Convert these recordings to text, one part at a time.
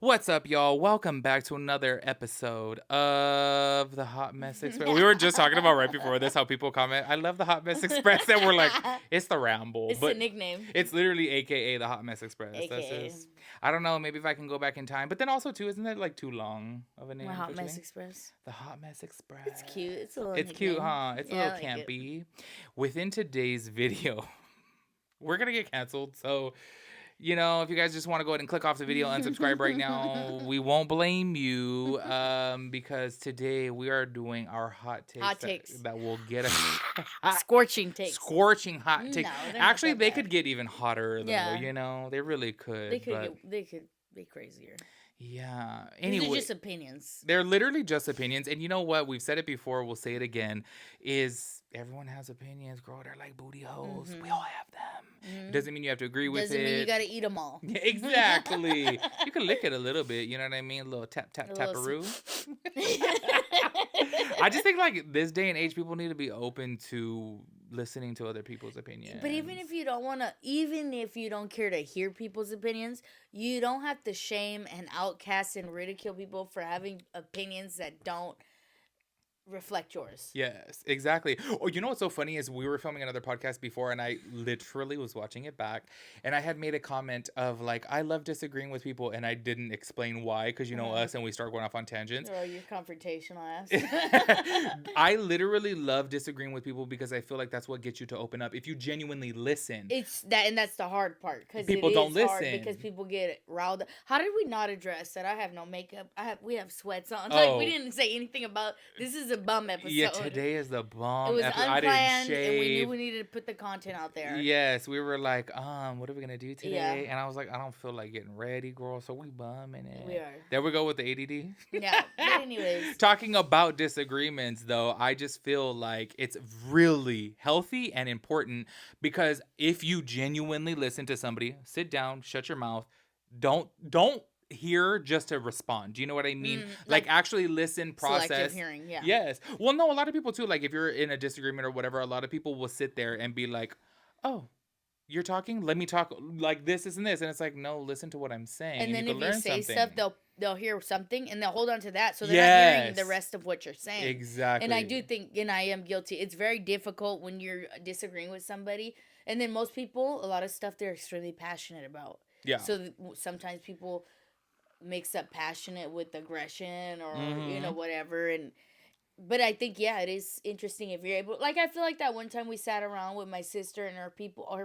What's up, y'all? Welcome back to another episode of the Hot Mess Express. We were just talking about right before this how people comment, I love the Hot Mess Express. And we're like, it's the Ramble. It's a But nickname. it's literally AKA the Hot Mess Express. That's AKA. just, I don't know, maybe if I can go back in time. But then also, too, isn't that like too long of a name? My Hot don't you Mess think? Express. The Hot Mess Express. It's cute. It's a little It's cute, nickname. huh? It's a Yeah, little I like it. campy. Within today's video, we're going to get canceled. So, you know, if you guys just want to go ahead and click off the video, unsubscribe right now, we won't blame you because today we are doing our hot takes, that will get us Scorching takes. scorching hot takes. No, they're not Actually, that they bad. could get even hotter though. Yeah. You know, they really could. They could be crazier. Yeah. These Anyway, are just opinions. they're literally just opinions. And you know what? We've said it before. We'll say it again. Is everyone has opinions, girl. They're like booty holes. Mhm. We all have them. It doesn't mean you have to agree with Doesn't it. mean you gotta eat them all. Yeah, exactly. You can lick it a little bit. You know what I mean? A little tap, tap, A little taparoo. I just think like this day and age, people need to be open to listening to other people's opinions. But even if you don't want to, even if you don't care to hear people's opinions, you don't have to shame and outcast and ridicule people for having opinions that don't reflect yours. Yes, exactly. Oh, you know what's so funny is we were filming another podcast before and I literally was watching it back and I had made a comment of like, I love disagreeing with people and I didn't explain why because you know us and we start going off on tangents. Oh, you're confrontational ass. I literally love disagreeing with people because I feel like that's what gets you to open up if you genuinely listen. It's that, and that's the hard part because People don't hard listen. because people get riled up. How did we not address that? I have no makeup. We have sweats on. Oh. Like we didn't say anything about this is a bum episode. Yeah, today is the bomb. It was I didn't unplanned, shave. and we knew we needed to put the content out there. Yes, we were like, what are we gonna do today? Yeah. And I was like, I don't feel like getting ready, girl. So we bumming it. We are. There we go with the ADD. Yeah. But anyways, Talking about disagreements, though, I just feel like it's really healthy and important because if you genuinely listen to somebody, sit down, shut your mouth, don't hear just to respond. Do you know what I mean? Like actually listen, process. selective hearing. Yeah. Yes. Well, no, a lot of people too. Like if you're in a disagreement or whatever, a lot of people will sit there and be like, "Oh, you're talking. Let me talk. Like this, and this." And it's like, no, listen to what I'm saying. And then you if can you learn say something. stuff, they'll hear something and they'll hold on to that, so they're not hearing the Yes. rest of what you're saying. Exactly. And I do think, and I am guilty. It's very difficult when you're disagreeing with somebody, and then most people, a lot of stuff they're extremely passionate about. Yeah. So sometimes people mix up passionate with aggression or you know whatever, but I think it is interesting if you're able. Like I feel like that one time we sat around with my sister and her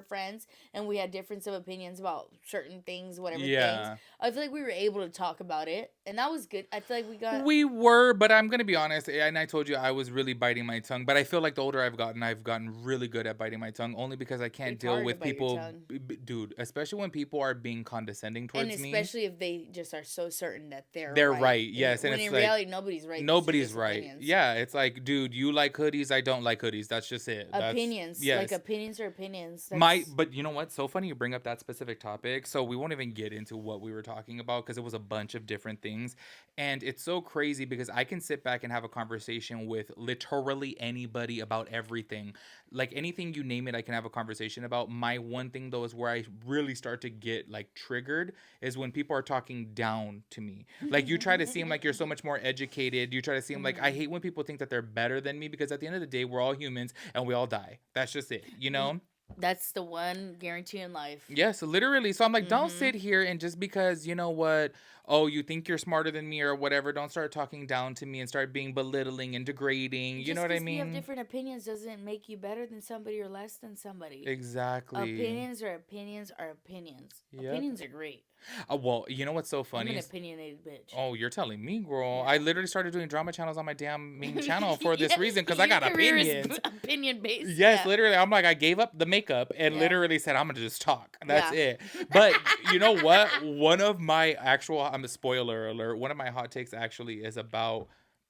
friends, and we had difference of opinions about certain things, whatever things. I feel like we were able to talk about it, and that was good. I feel like we were, but I'm gonna be honest, and I told you I was really biting my tongue. But I feel like the older I've gotten really good at biting my tongue, only because I can't It's deal hard with to bite your people, tongue. dude. Especially when people are being condescending towards and me. especially if they just are so certain that they're right. Yes, and when it's in like, reality nobody's right. nobody's These are just right. opinions. Yeah, it's like, dude, you like hoodies, I don't like hoodies. That's just it. Opinions. Yes. Like opinions are opinions. But you know what? So funny you bring up that specific topic. So we won't even get into what we were talking about because it was a bunch of different things. And it's so crazy because I can sit back and have a conversation with literally anybody about everything. Like anything you name it, I can have a conversation about. My one thing though is where I really start to get like triggered is when people are talking down to me. Like you try to seem like you're so much more educated. You try to seem like, I hate when people think that they're better than me because at the end of the day, we're all humans and we all die. That's just it, you know? That's the one guarantee in life. Yes, literally. So I'm like, don't sit here and just because, you know what, oh, you think you're smarter than me or whatever, don't start talking down to me and start being belittling and degrading. You know what I mean? Just because you have different opinions doesn't make you better than somebody or less than somebody. Exactly. Opinions are opinions are opinions. Yep. Opinions are great. Well, you know what's so funny? I'm an opinionated bitch. Oh, you're telling me, girl. Yeah. I literally started doing drama channels on my damn main channel for this reason because I Your got career is opinions. opinion based. Yes, literally. I'm like, I gave up the makeup and literally said, I'm going to just talk. That's Yeah. it. But you know what? One of my actual, I'm a spoiler alert, one of my hot takes actually is about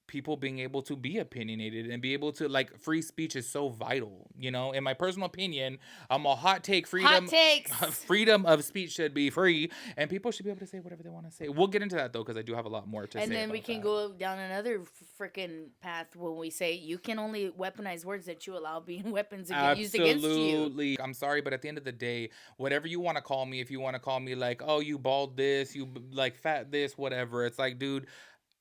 people being able to be opinionated and be able to, like, free speech is so vital, you know. In my personal opinion, I'm a hot take, Hot takes. freedom of speech should be free, and people should be able to say whatever they want to say. We'll get into that though, because I do have a lot more to say. And then we about can that. go down another freaking path when we say you can only weaponize words that you allow being weapons used against you. Absolutely. I'm sorry, but at the end of the day, whatever you want to call me, if you want to call me like, oh, you bald this, you like fat this, whatever, it's like, dude,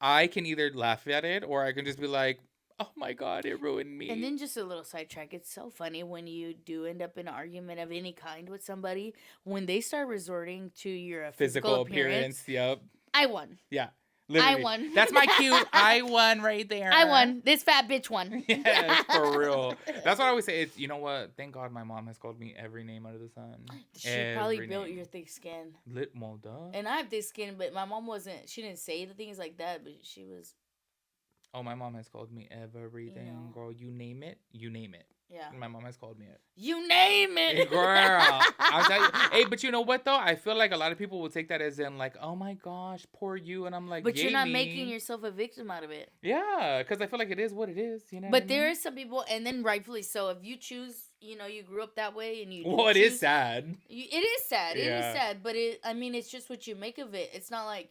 I can either laugh at it or I can just be like, oh my God, it ruined me. And then just a little sidetrack. It's so funny when you do end up in an argument of any kind with somebody, when they start resorting to your physical appearance. Yep. I won. Yeah. Literally. I won. That's my cue. I won right there. I won. This fat bitch won. Yes, for real. That's what I always say. It's, you know what? Thank God my mom has called me every name under the sun. She probably built your thick skin. Well, duh. And I have thick skin, but my mom wasn't. She didn't say the things like that, but she was. Oh, my mom has called me everything, girl. You name it. You name it. Yeah. My mom has called me it. You name it, girl. I'll tell you. Hey, but you know what though? I feel like a lot of people will take that as in like, oh my gosh, poor you, and I'm like, but you're not me. making yourself a victim out of it. Yeah, because I feel like it is what it is, you know. But there is some people, and then rightfully so. If you choose, you know, you grew up that way, and you. Well, it is sad. It is sad. It Yeah. is sad, but I mean, it's just what you make of it. It's not like.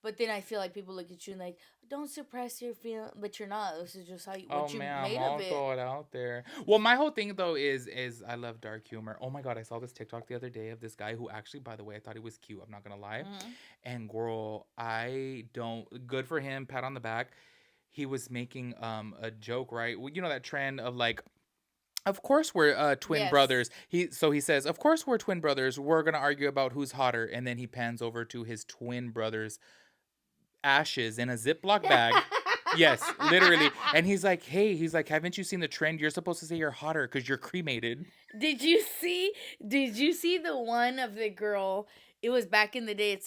But then I feel like people look at you and like, don't suppress your feeling, but you're not. This is just how you, what you made of it. Throw it out there. Well, my whole thing though is I love dark humor. Oh my God, I saw this TikTok the other day of this guy who actually, by the way, I thought he was cute. I'm not gonna lie. Mm-hmm. And girl, I don't. Good for him. Pat on the back. He was making a joke, right? Well, you know that trend of like. Of course we're twin brothers. He says, of course we're twin brothers. We're gonna argue about who's hotter, and then he pans over to his twin brother's ashes in a Ziploc bag. Yes, literally. And he's like, hey, haven't you seen the trend? You're supposed to say you're hotter because you're cremated. Did you see the one of the girl? It was back in the day.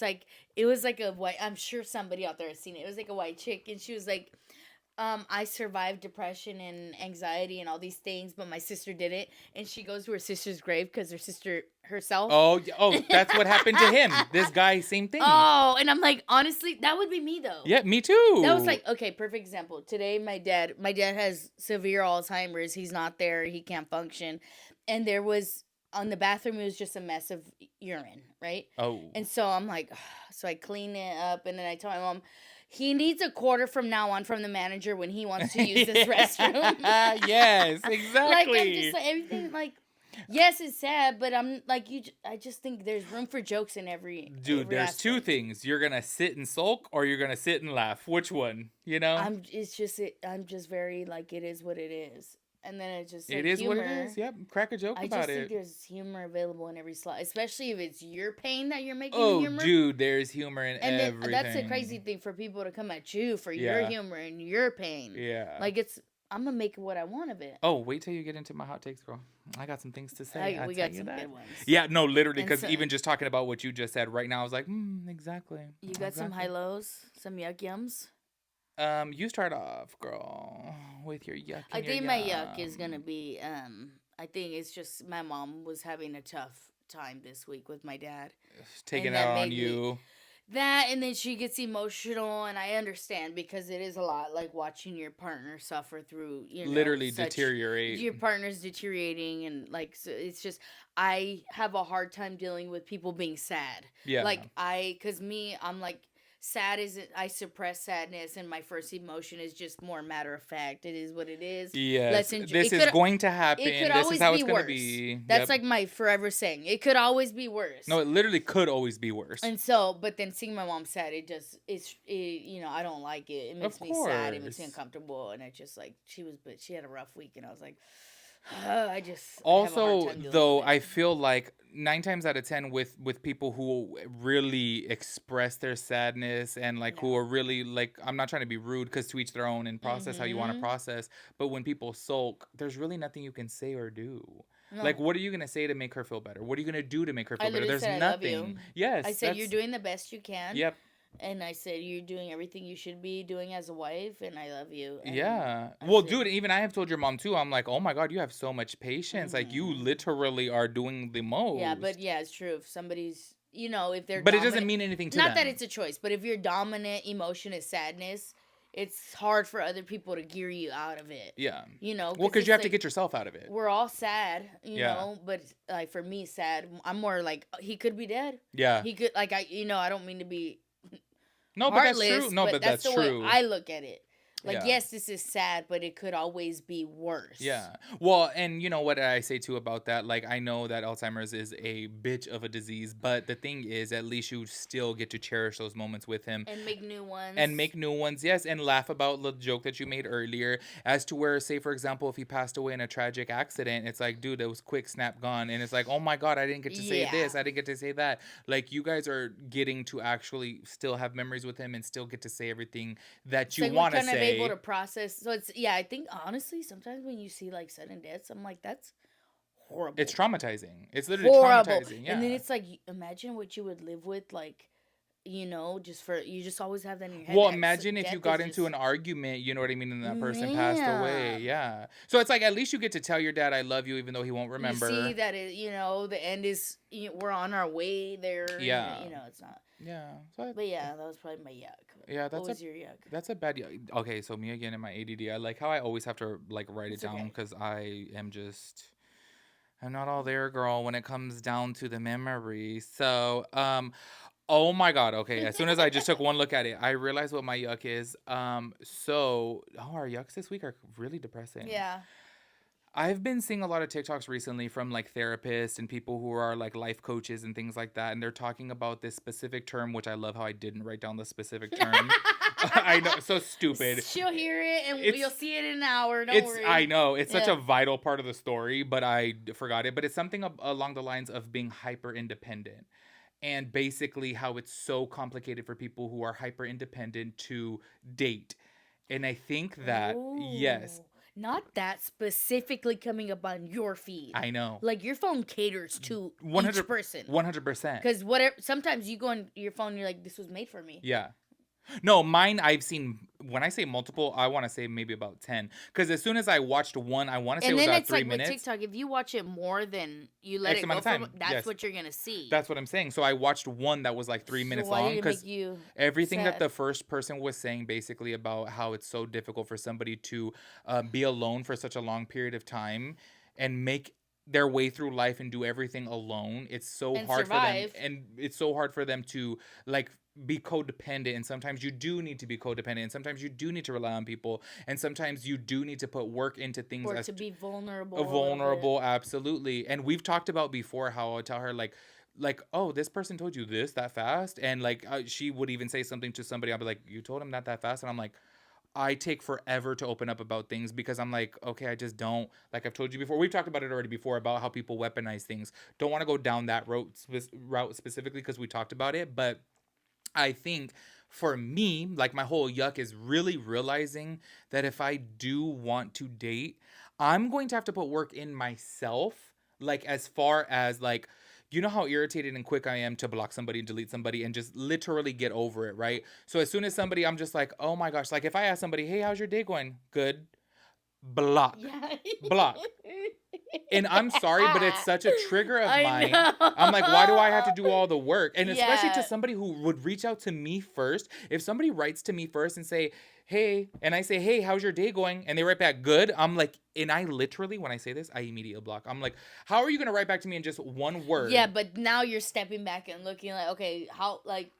It was like a white. I'm sure somebody out there has seen it. It was like a white chick, and she was like, I survived depression and anxiety and all these things, but my sister didn't. And she goes to her sister's grave because her sister herself. Oh, that's what happened to him. This guy, same thing. Oh, and I'm like, honestly, that would be me though. Yeah, me too. That was like, okay, perfect example. Today, my dad has severe Alzheimer's. He's not there. He can't function. And there was, on the bathroom, it was just a mess of urine, right? Oh. And so I'm like, so I clean it up, and then I tell my mom, he needs a quarter from now on from the manager when he wants to use this restroom. Yes, exactly. Like, I'm just like, everything, like, yes, it's sad, but I'm like, I just think there's room for jokes in every. Dude, there's aspect. Two things. You're gonna sit and sulk, or you're gonna sit and laugh. Which one? You know. I'm just very like, it is what it is. And then it's just like, it is humor. what it is. Yep, crack a joke about it. I just think there's humor available in every slot, especially if it's your pain that you're making. Oh, humor. Dude, there's humor in everything. And that's the crazy thing for people to come at you for your humor and your pain. Yeah, like I'm gonna make what I want of it. Oh, wait till you get into my hot takes, girl. I got some things to say. We got some good ones. Yeah, no, literally, because even just talking about what you just said right now, I was like, exactly. You got some high lows, some yuck yums. You start off, girl, with your yuck. I think my yuck is gonna be. I think it's just my mom was having a tough time this week with my dad. Taking out on you. That, and then she gets emotional, and I understand because it is a lot, like watching your partner suffer through, literally deteriorate. Your partner's deteriorating, and like, so it's just, I have a hard time dealing with people being sad. Yeah. Like, I'm like, sad isn't, I suppress sadness, and my first emotion is just more matter of fact. It is what it is. Yeah, this is going to happen. This is how it's going to be. That's like my forever saying. It could always be worse. No, it literally could always be worse. And so, but then seeing my mom sad, I don't like it. It makes me sad. It makes me uncomfortable, and it's just like she had a rough week, and I was like, I just also though I feel like 9 times out of 10 with people who really express their sadness and like who are really like, I'm not trying to be rude because to each their own and process how you want to process, but when people sulk, there's really nothing you can say or do. No. Like, what are you gonna say to make her feel better? What are you gonna do to make her feel better? There's nothing. I love you. Yes, I said you're doing the best you can. Yep. And I said, you're doing everything you should be doing as a wife, and I love you. And yeah. Well, dude, even I have told your mom, too. I'm like, oh, my God, you have so much patience. Like, you literally are doing the most. Yeah, but yeah, it's true. If somebody's, if they're But it doesn't mean anything to them. Not that it's a choice, but if your dominant emotion is sadness, it's hard for other people to gear you out of it. Yeah. You know, Well, because it's you have to like get yourself out of it. we're all sad, you Yeah. know, but like for me, sad. I'm more like he could be dead. Yeah. He could like I don't mean to be No, but that's heartless, true. No, but but that's the way true. I look at it. Like, Yeah. yes, this is sad, but it could always be worse. Yeah. Well, and you know what I say too about that? Like, I know that Alzheimer's is a bitch of a disease, but the thing is, at least you still get to cherish those moments with him. And make new ones. And make new ones, yes, and laugh about the joke that you made earlier. As to where, say, for example, if he passed away in a tragic accident, it's like, dude, it was quick, snap, gone. And it's like, oh my God, I didn't get to say this. I didn't get to say that. Like, you guys are getting to actually still have memories with him and still get to say everything that you want to say. Kind of able to process. So it's, I think, honestly, sometimes when you see, like, sudden deaths, I'm like, that's horrible. It's traumatizing. It's literally traumatizing. Yeah. And then it's like, imagine what you would live with, like, you know, you just always have that in your head. Well, imagine if you got into an argument, you know what I mean, and that person passed away. Yeah. So it's like, at least you get to tell your dad, I love you, even though he won't remember. You see that, the end is, we're on our way there. Yeah. And, it's not. Yeah. But yeah, that was probably my yuck. Yeah, what was your yuck? That's a bad yuck. Okay, so me again in my ADD, I like how I always have to, like, write it down because I'm not all there, girl, when it comes down to the memory. So, oh my God. Okay. As soon as I just took one look at it, I realized what my yuck is. Our yucks this week are really depressing. Yeah. I've been seeing a lot of TikToks recently from like therapists and people who are like life coaches and things like that. And they're talking about this specific term, which I love how I didn't write down the specific term. I know, so stupid. She'll hear it and you'll see it in an hour. Don't worry. I know. It's such a vital part of the story, but I forgot it. But it's something along the lines of being hyper independent. And basically how it's so complicated for people who are hyper independent to date. And I think that, yes. Not that specifically coming up on your feed. I know. Like, your phone caters to each person. 100%. Because sometimes you go on your phone and you're like, this was made for me. Yeah. No, mine I've seen, when I say multiple, I want to say maybe about 10. Because as soon as I watched one, I want to say it was about 3 minutes. And then it's like with TikTok, if you watch it more than you let it go from, that's what you're going to see. That's what I'm saying. So I watched one that was like 3 minutes long. Because everything that the first person was saying basically about how it's so difficult for somebody to be alone for such a long period of time and make their way through life and do everything alone. It's so hard for them. And it's so hard for them to, like, be codependent, and sometimes you do need to be codependent, and sometimes you do need to rely on people, and sometimes you do need to put work into things, or to be vulnerable. Absolutely. And we've talked about before how I tell her like, oh, this person told you this that fast, and like she would even say something to somebody, I'll be like, you told him that fast, and I'm like, I take forever to open up about things because I'm like, okay, I just don't, like I've told you before, we've talked about it already before about how people weaponize things. Don't want to go down that route specifically because we talked about it, but I think for me, like my whole yuck is really realizing that if I do want to date, I'm going to have to put work in myself. Like as far as like, you know how irritated and quick I am to block somebody and delete somebody and just literally get over it, right? So as soon as somebody, I'm just like, oh my gosh. Like if I ask somebody, hey, how's your day going? Good. Block. Block. And I'm sorry, but it's such a trigger of mine. I'm like, why do I have to do all the work? And especially to somebody who would reach out to me first. If somebody writes to me first and say, hey, and I say, hey, how's your day going? And they write back, good. I'm like, and I literally, when I say this, I immediately block. I'm like, how are you going to write back to me in just one word? Yeah, but now you're stepping back and looking like, okay, how, like,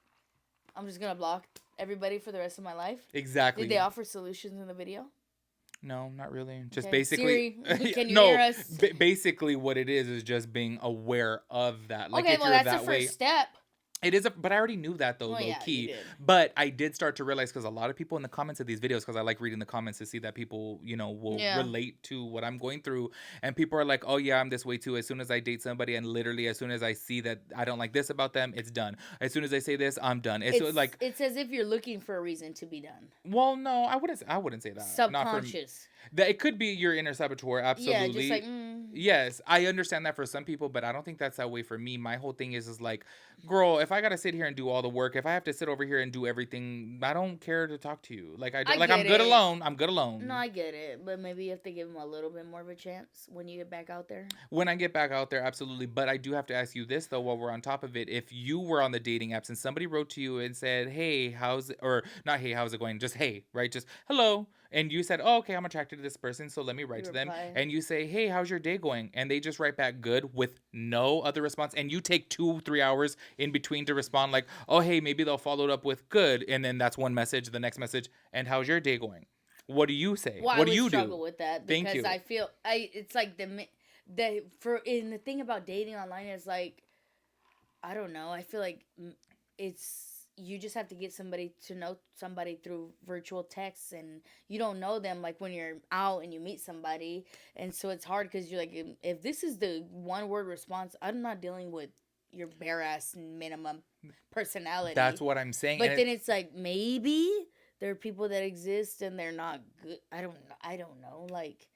I'm just going to block everybody for the rest of my life? Exactly. Did they offer solutions in the video? No, not really. Just basically. Siri, can you hear us? Basically, what it is just being aware of that. Like, okay, if well, you're that's the first step. It is, but I already knew that though, low key. But I did start to realize because a lot of people in the comments of these videos, because I like reading the comments to see that people, you know, will relate to what I'm going through, and people are like, "Oh yeah, I'm this way too." As soon as I date somebody, and literally as soon as I see that I don't like this about them, it's done. As soon as they say this, I'm done. It's like it's as if you're looking for a reason to be done. Well, no, I wouldn't say that. Subconscious. That it could be your inner saboteur, absolutely. Yeah, just like. Yes, I understand that for some people, but I don't think that's that way for me. My whole thing is like, girl, if I gotta sit here and do all the work, if I have to sit over here and do everything, I don't care to talk to you. Like I I don't, like I'm get good it. alone. I'm good No, alone. I get it, but maybe you have to give them a little bit more of a chance when you get back out there. When I get back out there, absolutely. But I do have to ask you this though, while we're on top of it. If you were on the dating apps and somebody wrote to you and said, "Hey, how's it?" or not, "Hey, how's it going?" Just "Hey," right? Just "Hello," and you said, "Oh, okay, I'm attracted to this person, so let me write You to them." reply. And you say, "Hey, how's your day going?" And they just write back "Good" with no other response, and you take 2-3 hours in between to respond, like, "Oh, hey, maybe they'll follow it up with good," and then that's one message. The next message, "And how's your day going?" What do you say? Well, I What do would you struggle do? with that Thank because you. I feel it's like the for in the thing about dating online is like I don't know. I feel like it's you just have to get somebody to know somebody through virtual texts and you don't know them like when you're out and you meet somebody and so it's hard because you're like if this is the one word response I'm not dealing with your bare ass minimum That's personality what I'm saying, and but then it's like maybe there are people that exist and they're not good. I don't know. Like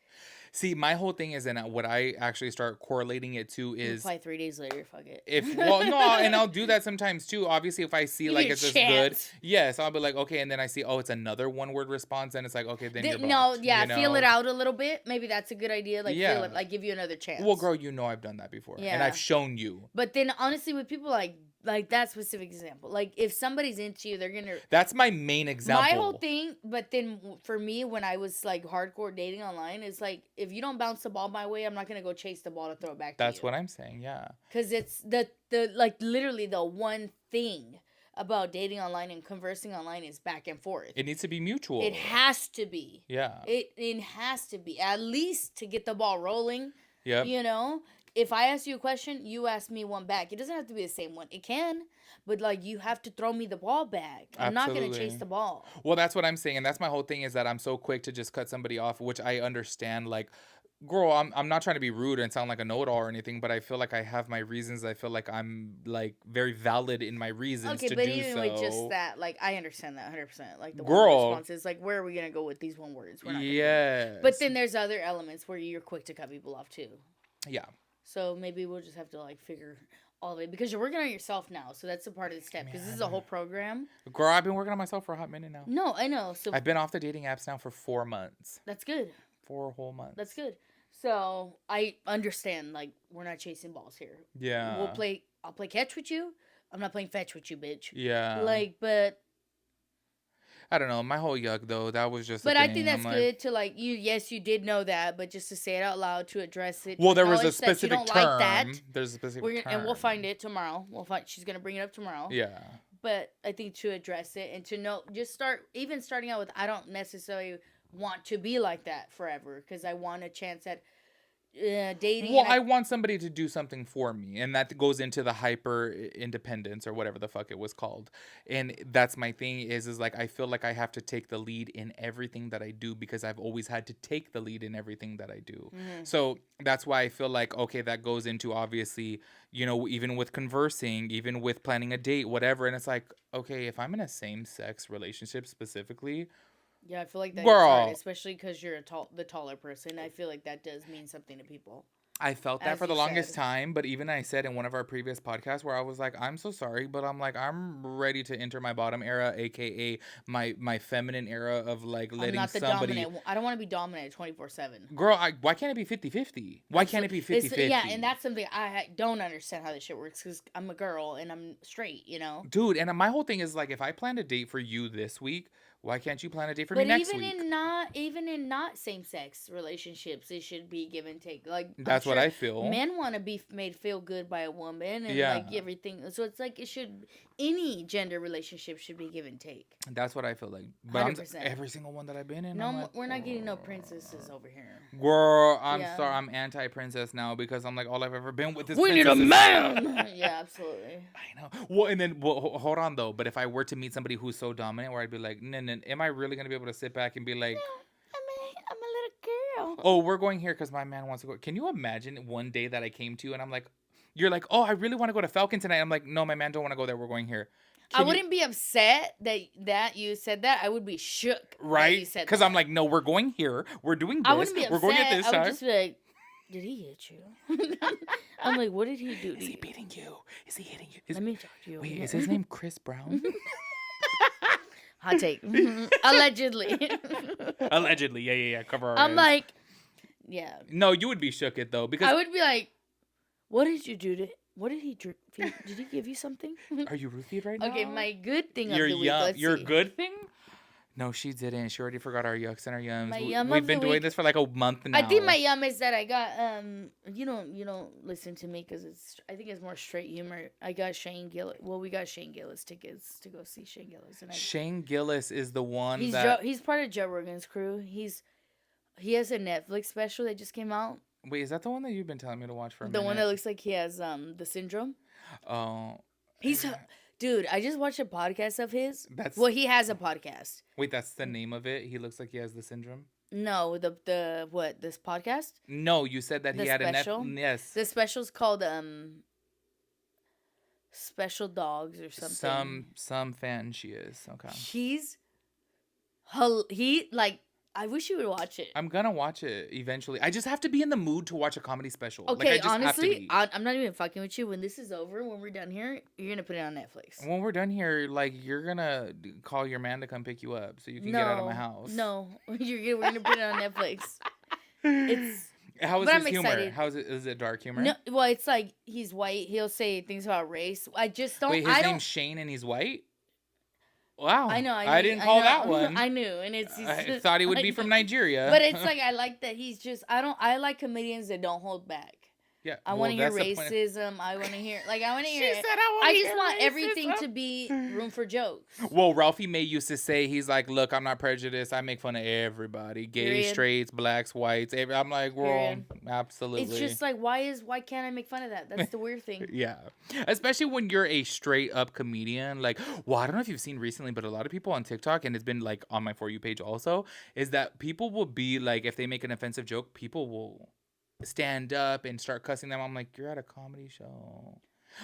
see, my whole thing is, and what I actually start correlating it to you is reply 3 days later. Fuck it. if, well, no, and I'll do that sometimes too. Obviously, if I see Give you like a it's just good, chance. yes, I'll be like, okay, and then I see, oh, it's another one word response, and it's like, okay, then you're No, blocked, yeah, you feel it know? out a little bit. Maybe that's a good idea. Like feel it, Yeah. like give you another Well, chance. girl, you know I've done that before, and I've Yeah. shown you. But then honestly with people like that specific example, like if somebody's into you, they're gonna That's my main my whole example. thing, but then for me when I was like hardcore dating online is like if you don't bounce the ball my way, I'm not gonna go chase the ball to throw it back to That's you. what I'm saying. Yeah. Cause it's the like literally the one thing about dating online and conversing online is back and forth. It needs to be It mutual. has to be. Yeah. It has to be at least to get the ball rolling. Yep. You know, if I ask you a question, you ask me one back. It doesn't have to be the same one. It can, but like you have to throw me the ball back. I'm not gonna chase Absolutely. the ball. Well, that's what I'm saying, and that's my whole thing is that I'm so quick to just cut somebody off, which I understand. Like, girl, I'm not trying to be rude and sound like a know-it-all or anything, but I feel like I have my reasons. I feel like I'm like very valid in my reasons Okay, to but do even with just so. that, like I understand that 100%. Like the one word Girl, responses, like where are we gonna go with these one words? We're not gonna go. But yes. then there's other elements where you're quick to cut people off too. Yeah. So maybe we'll just have to like figure all of it because you're working on yourself now. So that's a part of the step because this is a whole Man. program. Girl, I've been working on myself for a hot minute now. No, I know. So I've been off the dating apps now for 4 months. that's good. 4 whole months. That's good. So I understand. Like we're not chasing balls here. Yeah. We'll play. I'll play catch with you. I'm not playing fetch with you, bitch. Yeah. Like, but I don't know. My whole yuck though, that was just a I think thing. that's I'm like, good to like you. Yes, you did know that, but just to say it out loud, to address it, to well, there was a acknowledge that you specific don't like that. term. There's a specific We're gonna, and we'll term. find it tomorrow. We'll find. She's gonna bring it up tomorrow. Yeah. But I think to address it and to know, just starting out with, I don't necessarily want to be like that forever because I want a chance at dating. Well, I want somebody to do something for me, and that goes into the hyper independence or whatever the fuck it was called. And that's my thing is like I feel like I have to take the lead in everything that I do because I've always had to take the lead in everything that I do. Mm-hmm. So that's why I feel like okay, that goes into obviously, you know, even with conversing, even with planning a date, whatever. And it's like, okay, if I'm in a same-sex relationship specifically, Yeah, I feel like that is hard, girl, especially because you're the taller person. I feel like that does mean something to people, I felt that as for the you longest said. time, but even I said in one of our previous podcasts where I was like, I'm so sorry, but I'm like, I'm ready to enter my bottom era, aka my feminine era of like I'm letting not the somebody. dominant. I don't want to be dominant 24/7. Girl, why can't it be 50-50? Why can't it Absolutely, be 50-50? yeah, and that's something don't understand how this shit works because I'm a girl and I'm straight, you know. Dude, and my whole thing is like, if I planned a date for you this week, why can't you plan a date for me But next week? even in not same sex relationships, it should be give and take. Like I'm That's what sure I feel. men want to be made feel good by a woman and Yeah, like everything. So it's like it should any gender relationship should be give and take. that's what I feel like. But 100%. every single one that I've been in, No, I'm like, we're not getting no princesses over here. girl, I'm Yeah. sorry, I'm anti-princess now because I'm like, all I've ever been with is We need a princesses. man. Yeah, absolutely. I know. Well, and then hold on though. But if I were to meet somebody who's so dominant, where I'd be like, no, no, am I really gonna be able to sit back and be like, I'm a little girl. oh, we're going here because my man wants to go? Can you imagine one day that I came to you and I'm like, you're like, oh, I really want to go to Falcon tonight. I'm like, no, my man don't want to go there. We're going here. I Can you, wouldn't be upset that you said that. I would be shook that you right? said Because that. I'm like, no, we're going here. We're doing I this. wouldn't be We're going at upset. this I would time. just be like, did he hit you? I'm like, what did he do to Is he you? beating you? Is he hitting you? Let me talk to you. Wait, is his name Chris Brown? Hot take. Allegedly. Allegedly, yeah. Cover our I'm heads. like, yeah. No, you would be shook it though because I would be like, what did you do to? What did he do? Did he give you something? are you roofied right now? Okay, my good thing Your of the week. Let's your see. good thing? No, she didn't. She already forgot our yucks and our yums. My yum We've of been the doing week- this for like a month now. I think my yum is that I got you don't listen to me because I think it's more straight humor. I got Shane Gillis. Well, we got Shane Gillis tickets to go see Shane Gillis, and Shane Gillis is the one he's part of Joe Rogan's crew. He has a Netflix special that just came out. Wait, is that the one that you've been telling me to watch for a The minute? one that looks like he has the syndrome. Oh. He's dude. I just watched a podcast of his. That's Well, he has a podcast. Wait, that's the name of it? He looks like he has the syndrome? No, the what this podcast? No, you said that The he had special? a Yes. The special's called Special Dogs or something. Some fan she is. Okay. He like I wish you would watch it. I'm gonna watch it eventually. I just have to be in the mood to watch a comedy special. Okay, I just have to honestly, be. I'm not even fucking with you. When this is over, when we're done here, you're gonna put it on Netflix. When we're done here, like you're gonna call your man to come pick you up so you can get out of my house. No, we're gonna put it on Netflix. It's How is but his I'm humor? excited. How is it? Is it dark humor? no, well, it's like he's white. He'll say things about race. I just don't. Wait, his I name's Shane and he's white. Wow. I know. I didn't call know. that one. I knew, and it's. I thought he would be from Nigeria. But it's like I like that he's just. I like comedians that don't hold back. yeah. I want to hear racism. I want to hear I want to hear. I just want everything to be room for jokes. Well, Ralphie May used to say, he's like, look, I'm not prejudiced. I make fun of everybody. Gays, Period. straights, blacks, whites. I'm like, well, Period. absolutely. It's just like why can't I make fun of that? That's the weird thing. Yeah. Especially when you're a straight up comedian. Like, well, I don't know if you've seen recently, but a lot of people on TikTok, and it's been like on my For You page also, is that people will be like, if they make an offensive joke, people will stand up and start cussing them. I'm like, you're at a comedy show.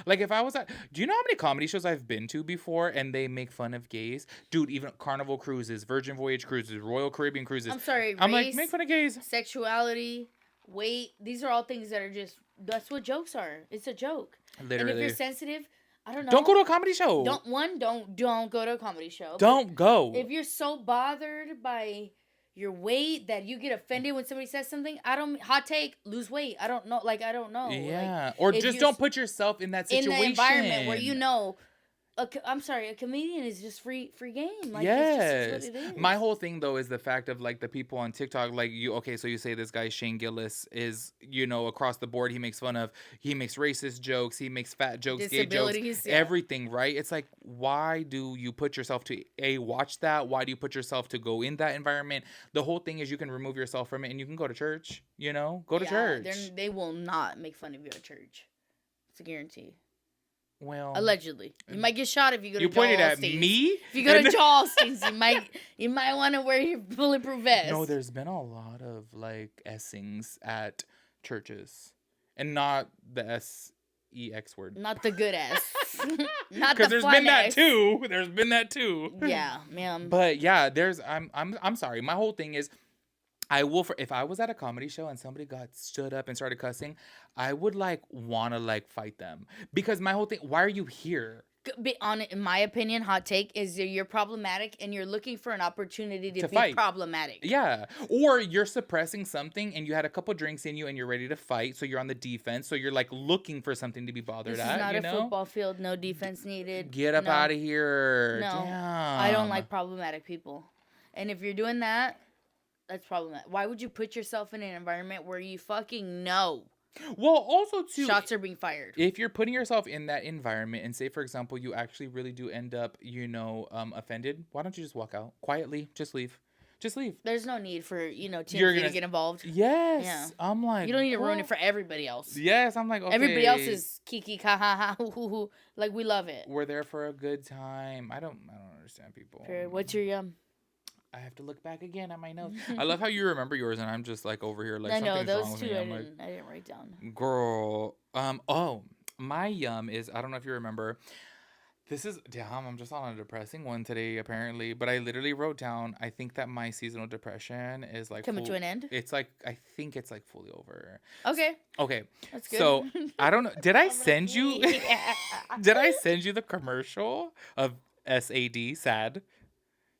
Like if I was at, do you know how many comedy shows I've been to before and they make fun of gays? Dude, even Carnival Cruises, Virgin Voyage Cruises, Royal Caribbean Cruises. I'm sorry, I'm race, like, make fun of gays. sexuality, weight. These are all things that are just. That's what jokes are. It's a joke. Literally. And if you're sensitive, I don't know. Don't go to a comedy show. Don't go to a comedy show. Don't go. If you're so bothered by your weight that you get offended when somebody says something, hot take, lose weight. I don't know. Like I don't know. Yeah. Like, or just don't put yourself in that situation. In the environment where you know. I'm sorry, a comedian is just free game. Like, yes. it's what it is. My whole thing though is the fact of like the people on TikTok, like so you say this guy Shane Gillis is, across the board, he makes racist jokes, he makes fat jokes, gay jokes, everything, right? It's like, why do you put yourself to watch that? Why do you put yourself to go in that environment? The whole thing is you can remove yourself from it and you can go to church, go to church. They will not make fun of you at church. It's a guarantee. Well, allegedly, you might get shot if you go to. You pointed at me. If you go to Joel Osteen's, you might want to wear your bulletproof vest. No, there's been a lot of like Sings at churches, and not the SEX word. Not the good S. Not because the there's been that S. too. There's been that too. Yeah, man. But yeah, I'm sorry. My whole thing is, if I was at a comedy show and somebody stood up and started cussing, I would want to fight them, because my whole thing, why are you here? In my opinion, hot take is you're problematic and you're looking for an opportunity to be fight. Problematic. Yeah. Or you're suppressing something and you had a couple drinks in you and you're ready to fight, so you're on the defense, so you're looking for something to be bothered this at. This is not a football field, no defense needed. Get up out of here. No. Damn. I don't like problematic people. And if you're doing that, that's problematic. Why would you put yourself in an environment where you fucking know? Well, also too, shots are being fired. If you're putting yourself in that environment and say, for example, you actually really do end up, offended, why don't you just walk out quietly? Just leave. Just leave. There's no need for, TMZ to get involved. Yes. Yeah. I'm like, you don't need to ruin it for everybody else. Yes. I'm like, okay. Everybody else is kiki, ha ha ha, hoo hoo hoo. Like, we love it. We're there for a good time. I don't understand people. What's your yum? I have to look back again at my notes. I love how you remember yours, and I'm just over here I know those two. I didn't write down. Girl, my yum is, I don't know if you remember. This is damn. I'm just on a depressing one today, apparently. But I literally wrote down. I think that my seasonal depression is like Coming to an end. It's like I think it's like fully over. Okay, Okay, that's good. so I don't know. Did I I'm gonna send you? pee. Did I send you the commercial of SAD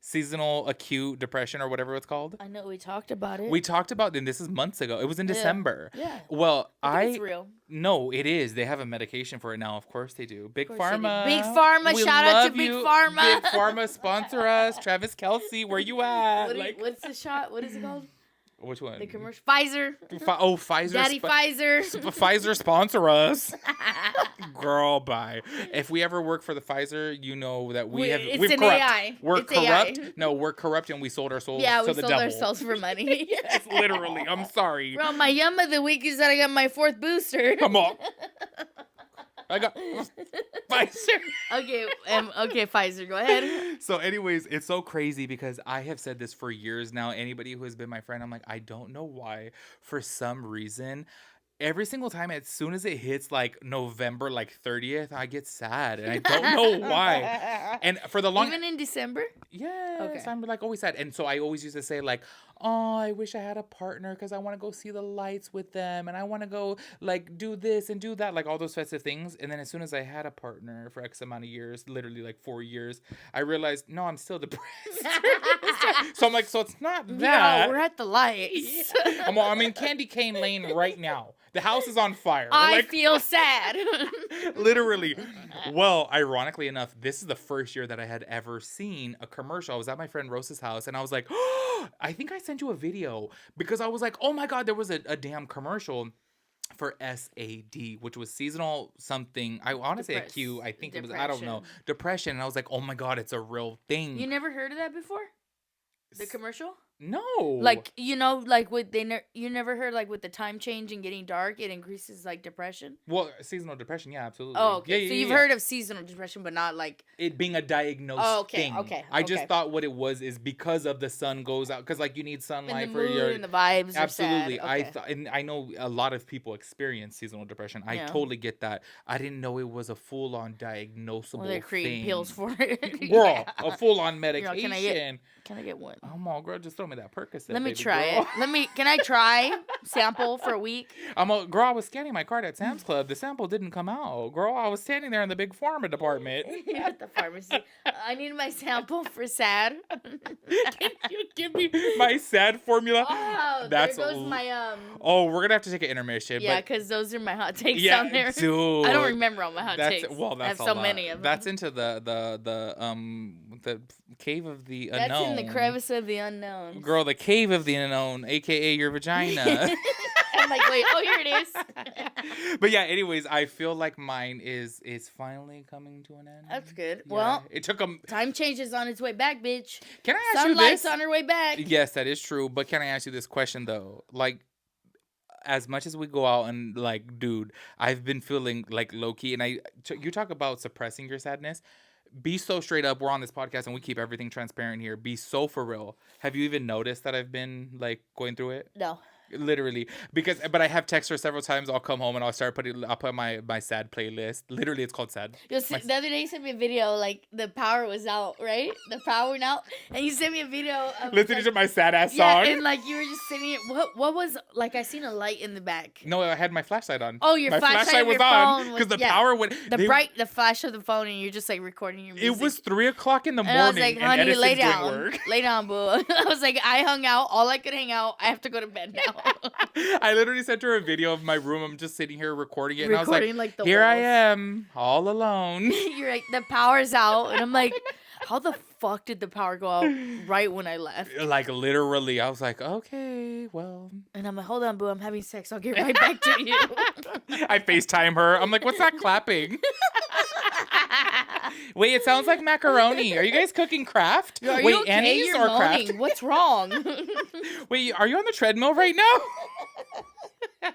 seasonal acute depression or whatever it's called? I know we talked about it. We talked about then this is months ago. It was in December. Yeah. Well, I think it's real. no, it is. They have a medication for it now. Of course they do. Big course they do. Pharma. Big Pharma. We Shout out to love Big you. Pharma. Big Pharma sponsor us. Travis Kelsey, where you at? What's the shot? What is it called? Which one? The commercial. Pfizer. Pfizer. Daddy Pfizer. Pfizer sponsor us. Girl, bye. If we ever work for the Pfizer, you know that we've an corrupt. AI. We're It's corrupt. AI. No, we're corrupt and we sold our souls Yeah, to we the sold devil. ourselves for money. Yes, literally. I'm sorry. Bro, my yum of the week is that I got my 4th booster. Come on. I got Pfizer. Okay, Pfizer, go ahead. So anyways, it's so crazy because I have said this for years now. Anybody who has been my friend, I'm like, I don't know why. For some reason, every single time, as soon as it hits like November, like 30th, I get sad. And I don't know why. And for the long... Even in December? Yes, Okay. I'm like always sad. And so I always used to say like, oh, I wish I had a partner because I want to go see the lights with them and I want to go like do this and do that, like all those festive things. And then as soon as I had a partner for X amount of years, literally like 4 years, I realized, no, I'm still depressed. So I'm like, so it's not that. Yeah, we're at the lights. I'm in Candy Cane Lane right now. The house is on fire. I feel sad. Literally. Well, ironically enough, this is the first year that I had ever seen a commercial. I was at my friend Rosa's house and I was like, oh, I think I sent you a video because I was like, oh my God, there was a damn commercial for SAD, which was seasonal something. I want to say acute. I think it was, I don't know, depression. And I was like, oh my God, it's a real thing. You never heard of that before? The commercial? No. Like, you know, like with you never heard like with the time change and getting dark, it increases like depression? Well, seasonal depression, yeah, absolutely. Oh, okay. Yeah, so you've heard of seasonal depression, but not like it being a diagnosed thing. Okay. I just thought what it was is because of the sun goes out, because like you need sunlight and the for mood your and the vibes. Absolutely. Are sad. I Okay. thought, and I know a lot of people experience seasonal depression. I totally get that. I didn't know it was a full on diagnosable Well, they're creating thing. pills for it. Girl, a full on medication. Can I get one? Oh my girl, just throw me that Percocet. Let me baby try girl. it. Can I try sample for a week? Girl, I was scanning my card at Sam's Club. The sample didn't come out. Girl, I was standing there in the big pharma department. At the pharmacy. I need my sample for sad. Can you give me my sad formula? Oh, That's there goes my Oh, we're gonna have to take an intermission. Yeah, because those are my hot takes yeah, down there. Dude, I don't remember all my hot takes. Well, that's I have so many of them. That's into the cave of the unknown. That's in the crevice of the unknown. Girl, the cave of the unknown, aka your vagina. I'm like, wait, oh, here it is. But yeah, anyways, I feel like mine is finally coming to an end. That's good. Yeah. Well, it took a time change is on its way back, bitch. Can I ask you Sunlight's this? on her way back. Yes, that is true. But can I ask you this question though? Like, as much as we go out and like, dude, I've been feeling like low key, and you talk about suppressing your sadness. Be so straight up. We're on this podcast and we keep everything transparent here. Be so for real. Have you even noticed that I've been like going through it? No. Literally, but I have texted her several times. I'll come home and I'll put my sad playlist. Literally, it's called sad. The other day you sent me a video, like the power was out, right? The power went out, and you sent me a video of listening to my sad ass yeah, song. and like you were just sitting it. What was like? I seen a light in the back. No, I had my flashlight on. Oh, your flashlight was on because the power went. The flash of the phone, and you're just like recording your music. It was 3:00 in the morning, and I was like, honey, Edison's lay doing down, work. lay down, boo. I was like, I hung out, all I could hang out. I have to go to bed now. I literally sent her a video of my room. I'm just sitting here recording it, and I was like the here walls. I am, all alone. You're like, the power's out, and I'm like, how the fuck did the power go out right when I left? Like literally, I was like, okay, well. And I'm like, hold on, boo, I'm having sex. I'll get right back to you. I FaceTime her. I'm like, what's that clapping? Wait, it sounds like macaroni. Are you guys cooking Kraft? Are Wait, you okay? Annie's You're or moaning. Kraft? What's wrong? Wait, are you on the treadmill right now?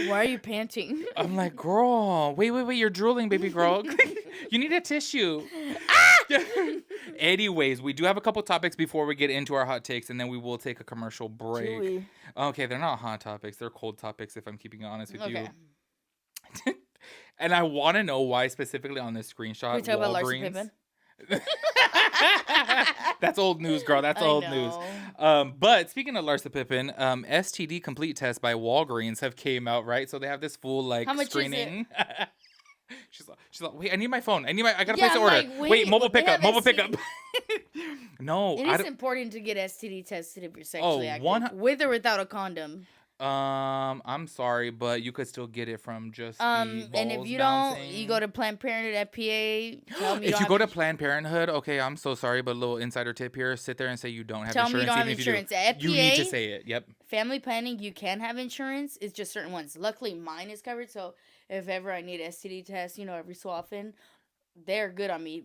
Why are you panting? I'm like, girl, wait, you're drooling, baby girl. You need a tissue. Anyways, we do have a couple topics before we get into our hot takes, and then we will take a commercial break. Chewy. Okay, they're not hot topics. They're cold topics, if I'm keeping it honest with you. And I want to know why specifically on this Can we screenshot, talk about Larsa Walgreens. Pippen? That's old news, girl. That's I old news. know. But speaking of Larsa Pippen, STD complete test by Walgreens have came out, right? So they have this full like How much is it? screening. She's like, wait, I need my phone. I gotta Yeah, place an I'm order. like, Wait, wait, mobile they pickup, have mobile STD. pickup. No, It I is don't. important to get STD tested if you're Oh, sexually active, one. with or without a condom. I'm sorry, but you could still get it from just the And if balls you don't, you go bouncing. to Planned Parenthood FPA. Tell them you If don't you have go to Planned Parenthood, okay, I'm so sorry, but a little insider tip here: sit there and say you don't have tell them you insurance, don't have even if you do. insurance. At You need to FPA, say it. Yep. family planning, you can have insurance. It's just certain ones. Luckily, mine is covered. So if ever I need STD test, every so often, they're good on me.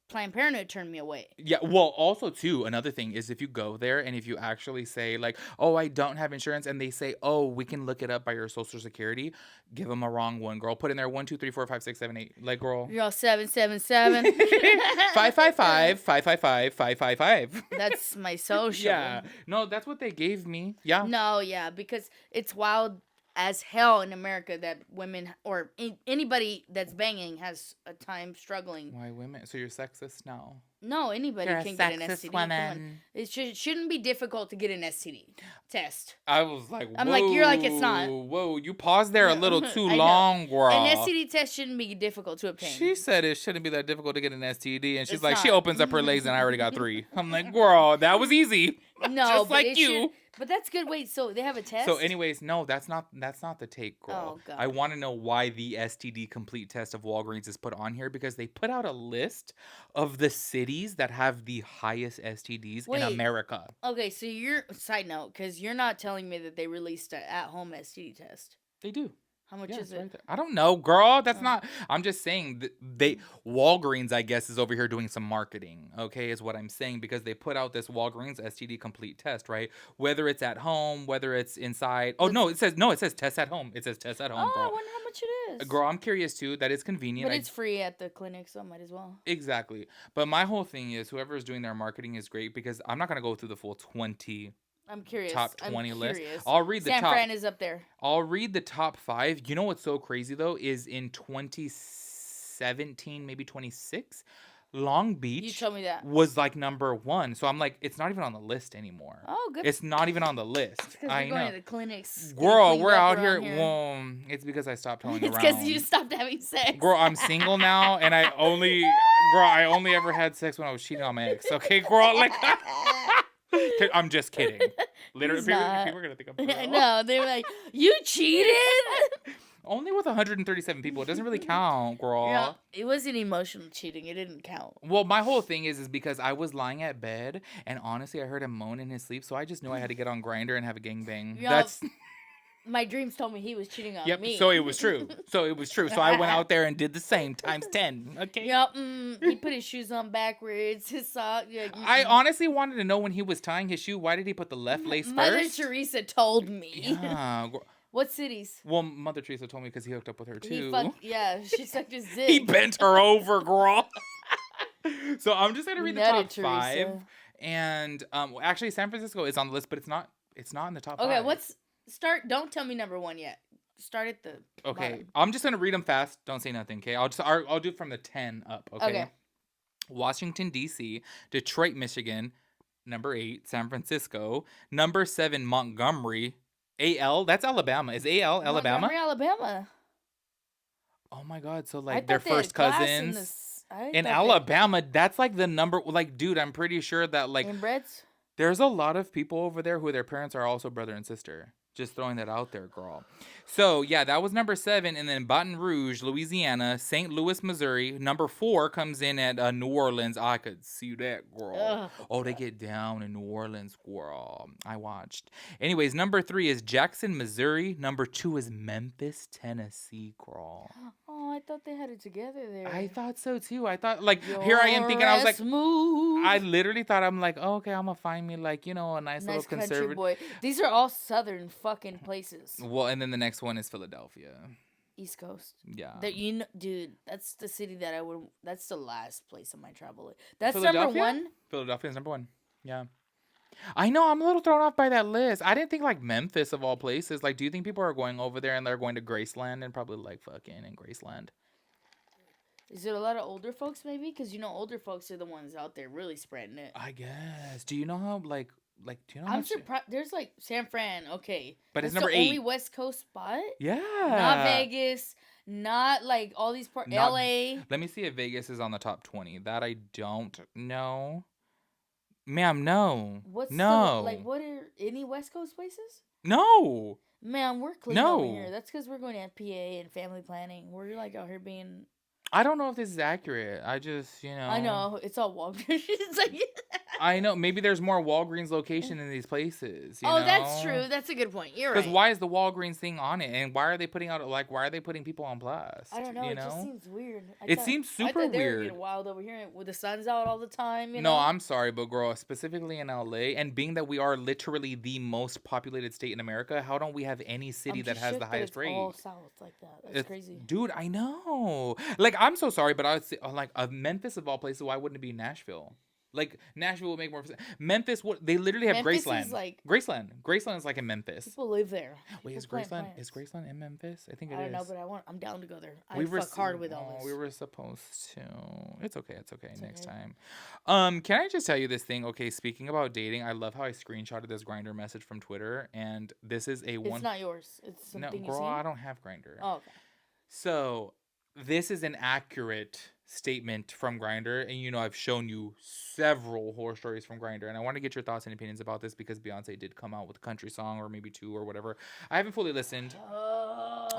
Planned Parenthood turned me away. Yeah, well, also too, another thing is if you go there and if you actually say like, "Oh, I don't have insurance," and they say, "Oh, we can look it up by your social security," give them a wrong one, girl. Put in there 1 2 3 4 5 6 7 8, like, girl. You're all 777. 555 555 555. That's my social. Yeah, no, that's what they gave me. Yeah. No, yeah, because it's wild as hell in America that women or anybody that's banging has a time struggling. Why women? So you're sexist now? No, anybody You're a can get an sexist STD. Come on. woman. It shouldn't be difficult to get an STD test. I was like, whoa, I'm like, you're like, it's not. Whoa, you paused there a little too I know. long, girl. An STD test shouldn't be difficult to obtain. She said it shouldn't be that difficult to get an STD, and she's It's like, she not. opens up her legs, and I already got 3. I'm like, girl, that was easy. No, Just but like it you. should- but that's good. Wait, so they have a test? So, anyways, no, that's not the take, girl. Oh, God. I want to know why the STD complete test of Walgreens is put on here because they put out a list of the cities that have the highest STDs in Wait. America. Okay, so side note, because you're not telling me that they released an at-home STD test. They do. How much Yeah, is it's right it? there. I don't know, girl. That's Oh. not. I'm just saying Walgreens, I guess, is over here doing some marketing. Okay, is what I'm saying because they put out this Walgreens STD complete test, right? Whether it's at home, whether it's inside. Oh no, it says test at home. It says test at home, Oh, I girl. wonder how much it is. Girl, I'm curious too. That is convenient. But it's free at the clinic, so I might as well. Exactly. But my whole thing is whoever is doing their marketing is great because I'm not gonna go through the full 20 I'm curious. top 20 list. Curious. I'll read the San top. Fran is up there. I'll read the top 5. You know what's so crazy though is in 2017, maybe 26, Long Beach You told me that. was like number 1. So I'm like, it's not even on the list anymore. Oh, good. It's not even on the list. Because I we're going know. to the clinics. Girl, we're out here. Well, it's because I stopped telling It's around. because you stopped having sex. Girl, I'm single now, and I only ever had sex when I was cheating on my ex. Okay, girl, like. I'm just kidding. Literally, people are gonna think I'm. No, they're like, you cheated. Only with 137 people. It doesn't really count, girl. Yeah, it wasn't emotional cheating. It didn't count. Well, my whole thing is because I was lying at bed, and honestly, I heard him moan in his sleep, so I just knew I had to get on Grindr and have a gangbang. Yep. That's. My dreams told me he was cheating on Yep. me. So it was true. So I went out there and did the same times 10. Okay. Yep. He put his shoes on backwards. His sock. Like, I honestly wanted to know when he was tying his shoe, why did he put the left lace Mother first? Teresa told me. Yeah. What cities? Well, Mother Teresa told me because he hooked up with her too. She sucked his dick. He bent her over, girl. So I'm just gonna read the top Teresa. 5. And actually, San Francisco is on the list, but it's not in the top 5. Okay, don't tell me number 1 yet. Start at the Okay, bottom. I'm just gonna read them fast. Don't say nothing, okay? I'll do it from the 10 up. Okay. Washington D.C., Detroit, Michigan, number 8. San Francisco, number 7. Montgomery, AL. That's Alabama. Is AL Alabama? Montgomery, Alabama. Oh my God! So I like thought they're they had first glass cousins in thought Alabama. That's like the number. Like, dude, I'm pretty sure that like Inbreds? there's a lot of people over there who their parents are also brother and sister. Just throwing that out there, girl. So, yeah, that was number 7. And then Baton Rouge, Louisiana, St. Louis, Missouri. Number 4 comes in at New Orleans. I could see that, girl. Ugh. Oh, they get down in New Orleans, girl. I watched. Anyways, number 3 is Jackson, Missouri. Number 2 is Memphis, Tennessee, girl. Oh, I thought they had it together there. I thought so, too. I thought, like, here I am thinking, I was like, smooth. I literally thought, I'm like, oh, okay, I'm going to find me, like, a nice little country conservative. boy. These are all southern fucking places. Well, and then the next one is Philadelphia. East Coast. Yeah. Dude, that's the city that I would. That's the last place on my travel list. That's Philadelphia? number 1. Philadelphia is number 1. Yeah. I know, I'm a little thrown off by that list. I didn't think like Memphis of all places. Like, do you think people are going over there and they're going to Graceland and probably like fucking in Graceland? Is it a lot of older folks maybe? Because older folks are the ones out there really spreading it. I guess. Do you know how do you know how I'm much? surprised. There's like San Fran. Okay, But it's that's number the only 8. West Coast spot. Not Yeah. Vegas. Not like all these parts. Not. L.A. Let me see if Vegas is on the top 20. That I don't know. Ma'am, no. What's the like? No. What are any West Coast places? No. Man, we're clean over here. No. That's because we're going to FPA and family planning. We're like out here being. I don't know if this is accurate. I just, I know it's all Walgreens. It's like. I know. Maybe there's more Walgreens location in these places. That's true. That's a good point. You're right. Because why is the Walgreens thing on it? And why are they putting out, like, why are they putting people on blast? I don't know. You It know? just seems weird. It seems super they were weird. getting wild over here with the sun's out all the time. No, I'm sorry, but girl, specifically in LA, and being that we are literally the most populated state in America, how don't we have any city that has the highest rate? All south like that. That's crazy. Dude, I know. Like, I'm so sorry, but I would say, like, Memphis of all places, why wouldn't it be Nashville? Like, Nashville would make more sense. Memphis, they literally have Memphis Graceland. is like Graceland is like in Memphis. people live there. Wait, People is Graceland in Memphis? I think it I is. don't know, but I'm down to go there. I fuck hard with all this. We were supposed to. It's okay. Next time. Can I just tell you this thing? Okay, speaking about dating, I love how I screenshotted this Grindr message from Twitter, and this is a one. It's not yours. It's something girl, you I don't have Grindr. Oh, okay. So this is an accurate statement from Grindr, and I've shown you several horror stories from Grindr, and I want to get your thoughts and opinions about this because Beyonce did come out with a country song or maybe 2 or whatever. I haven't fully listened.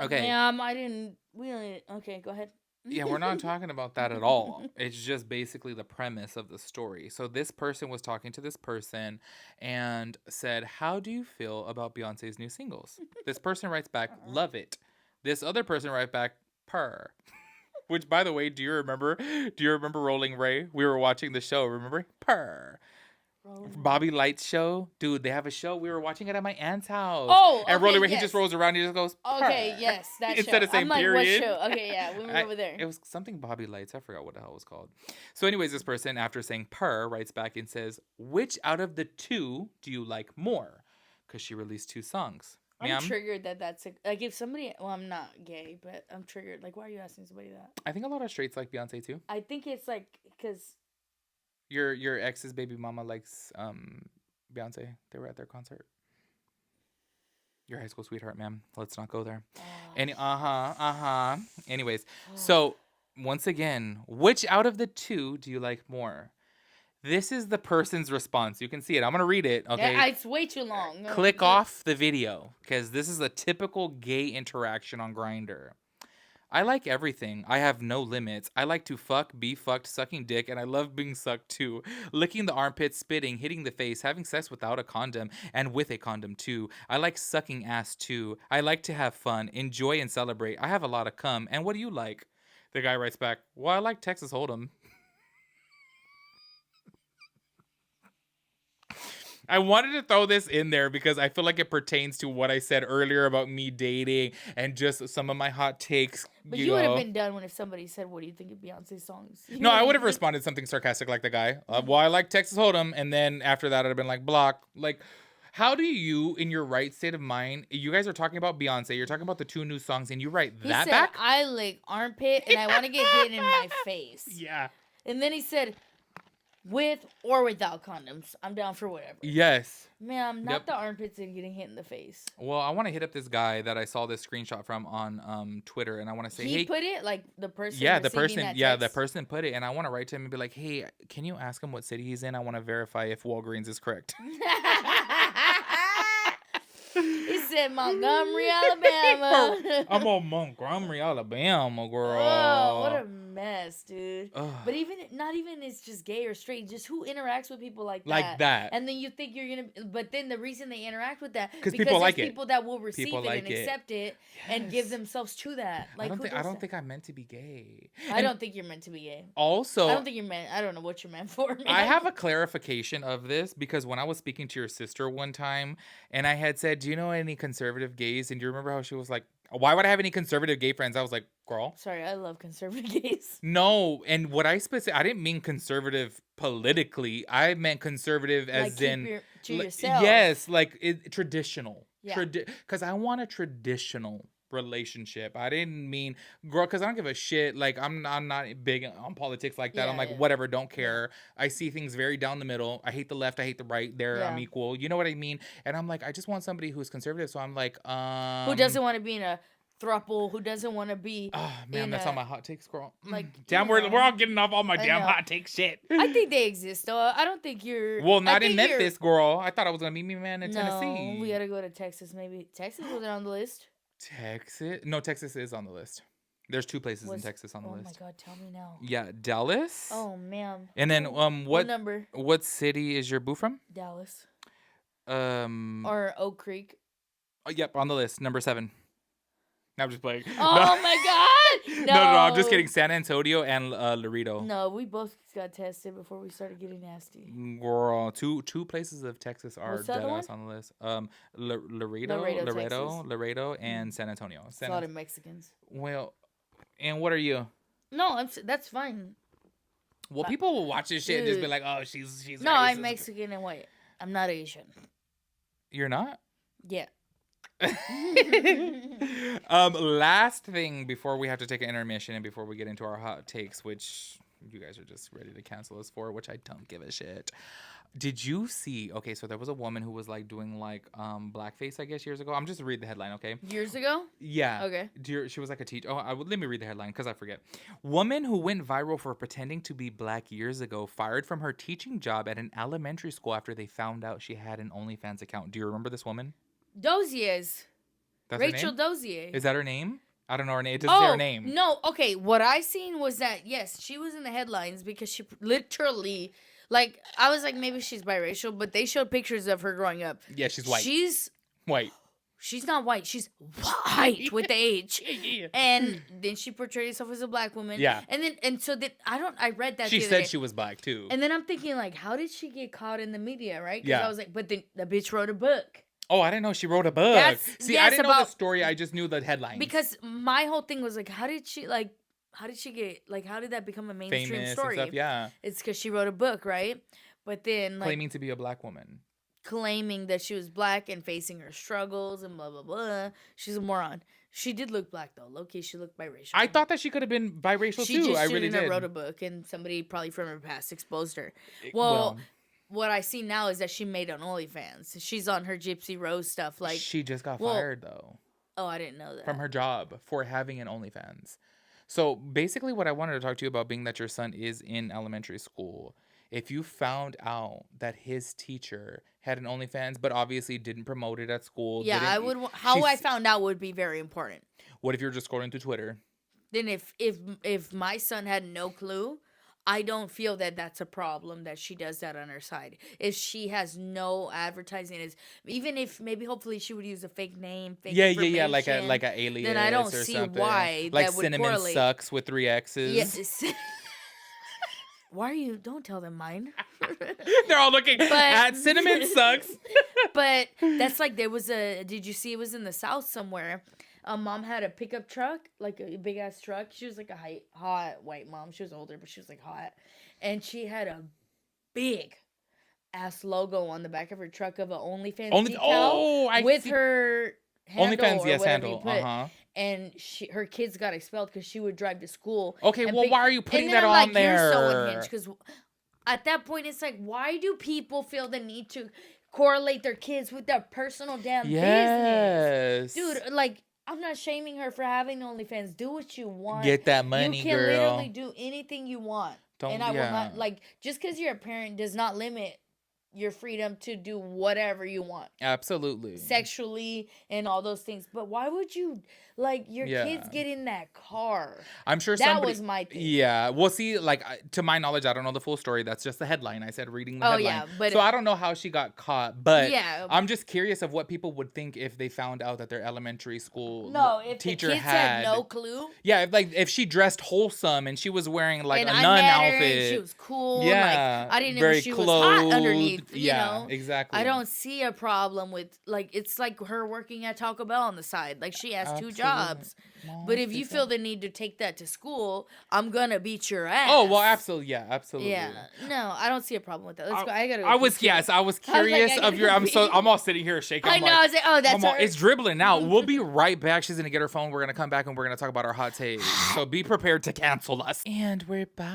Okay. Ma'am, we don't. Okay, go ahead. Yeah, we're not talking about that at all. It's just basically the premise of the story. So this person was talking to this person and said, "How do you feel about Beyonce's new singles?" This person writes back, "Love it." This other person writes back, "Purr." Which, by the way, do you remember Rolling Ray? We were watching the show, remember? Purr. Bobby Light's show. Dude, they have a show. We were watching it at my aunt's house. Oh, and Rolling Ray, yes. he just rolls around, he just goes, Purr. Okay, yes, that Instead show. of saying I'm like, period. what show? Okay, yeah, we were over there. It was something Bobby Lights. I forgot what the hell it was called. So anyways, this person, after saying purr, writes back and says, "Which out of the 2 do you like more?" Because she released 2 songs. I'm triggered that's like if somebody. Well, I'm not gay, but I'm triggered. Like, why are you asking somebody that? I think a lot of straights like Beyonce too. I think it's like because your ex's baby mama likes Beyonce. They were at their concert. Your high school sweetheart, ma'am. Let's not go there. Anyways, so once again, which out of the 2 do you like more? This is the person's response. You can see it. I'm going to read it. Okay. Yeah, it's way too long. Click off the video because this is a typical gay interaction on Grindr. "I like everything. I have no limits. I like to fuck, be fucked, sucking dick, and I love being sucked too. Licking the armpits, spitting, hitting the face, having sex without a condom, and with a condom too. I like sucking ass too. I like to have fun, enjoy, and celebrate. I have a lot of cum. And what do you like?" The guy writes back, "Well, I like Texas Hold'em." I wanted to throw this in there because I feel like it pertains to what I said earlier about me dating and just some of my hot takes. But you would have been done if somebody said, "What do you think of Beyonce's songs?" No, I would have responded something sarcastic like the guy. "Well, I like Texas Hold'em," and then after that, I'd have been like, "Block." Like, how do you, in your right state of mind, you guys are talking about Beyonce, you're talking about the 2 new songs, and you write he that said, back? "I lick armpit and I want to get hit in my face." Yeah. And then he said, "With or without condoms, I'm down for whatever." Yes. Ma'am, not the armpits and getting hit in the face. Well, I want to hit up this guy that I saw this screenshot from on Twitter, and I want to say, he put it like the person. Yeah, the person put it, and I want to write to him and be like, "Hey, can you ask him what city he's in? I want to verify if Walgreens is correct." He said Montgomery, Alabama. I'm on Montgomery, Alabama, girl. Oh, what a mess, dude. Ugh. But not even it's just gay or straight, just who interacts with people like that. Like that. And then you think you're going to, but then the reason they interact with that, because people like it. People that will receive people it like and accept it and give themselves to that. Like, I don't think I'm meant to be gay. I don't think you're meant to be gay. Also, I don't think you're meant. I don't know what you're meant for, man. I have a clarification of this because when I was speaking to your sister one time and I had said, "Do you know any conservative gays?" And do you remember how she was like, Why would I have any conservative gay friends? I was like, girl. Sorry, I love conservative gays. No, and what I didn't mean conservative politically. I meant conservative as Like, in to yourself. yes, like traditional. Yeah. Because I want a traditional relationship. I didn't mean girl, because I don't give a shit. Like I'm not big on politics like that. I'm like whatever, don't care. I see things very down the middle. I hate the left, I hate the right. There, I'm equal. You know what I mean? And I'm like, I just want somebody who's conservative. So I'm like, who doesn't want to be in a throuple? Who doesn't want to be? Oh man, that's all my hot takes, girl. Like, damn, we're all getting off all my damn hot take shit. I think they exist though. I don't think you're. Well, not in Memphis, girl. I thought I was gonna meet me man in Tennessee. No, we gotta go to Texas. Maybe Texas wasn't on the list. Texas? No, Texas is on the list. There's 2 places in Texas on the list. Oh my god, tell me now. Yeah, Dallas. Oh man. And then what number? What city is your boo from? Dallas. Or Oak Creek. Oh, yep, on the list, number 7. I'm just playing. Oh my god! No, I'm just kidding. San Antonio and Laredo. No, we both got tested before we started getting nasty. Girl, two places of Texas are dead ass on the list. Laredo, and San Antonio. A lot of Mexicans. Well, and what are you? No, that's fine. Well, people will watch this shit and just be like, "Oh, she's." No, racist. I'm Mexican and white. I'm not Asian. You're not? Yeah. Last thing before we have to take an intermission and before we get into our hot takes, which you guys are just ready to cancel us for, which I don't give a shit. Did you see? Okay, so there was a woman who was like doing like blackface, I guess, years ago. I'm just read the headline, okay? Years ago? Yeah. Okay. She was like a teacher. Let me read the headline because I forget. Woman who went viral for pretending to be black years ago fired from her teaching job at an elementary school after they found out she had an OnlyFans account. Do you remember this woman? Dozier's. That's Rachel Dozier. Is that her name? I don't know her name. It doesn't say her name. No, okay. What I seen was that, yes, she was in the headlines because she literally, like, I was like, maybe she's biracial, but they showed pictures of her growing up. Yeah, she's white. She's white. She's not white. She's white with the H. And then she portrayed herself as a black woman. Yeah. I read that. She said she was black too. And then I'm thinking, like, how did she get caught in the media, right? Because yeah. I was like, but then the bitch wrote a book. Oh, I didn't know she wrote a book. I didn't know the story. I just knew the headlines. Because my whole thing was like, how did she get, like, how did that become a mainstream famous story? And stuff, yeah. It's because she wrote a book, right? But then, like, claiming to be a black woman. Claiming that she was black and facing her struggles and blah, blah, blah. She's a moron. She did look black, though. Low-key, she looked biracial. I thought that she could have been biracial, too. I really did. She wrote a book, and somebody probably from her past exposed her. Well, what I see now is that she made an OnlyFans. She's on her Gypsy Rose stuff. Like, she just got fired, though. Oh, I didn't know that. From her job for having an OnlyFans. So, basically, what I wanted to talk to you about, being that your son is in elementary school, if you found out that his teacher had an OnlyFans, but obviously didn't promote it at school. Yeah, I would. How I found out would be very important. What if you're just scrolling through Twitter? Then if my son had no clue, I don't feel that that's a problem that she does that on her side. If she has no advertising, even if maybe hopefully she would use a fake name, fake yeah, like a alias. Then I don't see why like that would Cinnamon correlate. Sucks with 3 X's. Yes. Why are you? Don't tell them mine. They're all looking at Cinnamon Sucks. But that's like there was a. Did you see it was in the South somewhere? A mom had a pickup truck, like a big ass truck. She was like a hot white mom. She was older, but she was like hot, and she had a big ass logo on the back of her truck of a OnlyFans decal with her handle OnlyFans, or yes, handle. Uh-huh. And her kids got expelled because she would drive to school. Okay, well, why are you putting that on like, there? You're so unhinged. Because at that point, it's like, why do people feel the need to correlate their kids with their personal damn business? Dude, like, I'm not shaming her for having OnlyFans. Do what you want. Get that money, girl. You can literally do anything you want. And I will not, like, just because you're a parent does not limit your freedom to do whatever you want. Absolutely. Sexually and all those things. But why would you, like, your kids get in that car? I'm sure that was my thing. Yeah. Well, see, like, to my knowledge, I don't know the full story. That's just the headline. I said reading the headline. Yeah, but so I don't know how she got caught. But I'm just curious of what people would think if they found out that their elementary school teacher the kids had no clue. Yeah, if she dressed wholesome and she was wearing, like, a nun outfit. She was cool. Yeah. Like, I didn't know she was hot underneath. exactly. I don't see a problem with, like, it's like her working at Taco Bell on the side. Like, she has two jobs. But if you feel the need to take that to school, I'm gonna beat your ass. Oh, well, absolutely. Yeah, absolutely. Yeah. No, I don't see a problem with that. Let's go. I gotta go. I was curious of your. I'm all sitting here shaking. I know. I was like, oh, that's her. It's dribbling out. We'll be right back. She's gonna get her phone. We're gonna come back and we're gonna talk about our hot takes. So be prepared to cancel us. And we're back.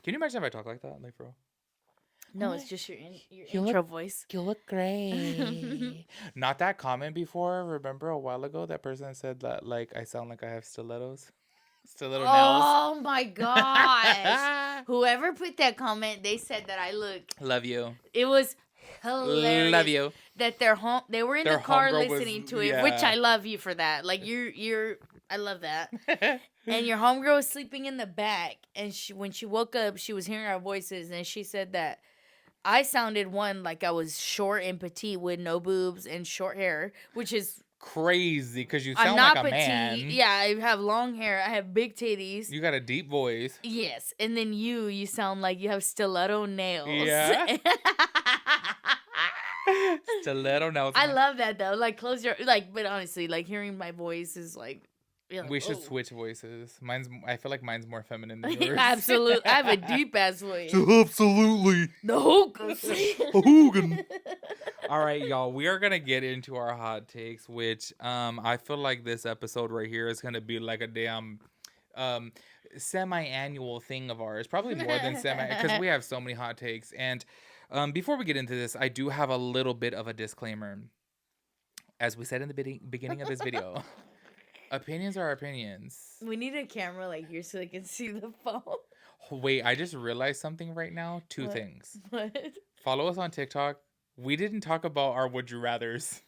Can you imagine if I talk like that, like, bro? No, it's just your intro voice. You look great. Not that comment before. Remember a while ago that person said that, like, I sound like I have stilettos. Stiletto nails. Oh my gosh. Whoever put that comment, they said that I look. Love you. It was hilarious. Love you. That they were in the car listening to it, which I love you for that. Like, I love that. And your homegirl was sleeping in the back, and when she woke up, she was hearing our voices, and she said that I sounded like I was short and petite with no boobs and short hair, which is crazy because you sound like a man. Yeah, I have long hair. I have big titties. You got a deep voice. Yes, and then you sound like you have stiletto nails. Yeah. Stiletto nails. I love that though. Like, close your but honestly, like, hearing my voice is like. We should switch voices. I feel like mine's more feminine than yours. Absolutely. I have a deep ass voice. Absolutely. The Hogan. Hogan. All right, y'all. We are gonna get into our hot takes, which I feel like this episode right here is gonna be like a damn semi-annual thing of ours. Probably more than because we have so many hot takes. And before we get into this, I do have a little bit of a disclaimer. As we said in the beginning of this video. Opinions are opinions. We need a camera like here so they can see the phone. Wait, I just realized something right now. Two things. What? Follow us on TikTok. We didn't talk about our would you rathers.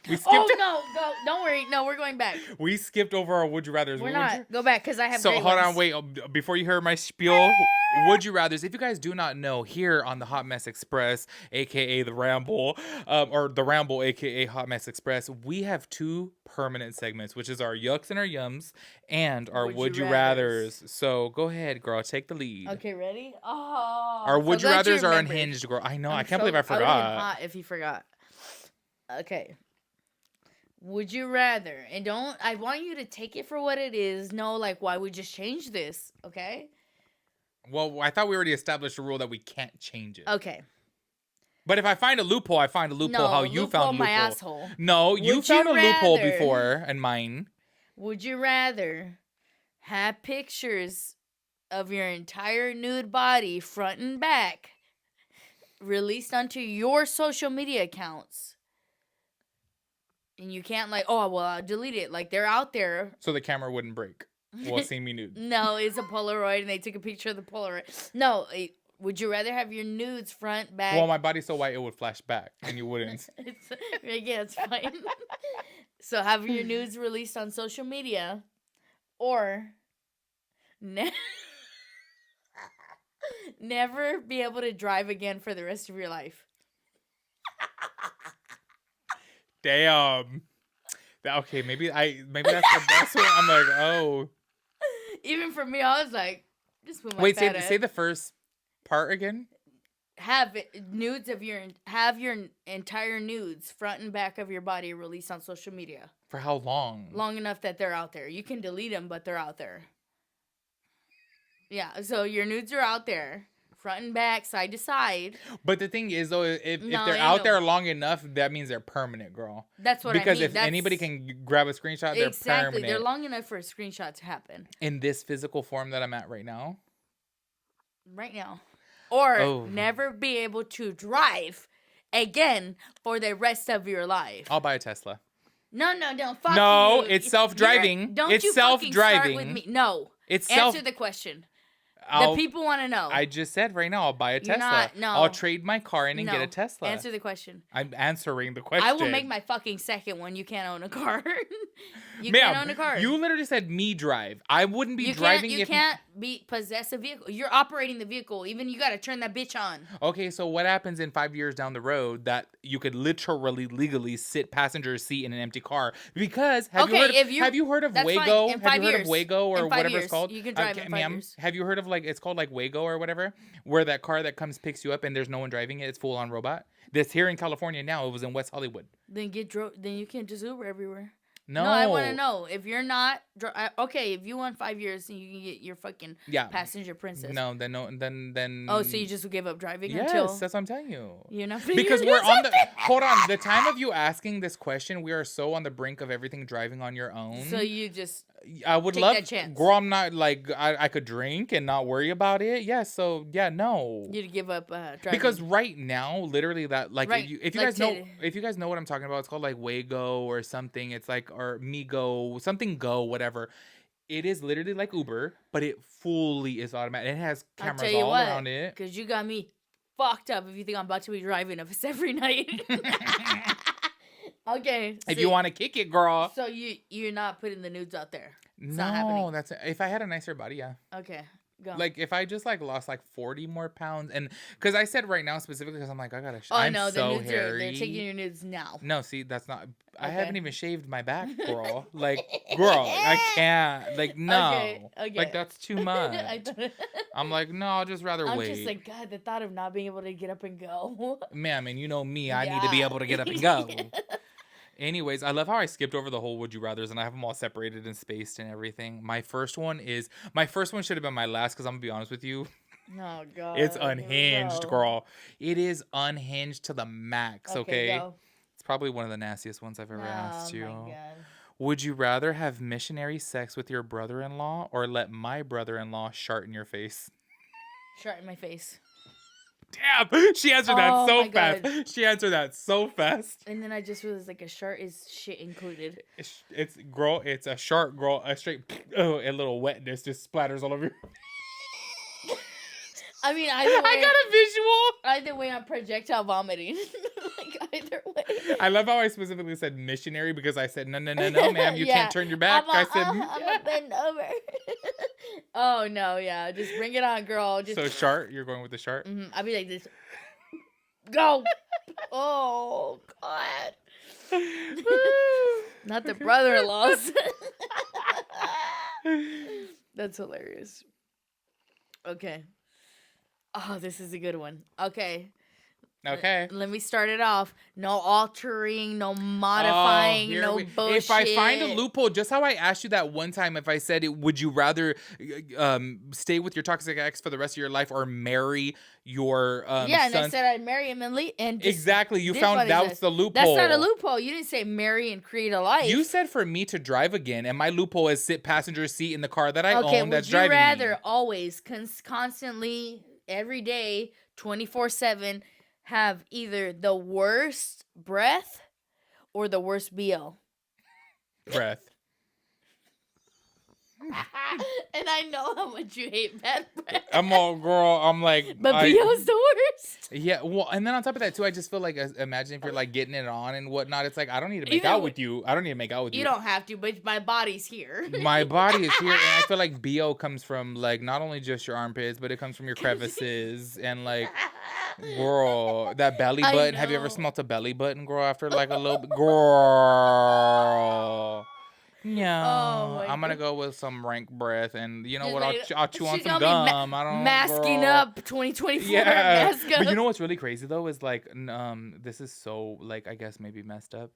We skipped. Oh no, don't worry. No, we're going back. We skipped over our would you rathers. We're not. Go back because I have. So great hold ones. on, wait. Before you hear my spiel, would you rathers? If you guys do not know, here on the Hot Mess Express, aka the Ramble, or the Ramble, aka Hot Mess Express, we have two permanent segments, which is our yucks and our yums, and our would you rathers. So go ahead, girl, take the lead. Okay, ready? Oh, our would you rathers are unhinged, girl. I know. I can't believe I forgot. I would have been hot if you forgot. Okay. Would you rather? And I want you to take it for what it is. No, like, why we just change this, okay? Well, I thought we already established a rule that we can't change it. Okay. But if I find a loophole, I find a loophole. No, how you found a loophole. my asshole. No, you found a loophole before, and mine. Would you rather have pictures of your entire nude body, front and back, released onto your social media accounts? And you can't I'll delete it. Like, they're out there. So the camera wouldn't break while seeing me nude. No, it's a Polaroid, and they took a picture of the Polaroid. No, would you rather have your nudes front, back? Well, my body's so white it would flash back, and you wouldn't. it's fine. So have your nudes released on social media, or never be able to drive again for the rest of your life. Damn. Okay, maybe that's the best one. I'm like, oh. Even for me, I was like, just move my Wait, fat say the first part again. Have your entire nudes, front and back of your body, released on social media. For how long? Long enough that they're out there. You can delete them, but they're out there. Yeah, so your nudes are out there. Front and back, side to side. But the thing is, though, if they're out there long enough, that means they're permanent, girl. That's what I mean. Because if anybody can grab a screenshot, they're permanent. Exactly. They're long enough for a screenshot to happen. In this physical form that I'm at right now? Right now. Or never be able to drive again for the rest of your life. I'll buy a Tesla. No, fuck No, you. it's self-driving. Don't it's you self-driving. fucking start with me. No. It's Answer the question. The people want to know. I just said right now I'll buy a Tesla. I'll trade my car in and get a Tesla. Answer the question. I'm answering the question. I will make my fucking second one. You can't own a car. Can't own a car. You literally said me drive. I wouldn't be driving if... You can't possess a vehicle. You're operating the vehicle. Even you got to turn that bitch on. Okay, so what happens in 5 years down the road that you could literally legally sit passenger seat in an empty car? Because have you heard of that's fine. Wago? In Have you 5 heard of years. Wago or In 5 whatever it's years. called? You can drive in 5 ma'am, years. have you heard of like it's called like Wago or whatever, where that car that comes picks you up and there's no one driving it? It's full on robot. This here in California now. It was in West Hollywood. Then then you can't just Uber everywhere. No, I want to know if you're not okay. If you want 5 years, then you can get your fucking passenger princess. No, then. Oh, so you just give up driving yes, until? That's what I'm telling you. You're not because we're on the hold on. The time of you asking this question, we are so on the brink of everything driving on your own. So you just I would take love that chance. Girl, I'm not like I could drink and not worry about it. Yeah, so yeah, no. You'd give up driving. Because right now, literally that like right. if you guys know what I'm talking about, it's called like Wago or something. It's like or Migo, something Go, whatever. It is literally like Uber, but it fully is automatic. It has cameras all around it. Because you got me fucked up if you think I'm about to be driving us every night. Okay. If you want to kick it, girl. So you're not putting the nudes out there. It's no, not happening. That's if I had a nicer body, yeah. Okay. Go. Like if I just like lost like 40 more pounds, and because I said right now specifically because I'm like I gotta. Oh no, so the nudes hairy. they're taking your nudes now. No, see that's not. I haven't even shaved my back, girl. Like, girl, I can't. Like, no. Okay. Like that's too much. I'm like, no, I'll just rather wait. I'm just like, God, the thought of not being able to get up and go. Ma'am, and you know me, I need to be able to get up and go. Anyways, I love how I skipped over the whole would you rathers and I have them all separated and spaced and everything. My first one should have been my last because I'm gonna be honest with you. Oh God. It's unhinged, girl. It is unhinged to the max, okay? Go. It's probably one of the nastiest ones I've ever asked you. Oh my God. Would you rather have missionary sex with your brother-in-law or let my brother-in-law shart in your face? Shart in my face. Damn, she answered that so fast. God. She answered that so fast. And then I just realized like a shart is shit included. It's girl. It's a shart, girl. A straight a little wetness just splatters all over your. I mean, either way, I got a visual. Either way, I'm projectile vomiting. Like either way. I love how I specifically said missionary because I said no, ma'am, you can't turn your back. I said I'm gonna bend over. Oh no, yeah, just bring it on, girl. Just so shart. You're going with the shart. Mm-hmm. I'll be like this. Go. Oh God. Not the brother-in-laws. That's hilarious. Okay. Oh, this is a good one. Okay. Let me start it off. No altering, no modifying, no bullshit. If I find a loophole, just how I asked you that one time, if I said, would you rather stay with your toxic ex for the rest of your life or marry your and I said I'd marry him and just exactly. You found that was the loophole. That's not a loophole. You didn't say marry and create a life. You said for me to drive again, and my loophole is sit passenger seat in the car that I own that's driving me. Would you rather always, constantly, every day, 24/7, have either the worst breath or the worst BO? Breath. And I know how much you hate bad breath. I'm all girl. I'm like, but BO's the worst. Yeah, well, and then on top of that too, I just feel like imagine if you're like getting it on and whatnot. It's like I don't need to make out with you. I don't need to make out with you. You don't have to, but my body's here. My body is here, and I feel like BO comes from like not only just your armpits, but it comes from your crevices and like. Girl, that belly button. Have you ever smelt a belly button, girl, after like a little bit? Girl. No. I'm going to go with some rank breath. And you know what? I'll chew on some gum. I don't know. Masking up 2024. Yeah. But you know what's really crazy, though, is like, this is so, like, I guess maybe messed up.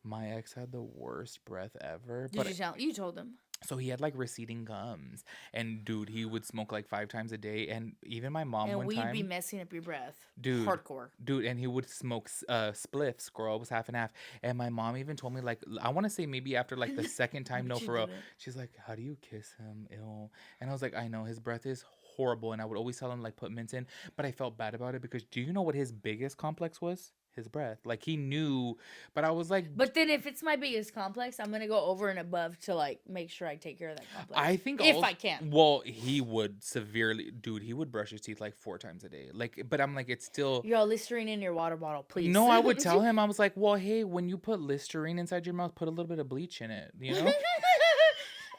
My ex had the worst breath ever. You told him. So he had like receding gums, and dude, he would smoke like 5 times a day, and even my mom one time. And we'd be messing up your breath, dude, hardcore, dude, and he would smoke spliffs. Girl, it was half and half, and my mom even told me like I want to say maybe after like the second time, no, for real, she's like, how do you kiss him? Ew. And I was like, I know his breath is horrible, and I would always tell him like put mints in, but I felt bad about it because do you know what his biggest complex was? His breath. Like he knew, but I was like, but then if it's my biggest complex, I'm gonna go over and above to like make sure I take care of that complex. I think if I can. Well, he would severely, dude. He would brush his teeth like 4 times a day. Like, but I'm like, it's still. Yo, Listerine in your water bottle, please. No, I would tell him. I was like, well, hey, when you put Listerine inside your mouth, put a little bit of bleach in it. You know.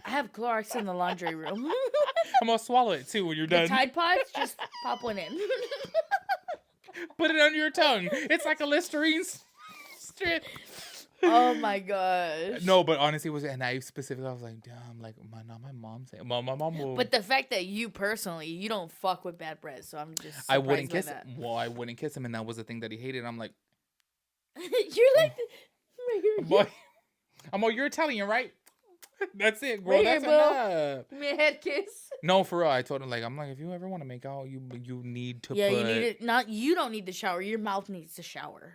I have Clorox in the laundry room. I'm gonna swallow it too when you're The done. Tide Pods, just pop one in. Put it under your tongue. It's like a Listerine strip. Oh my gosh. No, but honestly, and I specifically, I was like, damn, like, not my mom saying, my mom will. But the fact that you personally, you don't fuck with bad breath, so I'm just surprised I wouldn't by kiss that. him. Well, I wouldn't kiss him, and that was the thing that he hated. I'm like, You're like, boy, I'm all, you're Italian, right? That's it, bro. Right That's here, enough. Give me a head kiss. No, for real. I told him, like, I'm like, if you ever want to make out, you need to Yeah, put. you need it. Not you don't need the shower. Your mouth needs to shower.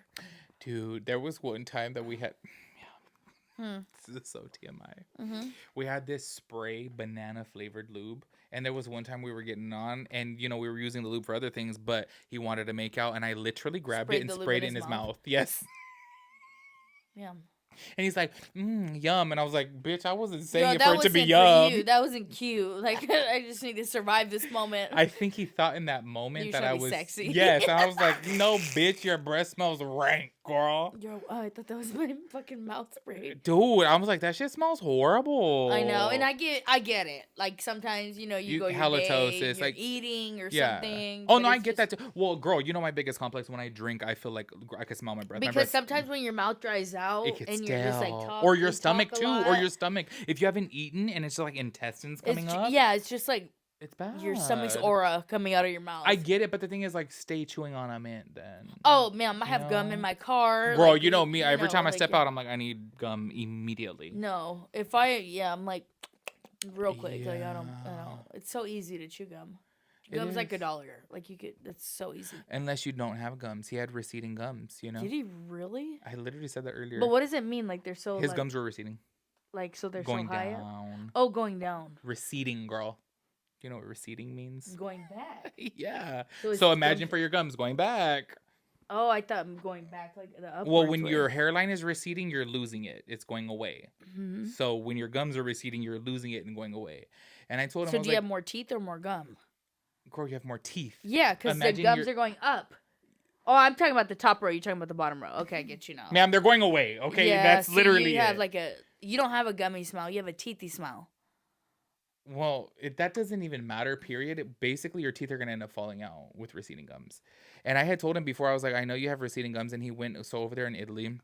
Dude, there was one time that we had. This is so TMI. We had this spray banana flavored lube, and there was one time we were getting on, and we were using the lube for other things, but he wanted to make out, and I literally grabbed it and sprayed it in his mouth. Yes. Yeah. And he's like, yum. And I was like, bitch, I wasn't saying it for it to be yum. You. That wasn't cute. Like, I just need to survive this moment. I think he thought in that moment that I was sexy. Yes. And I was like, no, bitch, your breath smells rank, girl. I thought that was my fucking mouth spray. Dude, I was like, that shit smells horrible. I know. And I get it. Like, sometimes, you go your halitosis, day, like eating or something. Oh, no, I get that too. Well, girl, my biggest complex when I drink, I feel like I can smell my breath. Because sometimes when your mouth dries out and you're just like or your stomach too, or your stomach. If you haven't eaten and it's just like intestines coming up. Yeah, it's just like it's bad. Your stomach's aura coming out of your mouth. I get it, but the thing is, like, stay chewing on a mint then. Oh, man, I have gum in my car. Girl, like, you know me. Every time I step out, I'm like, I need gum immediately. No. I'm like, real quick. Yeah. Like, I don't. It's so easy to chew gum. Gum's like $1. Like, it's so easy. Unless you don't have gums. He had receding gums, Did he really? I literally said that earlier. But what does it mean? Like, they're so... His gums were receding. Like, so they're going so high down. Up? Oh, going down. Receding, girl. You know what receding means? Going back. Yeah. So imagine for your gums going back. Oh, I thought going back like the upwards. Well, when your hairline is receding, you're losing it. It's going away. Mm-hmm. So when your gums are receding, you're losing it and going away. And I told him, so do you have more teeth or more gum? Girl, you have more teeth. Yeah, because the gums are going up. Oh, I'm talking about the top row. You're talking about the bottom row. Okay, I get you now. Ma'am, they're going away. Okay, yeah, that's literally you have you don't have a gummy smell. You have a teethy smell. Well, that doesn't even matter, period. Basically, your teeth are going to end up falling out with receding gums. And I had told him before, I was like, I know you have receding gums. And he went, over there in Italy,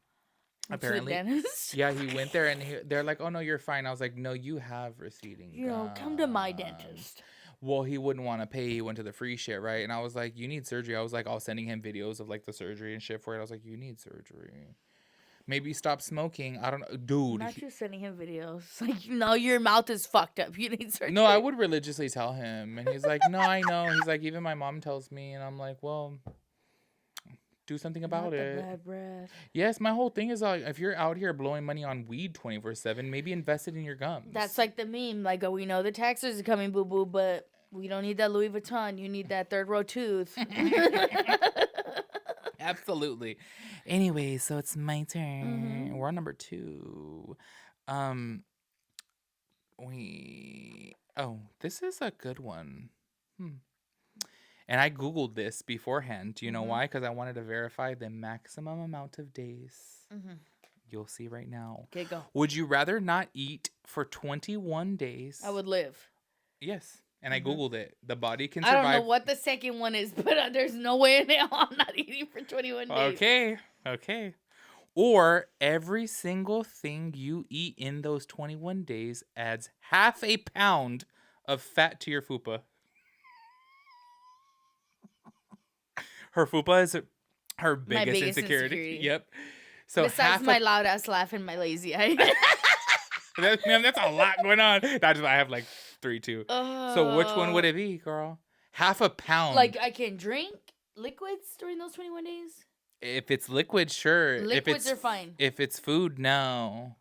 apparently. To the dentist? Yeah, he went there and they're like, oh, no, you're fine. I was like, no, you have receding gums. Come to my dentist. Well, he wouldn't want to pay. He went to the free shit, right? And I was like, you need surgery. I was like, sending him videos of like the surgery and shit for it. I was like, you need surgery. Maybe stop smoking. I don't know. Dude. I'm not just sending him videos. Like, no, your mouth is fucked up. You need surgery. No, I would religiously tell him. And he's like, no, I know. He's like, even my mom tells me. And I'm like, well, do something about it. Bad breath. Yes, my whole thing is like, if you're out here blowing money on weed 24/7, maybe invest it in your gums. That's like the meme. Like, we know the taxes are coming, boo-boo, but we don't need that Louis Vuitton. You need that third row tooth. Absolutely. Anyway, so it's my turn. We're on number 2. This is a good one. And I Googled this beforehand. Do you know why? Because I wanted to verify the maximum amount of days. You'll see right now. Okay, go. Would you rather not eat for 21 days? I would live. Yes. And I Googled it. The body can survive. I don't know what the second one is, but there's no way in hell I'm not eating for 21 days. Okay. Or every single thing you eat in those 21 days adds half a pound of fat to your fupa. Her fupa is her biggest insecurity. Yep. So besides my loud ass laugh and my lazy eye. That's a lot going on. I have like 3 too. So which one would it be, girl? Half a pound. Like, I can drink liquids during those 21 days? If it's liquid, sure. Liquids are fine. If it's food, no.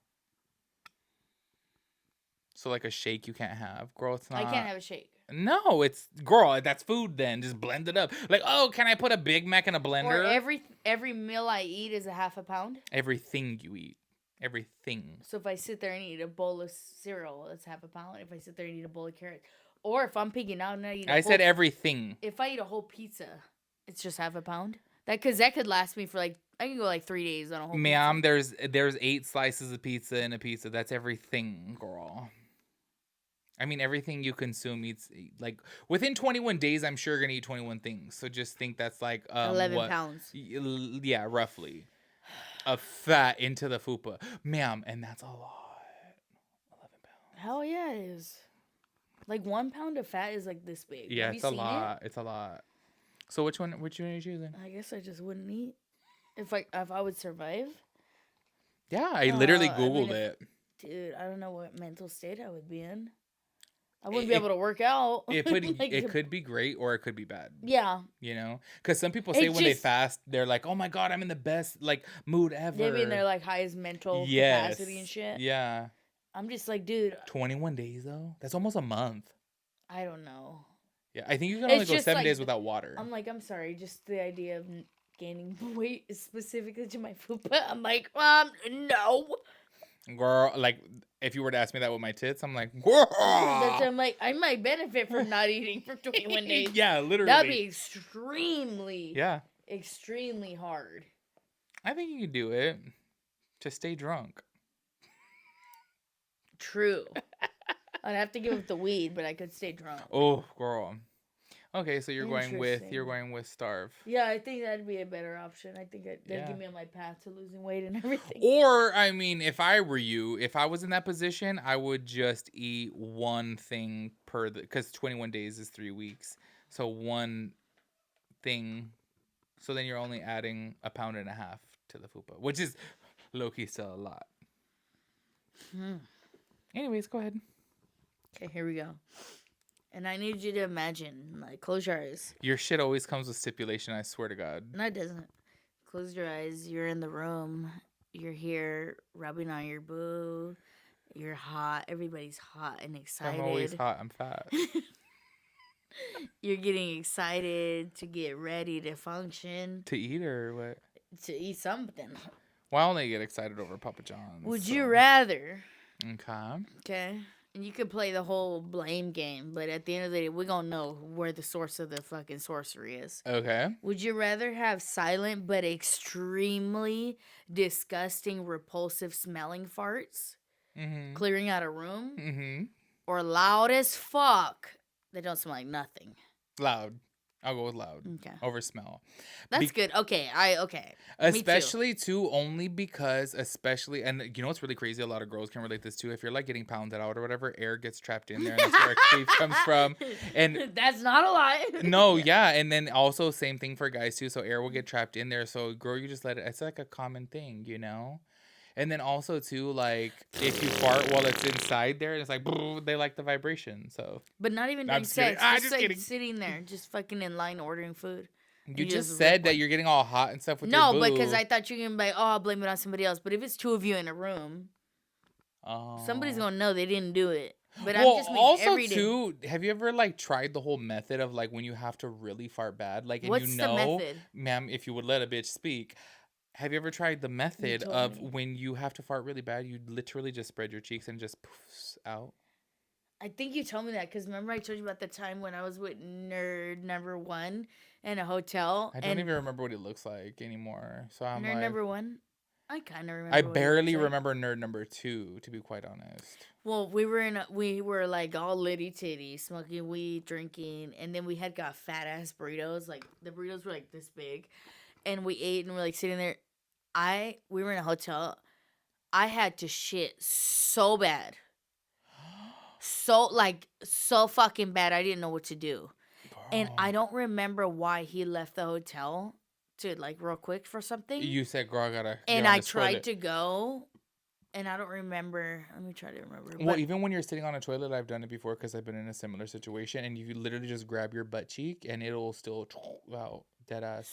So like a shake you can't have. Girl, it's not. I can't have a shake. No, girl, that's food then. Just blend it up. Like, oh, can I put a Big Mac in a blender? Or every meal I eat is a half a pound? Everything you eat. Everything. So if I sit there and eat a bowl of cereal, it's half a pound. If I sit there and eat a bowl of carrots. Or if I'm picking out and I eat said everything. If I eat a whole pizza, it's just half a pound? Because that could last me for I can go 3 days on a whole Ma'am, pizza. there's 8 slices of pizza in a pizza. That's everything, girl. I mean, everything you consume eats like within 21 days. I'm sure you're gonna eat 21 things. So just think that's like 11 what? pounds. Yeah, roughly of fat into the fupa, ma'am, and that's a lot. 11 pounds. Hell yeah, it is. Like 1 pound of fat is like this big. Yeah, Have you it's a seen lot. It's a lot. So which one? Which one are you choosing? it? I guess I just wouldn't eat if I would survive. Yeah, I literally I mean, googled it. Dude, I don't know what mental state I would be in. I wouldn't be It, able to work out. it could it could be great or it could be bad. Yeah. You know, because some people say when they fast, they're like, "Oh my god, I'm in the best like mood ever." They mean they're like highest mental capacity and shit. Yeah. I'm just like, dude. 21 days though. That's almost a month. I don't know. Yeah, I think you can only go 7 days without water. I'm like, I'm sorry, just the idea of gaining weight specifically to my fupa. I'm like, no. Girl, like if you were to ask me that with my tits, I'm like, girl. I'm like, I might benefit from not eating for 21 days. Yeah, literally. That'd be extremely, yeah, extremely hard. I think you can do it. Just stay drunk. True. I'd have to give up the weed, but I could stay drunk. Oh, girl. Okay, so you're going with starve. Yeah, I think that'd be a better option. I think that'd get me on my path to losing weight and everything. Or, I mean, if I were you, if I was in that position, I would just eat one thing because 21 days is 3 weeks. So one thing. So then you're only adding 1.5 pounds to the fupa, which is low-key still a lot. Anyways, go ahead. Okay, here we go. And I need you to imagine, like, close your eyes. Your shit always comes with stipulation, I swear to God. No, it doesn't. Close your eyes. You're in the room. You're here rubbing on your boo. You're hot. Everybody's hot and excited. I'm always hot. I'm fat. You're getting excited to get ready to function. To eat or what? To eat something. Well, I only get excited over Papa John's. Would you rather? Okay. Okay. And you could play the whole blame game, but at the end of the day, we're going to know where the source of the fucking sorcery is. Okay. Would you rather have silent but extremely disgusting, repulsive smelling farts clearing out a room? Or loud as fuck that don't smell like nothing? Loud. I'll go with loud. Okay. Over smell. That's good. Okay. Especially too, only because and you know what's really crazy? A lot of girls can relate this too. If you're like getting pounded out or whatever, air gets trapped in there, and that's where queef comes from. And that's not a lie. No, yeah, and then also same thing for guys too. So air will get trapped in there. So girl, you just let it. It's like a common thing, you know. And then also too, like if you fart while it's inside there, it's like they like the vibration. So, but not even doing sex. Just like kidding. Sitting there, just fucking in line ordering food. You just said that you're getting all hot and stuff with your boo. No, because I thought you were gonna be like, oh, I'll blame it on somebody else. But if it's two of you in a room, somebody's gonna know they didn't do it. But I'm just also too, have you ever like tried the whole method of like when you have to really fart bad, like and what's the method? Ma'am, if you would let a bitch speak. Have you ever tried the method of when you have to fart really bad, you literally just spread your cheeks and just poofs out? I think you told me that because remember I told you about the time when I was with nerd number 1 in a hotel. I don't even remember what it looks like anymore. So I'm nerd like, number 1? I kind of remember. I barely remember nerd number 2, to be quite honest. Well, we were like all litty titty, smoking weed, drinking, and then we had got fat ass burritos. Like the burritos were like this big. And we ate and we're like sitting there. We were in a hotel. I had to shit so bad. So fucking bad. I didn't know what to do. Girl. And I don't remember why he left the hotel to like real quick for something. You said, girl, I gotta. And I tried to go. And I don't remember. Let me try to remember. Well, even when you're sitting on a toilet, I've done it before because I've been in a similar situation. And you literally just grab your butt cheek and it'll still out dead ass.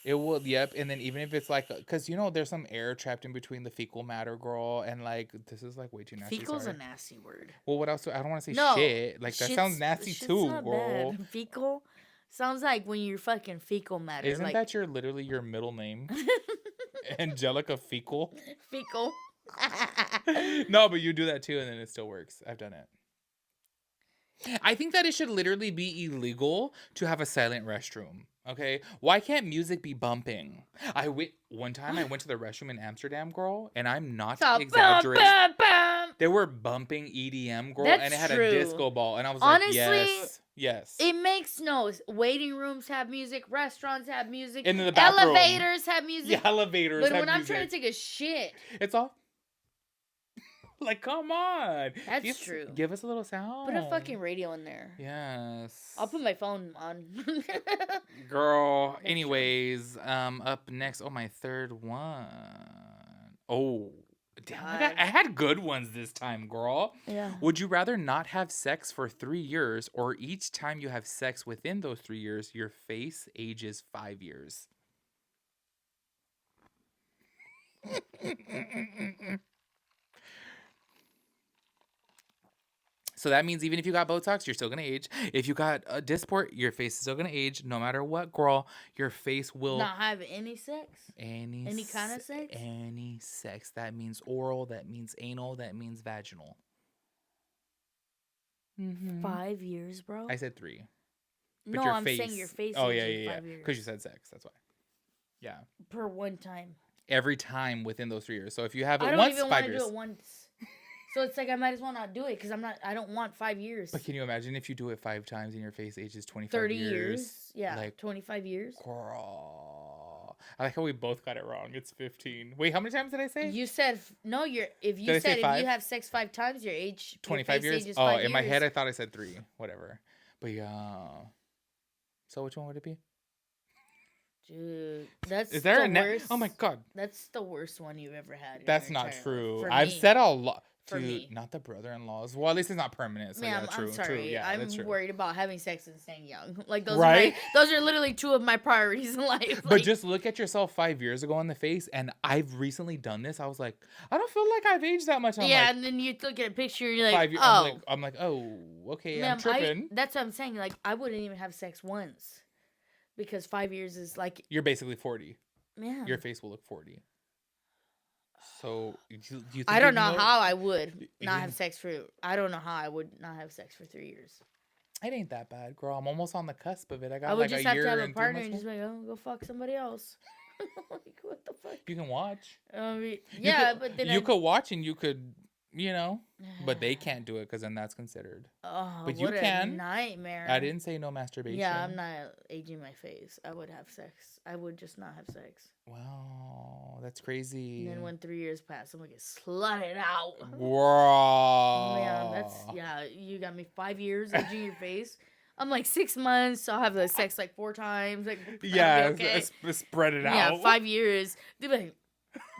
It will, yep. And then even if it's like, because, you know, there's some air trapped in between the fecal matter, girl. And like, this is like way too nasty. Fecal's a nasty word. Well, what else? I don't want to say shit. Like, that sounds nasty too, girl. Bad. Fecal sounds like when you're fucking fecal matter. Isn't that literally your middle name? Angelica Fecal? Fecal. No, but you do that too, and then it still works. I've done it. I think that it should literally be illegal to have a silent restroom. Okay, why can't music be bumping? One time I went to the restroom in Amsterdam, girl, and I'm not exaggerating. They were bumping EDM, girl, and That's it had true. a disco ball, and I was Honestly, like, yes. It makes no. Waiting rooms have music. Restaurants have music. And in the bathroom. Elevators have music. Yeah, elevators But have when I'm music. trying to take a shit, It's all like, come on. That's true. Give us a little sound. Put a fucking radio in there. Yes. I'll put my phone on. Girl. That's Anyways, up next. Oh, my third one. Oh, damn! I had good ones this time, girl. Yeah. Would you rather not have sex for 3 years, or each time you have sex within those 3 years, your face ages 5 years? So that means even if you got Botox, you're still gonna age. If you got a Dysport, your face is still gonna age. No matter what, girl, your face will Not have any sex. Any kind of sex. Any sex. That means oral. That means anal. That means vaginal. 5 years, bro. I said 3. But No, your I'm face. saying your face. Oh aging yeah. 5 years. Because you said sex. That's why. Yeah. Per one time. Every time within those 3 years. So if you have it I don't once, even 5 want to years. do it once. So it's like I might as well not do it because I don't want 5 years. But can you imagine if you do it 5 times and your face ages 25 30 years? years. Yeah. Like 25 years. Girl. I like how we both got it wrong. It's 15. Wait, how many times did I say? You said no. If you have sex 5 times, your age 25 your face years. ages Oh, 5 in my years. head I thought I said 3. Whatever. But yeah. So which one would it be? Dude, that's Is there the worst. Oh my god. That's the worst one you've ever had. That's not true. For I've me. said a lot. For me. Not the brother-in-laws. Well, at least it's not permanent. So Ma'am, yeah, true. I'm sorry. True. Yeah, that's I'm true. worried about having sex and staying young. Like those Right? those are literally 2 of my priorities in life. But just look at yourself 5 years ago in the face, and I've recently done this. I was like, I don't feel like I've aged that much. I'm yeah, like, and then you look at a picture, and you're like, 5 years. oh, I'm like, oh, okay, ma'am, I'm tripping. that's what I'm saying. Like, I wouldn't even have sex once because 5 years is like, You're basically 40. yeah. Your face will look 40. So, do you think I don't know you how I would not have sex for. I don't know how I would not have sex for 3 years. It ain't that bad, girl. I'm almost on the cusp of it. I got I would like just a have year to have a and 3 partner months and just left. be like, oh, go fuck somebody else. Like, what the fuck? You can watch. Yeah, could, but then you could watch and you could, but they can't do it because then that's considered. Oh, But what you can. a nightmare. I didn't say no masturbation. Yeah, I'm not aging my face. I would have sex. I would just not have sex. Wow, that's crazy. And then when 3 years pass, I'm gonna get slutted out. Whoa. Yeah, you got me 5 years aging your face. I'm like 6 months. I'll have the sex like 4 times. Like Yeah, okay. spread it out. Yeah, 5 years. They'd be like,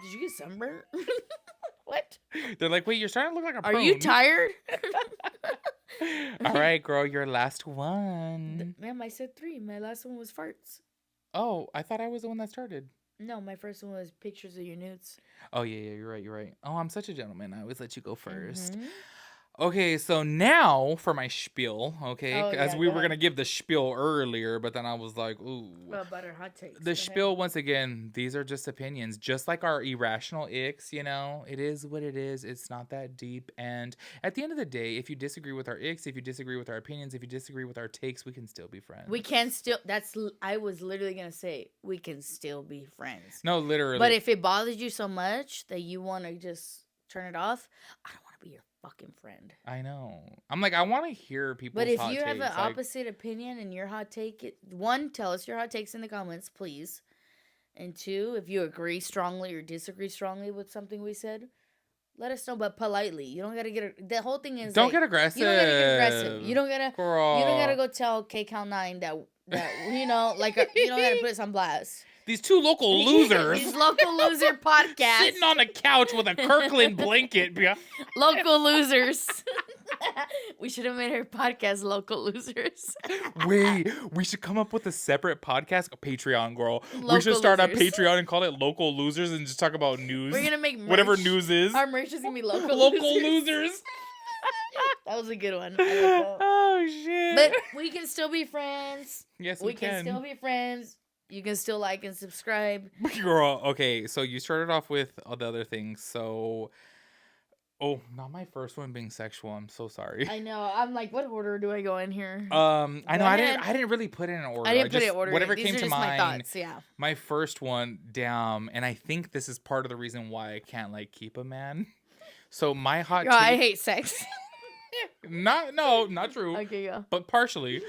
did you get sunburned? What? They're like, wait, you're starting to look like a prune. Are you tired? All right, girl, your last one. Ma'am, I said 3. My last one was farts. Oh, I thought I was the one that started. No, my first one was pictures of your nudes. Oh, yeah, you're right. Oh, I'm such a gentleman. I always let you go 1st. Mhm. Okay, so now for my spiel, okay? Oh, As yeah, we go were ahead. going to give the spiel earlier, but then I was like, ooh. What about our hot takes? The spiel, once again, these are just opinions. Just like our irrational icks, it is what it is. It's not that deep. And at the end of the day, if you disagree with our icks, if you disagree with our opinions, if you disagree with our takes, we can still be friends. We can still. I was literally gonna say we can still be friends. No, literally. But if it bothers you so much that you want to just turn it off, I don't want to be your fucking friend. I know. I'm like, I want to hear people's But if hot you have takes, an opposite opinion and your hot take, 1, tell us your hot takes in the comments, please. And 2, if you agree strongly or disagree strongly with something we said, let us know, but politely. You don't gotta get the whole thing is don't like, get aggressive. You don't gotta get aggressive. You don't gotta. Girl. You don't gotta go tell KCal9 that you don't gotta put us on blast. These 2 local losers. These local loser podcasts. Sitting on the couch with a Kirkland blanket. Local losers. We should have made our podcast local losers. Wait, we should come up with a separate podcast, a Patreon, girl. Local we should start losers. a Patreon and call it Local Losers and just talk about news. We're gonna make merch. whatever news is. Our merch is gonna be local Losers. That was a good one. I like that. Oh shit. But we can still be friends. Yes, we can still be friends. You can still like and subscribe. Girl, okay, so you started off with all the other things. So, not my first one being sexual. I'm so sorry. I know. I'm like, what order do I go in here? I know. ahead. I didn't really put it in order. I didn't put it in order. Whatever These came are to just mind. my thoughts. Yeah. My first one, damn, and I think this is part of the reason why I can't like keep a man. So my hot Yo, I take, hate sex. not true, Okay, yeah. but partially.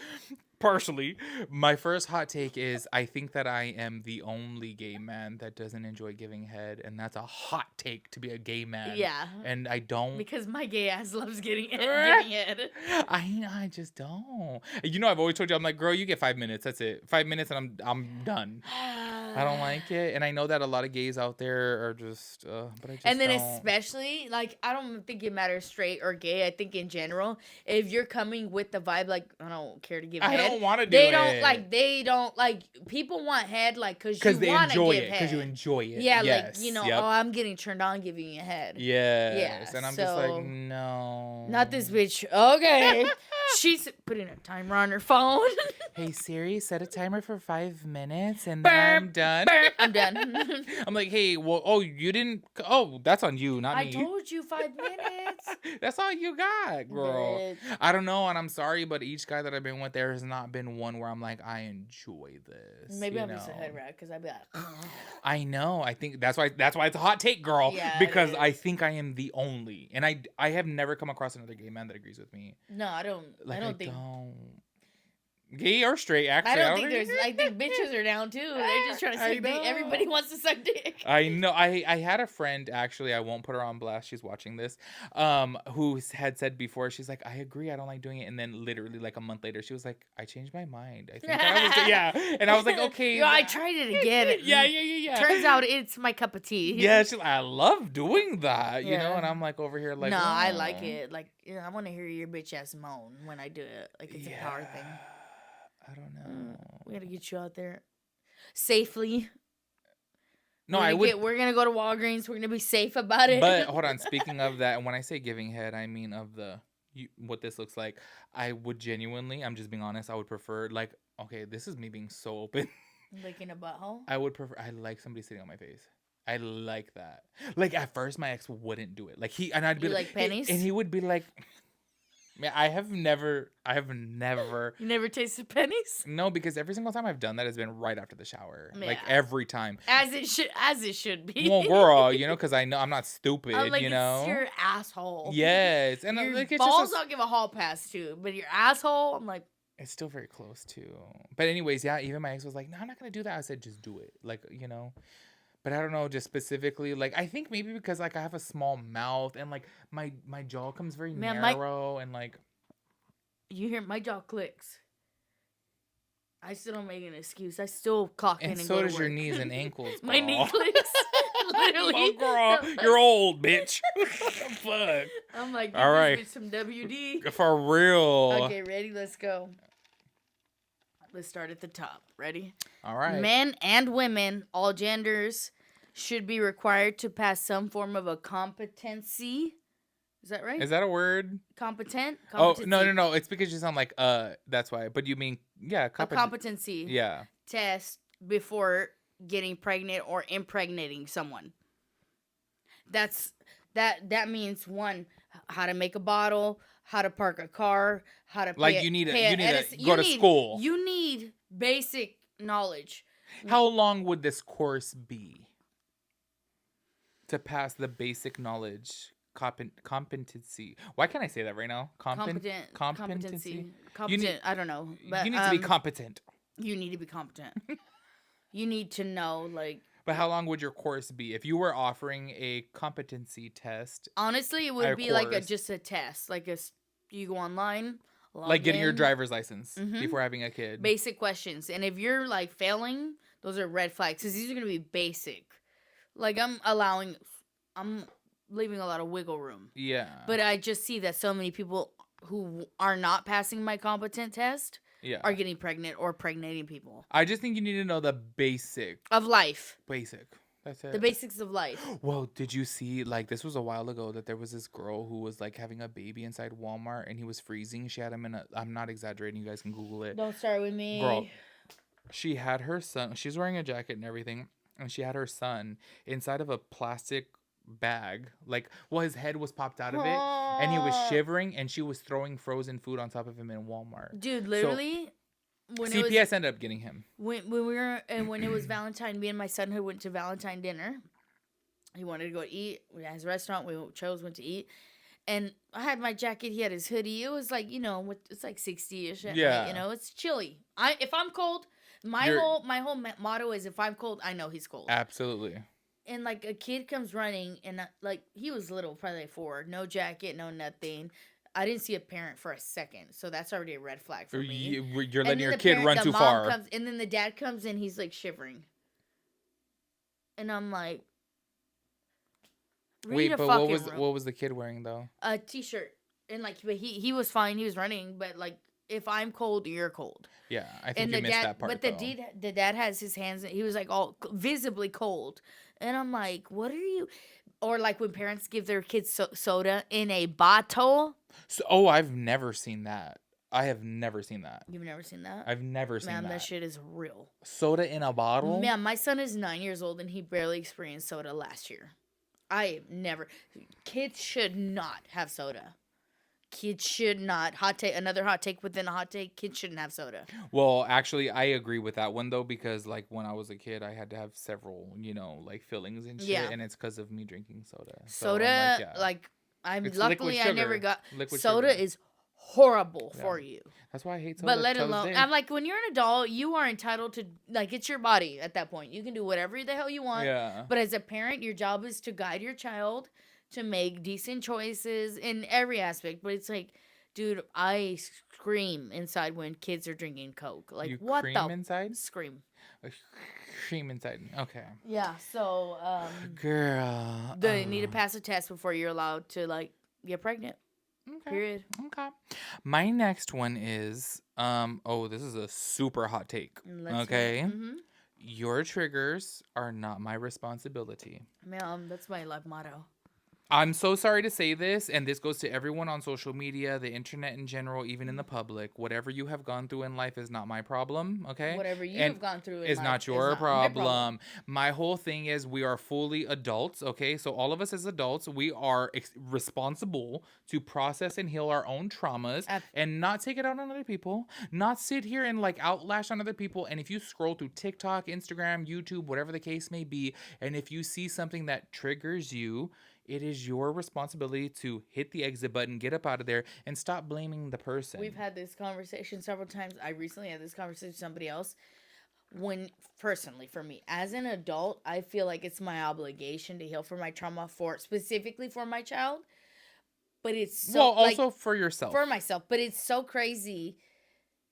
My first hot take is I think that I am the only gay man that doesn't enjoy giving head, and that's a hot take to be a gay man. Yeah. And I don't. Because my gay ass loves giving head. I just don't. You know, I've always told you, I'm like, girl, you get 5 minutes. That's it. 5 minutes, and I'm done. I don't like it, and I know that a lot of gays out there are just, but I just and then don't. especially like I don't think it matters straight or gay. I think in general, if you're coming with the vibe like I don't care to give head, I don't want to do they it. They don't like people want head like because they want to enjoy give it. head. Because you enjoy it. Yeah, yes. like you know, yep. oh, I'm getting turned on giving you head. Yes. Yeah, And I'm just like, no. Not this bitch. Okay. She's putting a timer on her phone. Hey Siri, set a timer for 5 minutes and then I'm done. I'm done. I'm like, hey, well, oh, you didn't. Oh, that's on you, not me. I told you 5 minutes. That's all you got, girl. Bitch. I don't know, and I'm sorry, but each guy that I've been with, there has not been one where I'm like, I enjoy this. Maybe I'm just a head rat because I'd be like, I know. I think that's why it's a hot take, girl. Yeah, because I think I am the only, and I have never come across another gay man that agrees with me. No, I don't. Like, I don't think. Gay or straight, actually. I think bitches are down too. They're just trying to suck dick. Everybody wants to suck dick. I know. I had a friend, actually, I won't put her on blast, she's watching this, who had said before, she's like, I agree, I don't like doing it. And then literally like a month later, she was like, I changed my mind. I think that I was yeah. And I was like, okay. Yo, I tried it again. Yeah. Turns out it's my cup of tea. Yeah, she's like, I love doing that, you know? Yeah. And I'm like over here like, no, I like it. Like, you know, I want to hear your bitch ass moan when I do it. Like, it's a power thing. I don't know. We gotta get you out there safely. No, We're gonna go to Walgreens. We're gonna be safe about it. But hold on. Speaking of that, and when I say giving head, I mean of what this looks like. I would genuinely, I'm just being honest, I would prefer like, okay, this is me being so open. Licking a butthole. I like somebody sitting on my face. I like that. Like at first, my ex wouldn't do it. Like I'd be you like pennies, and he would be like. Man, I have never. You never tasted pennies? No, because every single time I've done that has been right after the shower. Yeah. Like every time. As it should be. Well, girl, you know, because I know I'm not stupid. Like, you know, it's your asshole. Yes, and your like it's balls just I'll give a hall pass to, but your asshole, I'm like. It's still very close too. But anyways, yeah. Even my ex was like, "No, I'm not gonna do that." I said, "Just do it." Like you know. But I don't know, just specifically, like I think maybe because like I have a small mouth and like my jaw comes very narrow and like. You hear my jaw clicks. I still don't make an excuse. I still clock in and so go does to your work. knees and ankles. My knee clicks. Literally. Oh, girl, you're old, bitch. Fuck. I'm like, all right, with some WD. For real. Okay, ready? Let's go. Let's start at the top. Ready? All right. Men and women, all genders, should be required to pass some form of a competency. Is that right? Is that a word? Competent? Oh, no. It's because you sound like, that's why. But you mean, yeah. A competency yeah. test before getting pregnant or impregnating someone. That means, one, how to make a bottle, how to park a car, how to like you need to go to school. You need basic knowledge. How long would this course be to pass the basic knowledge? Competency. Why can't I say that right now? Competency. Competent. I don't know. But, you need to be competent. You need to be competent. You need to know, like. But how long would your course be if you were offering a competency test? Honestly, it would be like just a test, like you go online, like getting your driver's license before having a kid. Basic questions, and if you're like failing, those are red flags because these are gonna be basic. Like I'm leaving a lot of wiggle room. Yeah. But I just see that so many people who are not passing my competent test are getting pregnant or pregnating people. I just think you need to know the basic. Of life. Basic. That's it. The basics of life. Well, did you see, like, this was a while ago that there was this girl who was, like, having a baby inside Walmart and he was freezing. She had him in I'm not exaggerating. You guys can Google it. Don't start with me. Girl, she had her son. She's wearing a jacket and everything. And she had her son inside of a plastic bag, like, well, his head was popped out of it and he was shivering and she was throwing frozen food on top of him in Walmart. Dude, literally, when CPS ended up getting him when we were, and when it was Valentine, me and my son who went to Valentine dinner, He wanted to go eat. We had his restaurant. We went to eat. And I had my jacket. He had his hoodie. It was like, it's like 60-ish at night. Yeah. It's chilly. If I'm cold, my whole motto is if I'm cold, I know he's cold. Absolutely. And like a kid comes running, and like he was little, probably like 4, no jacket, no nothing. I didn't see a parent for a second, so that's already a red flag for me. You're letting your kid run too far. And then the dad comes in, he's like shivering, and I'm like, wait, but what was the kid wearing though? A t-shirt, and like, but he was fine, he was running, but like, if I'm cold, you're cold. Yeah, I think you missed that part. But the dad has his hands. He was like all visibly cold, and I'm like, what are you? Or like when parents give their kids soda in a bottle. I've never seen that. I have never seen that. You've never seen that? I've never seen that. Man, that shit is real. Soda in a bottle? Man, my son is 9 years old and he barely experienced soda last year. Kids should not have soda. Kids should not. Another hot take within a hot take. Kids shouldn't have soda. Well, actually, I agree with that one though, because like when I was a kid, I had to have several, like fillings and shit, and it's because of me drinking soda. Luckily I never got soda. Is horrible for you. That's why I hate soda. But let alone, I'm like, when you're an adult, you are entitled to, like, it's your body at that point. You can do whatever the hell you want. Yeah. But as a parent, your job is to guide your child to make decent choices in every aspect. But it's like, dude, I scream inside when kids are drinking Coke. Like, you what cream inside? Scream. Cream inside. Okay. Yeah. So, girl, they need to pass a test before you're allowed to like get pregnant. Okay. Period. Okay. My next one is this is a super hot take. Okay. Mm-hmm. Your triggers are not my responsibility. Man, that's my life motto. I'm so sorry to say this, and this goes to everyone on social media, the internet in general, even in the public. Whatever you have gone through in life is not my problem, okay? Whatever you've gone through is not your problem. My whole thing is we are fully adults, okay? So all of us as adults, we are responsible to process and heal our own traumas and not take it out on other people, not sit here and like outlash on other people. And if you scroll through TikTok, Instagram, YouTube, whatever the case may be, and if you see something that triggers you, it is your responsibility to hit the exit button, get up out of there, and stop blaming the person. We've had this conversation several times. I recently had this conversation with somebody else. Personally, for me, as an adult, I feel like it's my obligation to heal from my trauma specifically for my child. But it's so... Well, also for yourself. For myself. But it's so crazy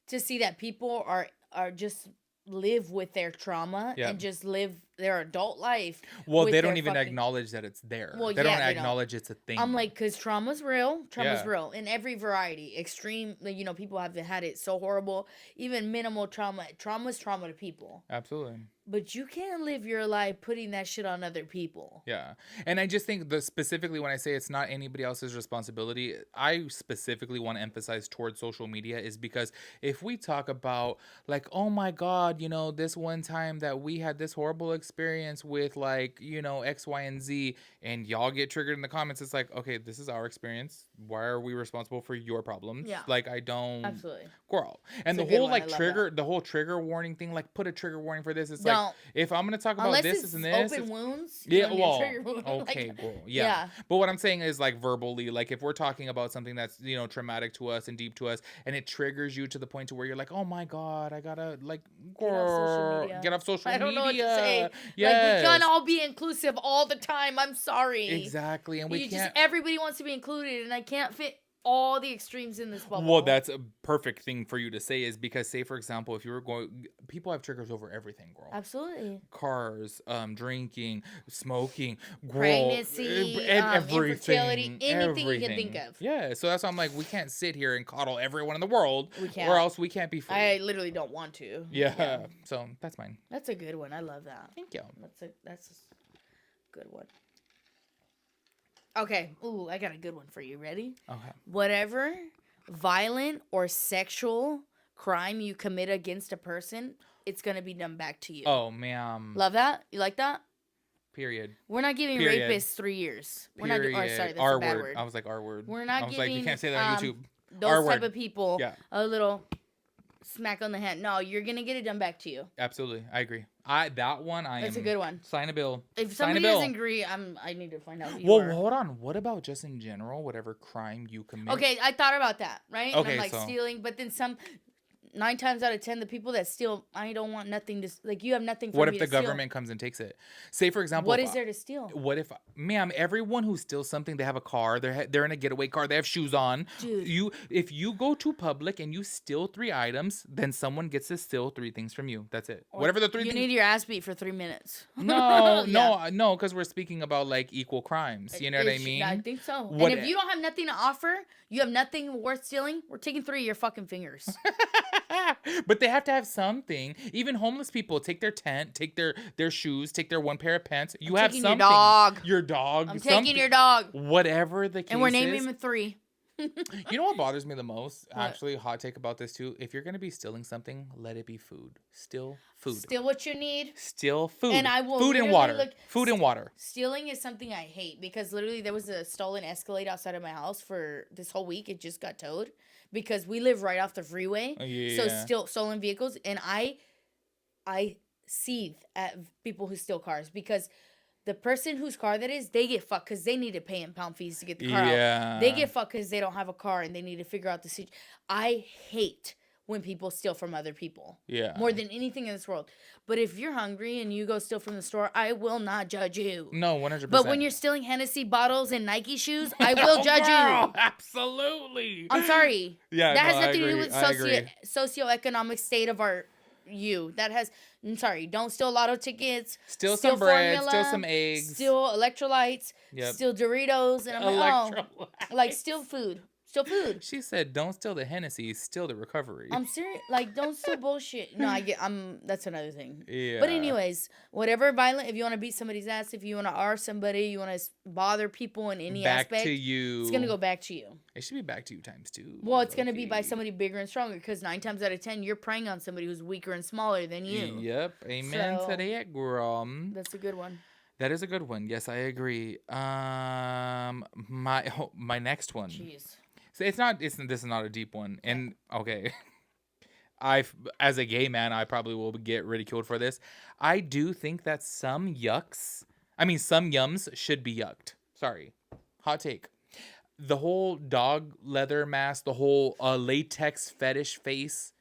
to see that people are just live with their trauma and just live their adult life. Well, they don't even acknowledge that it's there. Well, they don't acknowledge it's a thing. I'm like, because trauma's real. Trauma's real in every variety. Extreme, people have had it so horrible. Even minimal trauma. Trauma's trauma to people. Absolutely. But you can't live your life putting that shit on other people. Yeah. And I just think specifically when I say it's not anybody else's responsibility, I specifically want to emphasize towards social media is because if we talk about like, oh my God, this one time that we had this horrible experience with like, X, Y, and Z, and y'all get triggered in the comments, it's like, okay, this is our experience. Why are we responsible for your problems? Yeah. Like, I don't... Absolutely. Girl. And the whole trigger warning thing, like put a trigger warning for this. It's like, if I'm going to talk about this and this... open wounds. Yeah, well, okay, girl. Yeah. But what I'm saying is like verbally, like if we're talking about something that's, traumatic to us and deep to us, and it triggers you to the point to where you're like, oh my God, I gotta like, girl, get off social media. I don't know what to say. Yes. Like, we can't all be inclusive all the time. I'm sorry. Exactly. And we can't... everybody wants to be included, and I can't fit all the extremes in this bubble. Well, that's a perfect thing for you to say is because, say, for example, if you were people have triggers over everything, girl. Absolutely. Cars, drinking, smoking, pregnancy, infertility, anything you can think of. Yeah, so that's why I'm like, we can't sit here and coddle everyone in the world, we can't. Or else we can't be free. I literally don't want to. Yeah. So that's mine. That's a good one. I love that. Thank you. That's a good one. Okay. Ooh, I got a good one for you. Ready? Okay. Whatever violent or sexual crime you commit against a person, it's going to be done back to you. Oh, ma'am. Love that? You like that? Period. We're not giving rapists 3 years. We're not. Sorry, that's a bad word. I was like, R word. We're not giving. Like, you can't say that on YouTube. Those type of people a little smack on the hand. No, you're going to get it done back to you. Absolutely. I agree. That one I That's a am good one. sign a bill. If Sign a somebody bill. doesn't agree, I need to find out who you Well, are. hold on. What about just in general, whatever crime you commit? Okay, I thought about that, right? And I'm Okay, like so stealing, but then 9 times out of 10, the people that steal, I don't want nothing to like. You have nothing for what me if to the steal. government comes and takes it? Say for example, What is there to steal, what if, ma'am, everyone who steals something, they have a car, they're in a getaway car, they have shoes on. dude? If you go to public and you steal 3 items, then someone gets to steal 3 things from you. That's it. Or Whatever the three you things. need your ass beat for 3 minutes. No, Yeah. no, because we're speaking about like equal crimes. You know what I I mean? think so. What? And if you don't have nothing to offer, you have nothing worth stealing. We're taking 3 of your fucking fingers. But they have to have something. Even homeless people take their tent, take their shoes, take their one pair of pants. You have taking something. your dog. Your dog. I'm something. taking your dog. Whatever the case And we're naming is. him 3. You know what bothers me the most? What? Actually, hot take about this too. If you're gonna be stealing something, let it be food. Steal food. Steal what you need. Steal food. And I will food and literally water. Food and water. Stealing is something I hate because literally there was a stolen Escalade outside of my house for this whole week. It just got towed because we live right off the freeway. Yeah. So still stolen vehicles, and I seethe at people who steal cars because the person whose car that is, they get fucked because they need to pay impound fees to get the car out. They get fucked because they don't have a car and they need to figure out the situation. I hate when people steal from other people. Yeah. More than anything in this world. But if you're hungry and you go steal from the store, I will not judge you. No, 100%. But when you're stealing Hennessy bottles and Nike shoes, I will judge you. Absolutely. I'm sorry. Yeah, that has no, nothing I to do agree. with socioeconomic state of our that has. I'm sorry. Don't steal lotto tickets. Steal some bread. formula, Steal some eggs. Steal electrolytes. Yep. Steal Doritos. And I'm like, oh, like steal food. Steal food. She said, "Don't steal the Hennessy. Steal the recovery." I'm serious. Like, don't steal bullshit. No, that's another thing. Yeah. But anyways, whatever violent. If you want to beat somebody's ass, if you want to arse somebody, you want to bother people in any back aspect. to you. It's gonna go back to you. It should be back to you times 2. Well, it's gonna be by somebody bigger and stronger because 9 times out of 10, you're preying on somebody who's weaker and smaller than you. Yep. Amen So, to that, girl. That's a good one. That is a good one. Yes, I agree. My next one. Jeez. So this is not a deep one. And okay. As a gay man, I probably will get ridiculed for this. I do think that some yums should be yucked. Sorry. Hot take. The whole dog leather mask, the whole latex fetish face,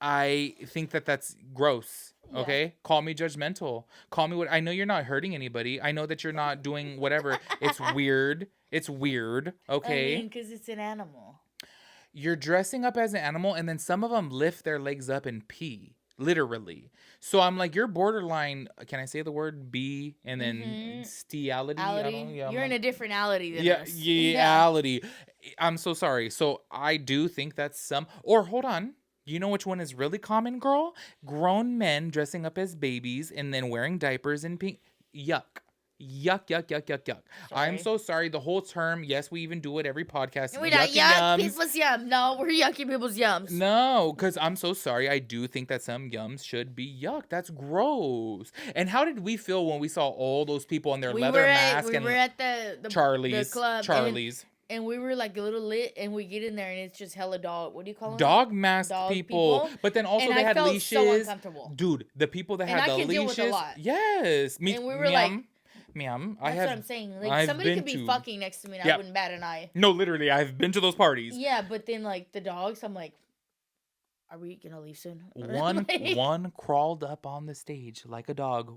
I think that that's gross. Okay? Yeah. Call me judgmental. Call me what I know you're not hurting anybody. I know that you're not doing whatever. It's weird. It's weird. Okay? I mean, because it's an animal. You're dressing up as an animal, and then some of them lift their legs up and pee. Literally. So I'm like, you're borderline, can I say the word B and then steality? Yeah, you're in a different ality than us. Ality. I'm so sorry. So I do think that's or hold on. You know which one is really common, girl? Grown men dressing up as babies and then wearing diapers and pink. Yuck. Yuck, yuck, yuck, yuck, yuck. I'm so sorry. The whole term, yes, we even do it every podcast. We're not yuck people's yum. No, we're yucking people's yums. No, because I'm so sorry. I do think that some yums should be yuck. That's gross. And how did we feel when we saw all those people in their leather masks? We were at the Charlie's. The club. Charlie's. And we were like a little lit, and we get in there, and it's just hella dog. What do you call them? Dog masked people. But then also they had leashes. So uncomfortable. Dude, the people that had the leashes. And I can deal with a lot. Yes. And we were like, ma'am, that's what I'm saying. Like, somebody could be fucking next to me, and I wouldn't bat an eye. No, literally, I've been to those parties. Yeah, but then like the dogs, I'm like, are we gonna leave soon? One crawled up on the stage like a dog,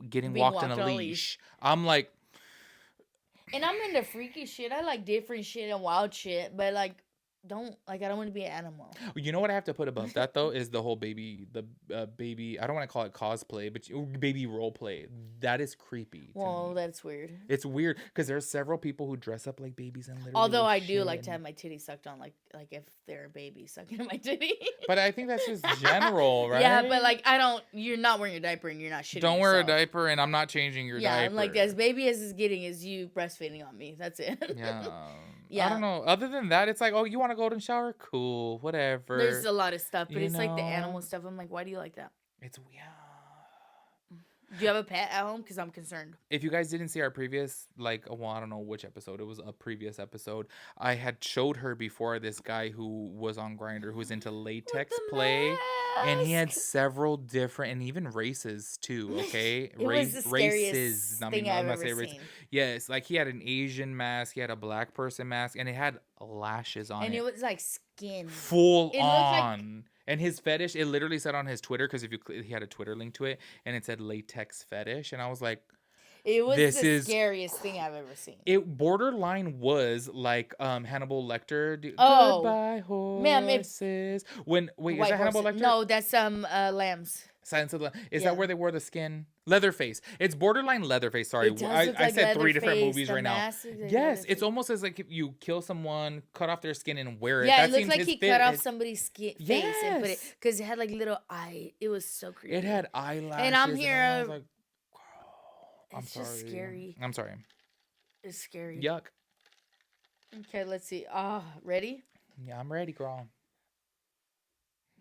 getting walked on a leash. I'm like. And I'm into freaky shit. I like different shit and wild shit, but like, I don't want to be an animal. You know what I have to put above that though is the whole baby. I don't want to call it cosplay, but baby role play. That is creepy. Well, that's weird. It's weird because there's several people who dress up like babies and literally. Although I do like to have my titty sucked on, like if they're a baby sucking on my titty. But I think that's just general, right? Yeah, but like you're not wearing a diaper and you're not shitting. Don't wear a diaper, and I'm not changing your diaper. Yeah, I'm like as baby as is getting is you breastfeeding on me. That's it. Yeah. Yeah. I don't know. Other than that, it's like, oh, you want to golden shower? Cool, whatever. There's a lot of stuff, but it's like the animal stuff. I'm like, why do you like that? It's weird. Do you have a pet at home? Because I'm concerned. If you guys didn't see our previous, like, well, I don't know which episode, it was a previous episode. I had showed her before this guy who was on Grinder, who's into With latex the play, and he had mask. several different, and even races too. Okay, It was the races. scariest I thing mean, I've I'm not ever saying race. seen. Yes, like he had an Asian mask, he had a black person mask, and it had lashes on And it, it was like skin. full It looked like on. And his fetish, it literally said on his Twitter, because if you he had a Twitter link to it, and it said latex fetish, and I was like, it was this the is scariest thing I've ever seen. it borderline was like Hannibal Lecter. Oh, Goodbye ma'am, if horses. When wait, is white that Hannibal horses. Lecter? No, that's lambs. Silence of the Is Yeah. that where they wore the skin? Leatherface. It's borderline Leatherface. Sorry, It does look I like said 3 different Leatherface, movies the right now. mask is like Yes, it's Leatherface. almost as like if you kill someone, cut off their skin, and wear it. Yeah, That it looked seems like his he fit- cut off his- somebody's face and put it Yes. because it had like little eye. It was so creepy. It had eyelashes, And I'm I here. was like, girl, I'm It's just sorry. scary. I'm sorry. It's scary. Yuck. Okay, let's see. Ready? Yeah, I'm ready, girl.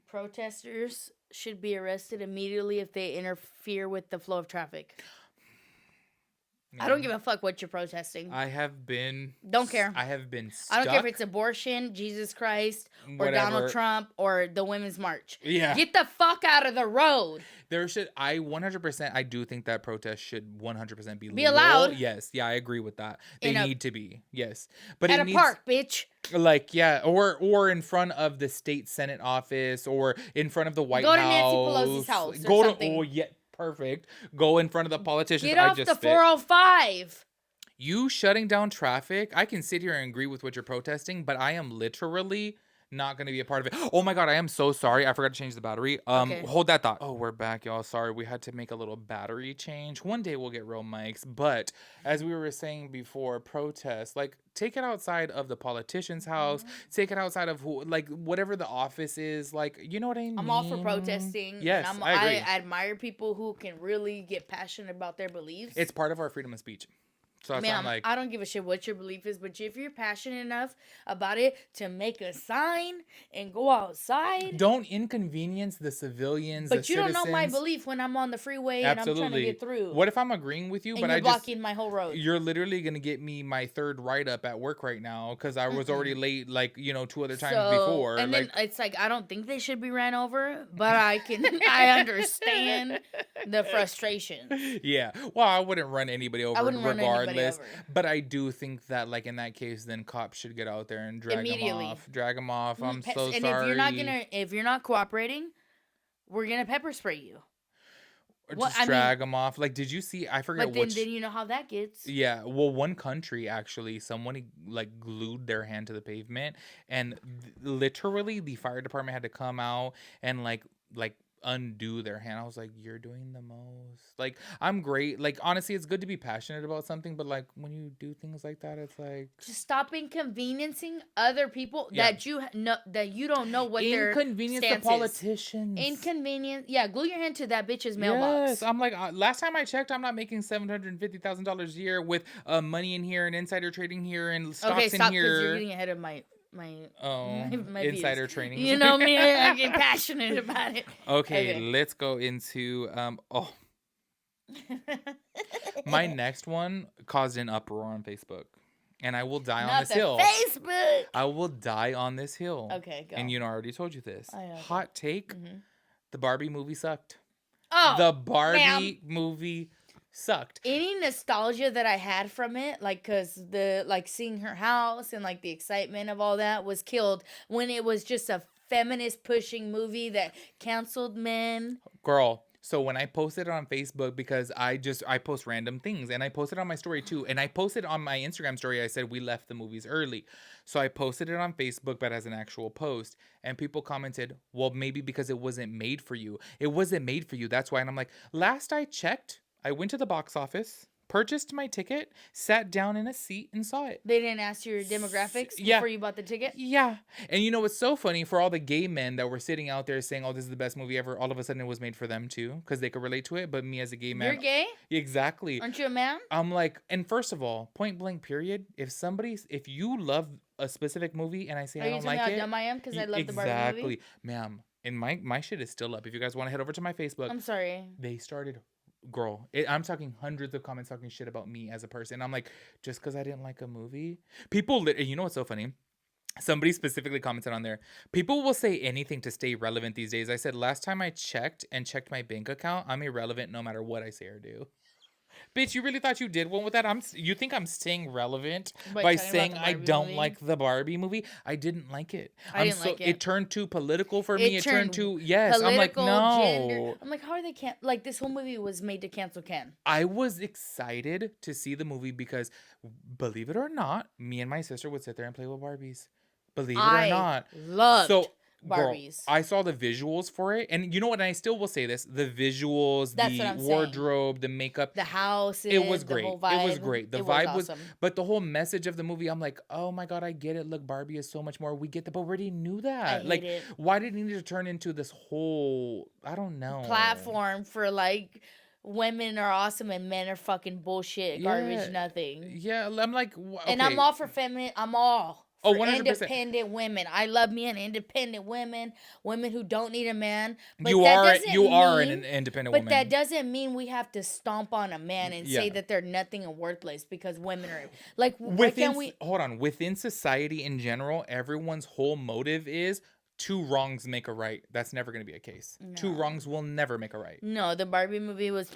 Protesters should be arrested immediately if they interfere with the flow of traffic. I don't give a fuck what you're protesting. I have been. Don't care. I have been stuck. I don't care if it's abortion, Jesus Christ, or Whatever. Donald Trump, or the Women's March. Yeah. Get the fuck out of the road. There should. I 100%. I do think that protests should 100% be Be legal. allowed. Yes. Yeah, I agree with that. They In a- need to be. Yes. But At it a needs, park, bitch. like, yeah, or in front of the state senate office, or in front of the White Go to House. Nancy Pelosi's house or Go something. to. Oh yeah, perfect. Go in front of the politicians. Get I off just the spit. 405. You shutting down traffic, I can sit here and agree with what you're protesting, but I am literally not going to be a part of it. Oh my God, I am so sorry. I forgot to change the battery. Okay. Hold that thought. Oh, we're back, y'all. Sorry, we had to make a little battery change. One day we'll get real mics, but as we were saying before, protest, like, take it outside of the politician's house. Take it outside of like whatever the office is. Like, you know what I mean? I'm all for protesting. Yes, and I agree. I admire people who can really get passionate about their beliefs. It's part of our freedom of speech. So that's why I'm like, I don't give a shit what your belief is, but if you're passionate enough about it to make a sign and go outside, don't inconvenience the civilians. but the you don't know my citizens. belief when I'm on the freeway and I'm trying to get through. What if I'm agreeing with you, and but you're I just blocking my whole road? you're literally gonna get me my third write up at work right now because I was already late, like 2 other times before. And like, then it's like I don't think they should be ran over, but I understand the frustration. yeah, well, I wouldn't run anybody over wouldn't run anybody regardless. over. But I do think that, like, in that case, then cops should get out there and drag them Immediately. off. Drag them off. I'm so And sorry. if you're not cooperating, we're gonna pepper spray you. Or Well, just drag them off. Like, did you see? I forget But then, which. then you know how that gets. Yeah, well, one country actually, someone like glued their hand to the pavement, and literally the fire department had to come out and like undo their hand. I was like, you're doing the most. Like, I'm great. Like, honestly, it's good to be passionate about something, but like when you do things like that, it's like Just stop inconveniencing other people Yeah. that you don't know what their inconvenience the stance is. politicians. Inconvenience. Yeah, glue your hand to that bitch's mailbox. Yes, I'm like, last time I checked, I'm not making $750,000 a year with money in here and insider trading here and stocks Okay, in stop because here. you're getting ahead of my my Insider views. training. You know me, I get passionate about it. Okay, let's go into my next one caused an uproar on Facebook. And I will die on Not this the hill. Facebook. I will die on this hill. Okay, go. And I already told you this. Okay. Hot take, Mhm. the Barbie movie sucked. Oh, The Barbie ma'am. movie sucked. Any nostalgia that I had from it, like, cause seeing her house and like the excitement of all that was killed when it was just a feminist pushing movie that canceled men. Girl, so when I posted it on Facebook, because I post random things, and I posted on my story too, and I posted on my Instagram story, I said we left the movies early. So I posted it on Facebook, but as an actual post, and people commented, well, maybe because it wasn't made for you. It wasn't made for you, that's why. And I'm like, last I checked, I went to the box office, purchased my ticket, sat down in a seat, and saw it. They didn't ask your demographics Yeah. before you bought the ticket? Yeah. And you know what's so funny? For all the gay men that were sitting out there saying, oh, this is the best movie ever, all of a sudden it was made for them too, because they could relate to it. But me as a gay man. You're gay? Exactly. Aren't you a man? I'm like, and first of all, point blank period, if you love a specific movie and I say Are I you don't telling like me it. how dumb I am because I love the Barbie movie? Exactly. Ma'am. And my shit is still up. If you guys want to head over to my Facebook, I'm sorry. they started girl, I'm talking hundreds of comments talking shit about me as a person. I'm like, just because I didn't like a movie, people. You know what's so funny? Somebody specifically commented on there. People will say anything to stay relevant these days. I said last time I checked my bank account, I'm irrelevant no matter what I say or do. Bitch, you really thought you did one with that? You think I'm staying relevant By by talking about saying the I Barbie don't movie. like the Barbie movie? I didn't like it. I didn't like It it. turned too political for me. It It turned turned too yes. I'm like, political, gender. no. I'm like, how are they like this whole movie was made to cancel Ken. I was excited to see the movie because believe it or not, me and my sister would sit there and play with Barbies. Believe it or I not. loved So, girl, Barbies. I saw the visuals for it. And you know what? And I still will say this the visuals, That's what the I'm saying. wardrobe, the makeup. The It was houses, the great. whole It was vibe. great. The It was vibe was, awesome. but the whole message of the movie, I'm like, oh my God, I get it. Look, Barbie is so much more. We get that, but we already knew I that. hate Like, it. why did it need to turn into this whole, I don't know. Platform for like women are awesome and men are fucking bullshit, garbage, Yeah. nothing. Yeah. I'm like, And I'm okay. all for feminine. I'm all Oh, for 100%. independent women. I love me an independent women, women who don't need a man. But You that are doesn't you are an mean. independent But that woman. doesn't mean we have to stomp on a man and say Yeah. that they're nothing and worthless because women are like. Why Within can't we? hold on, within society in general, everyone's whole motive is two wrongs make a right. That's never going to be a case. Two No, wrongs will never make a right. no. The Barbie movie was,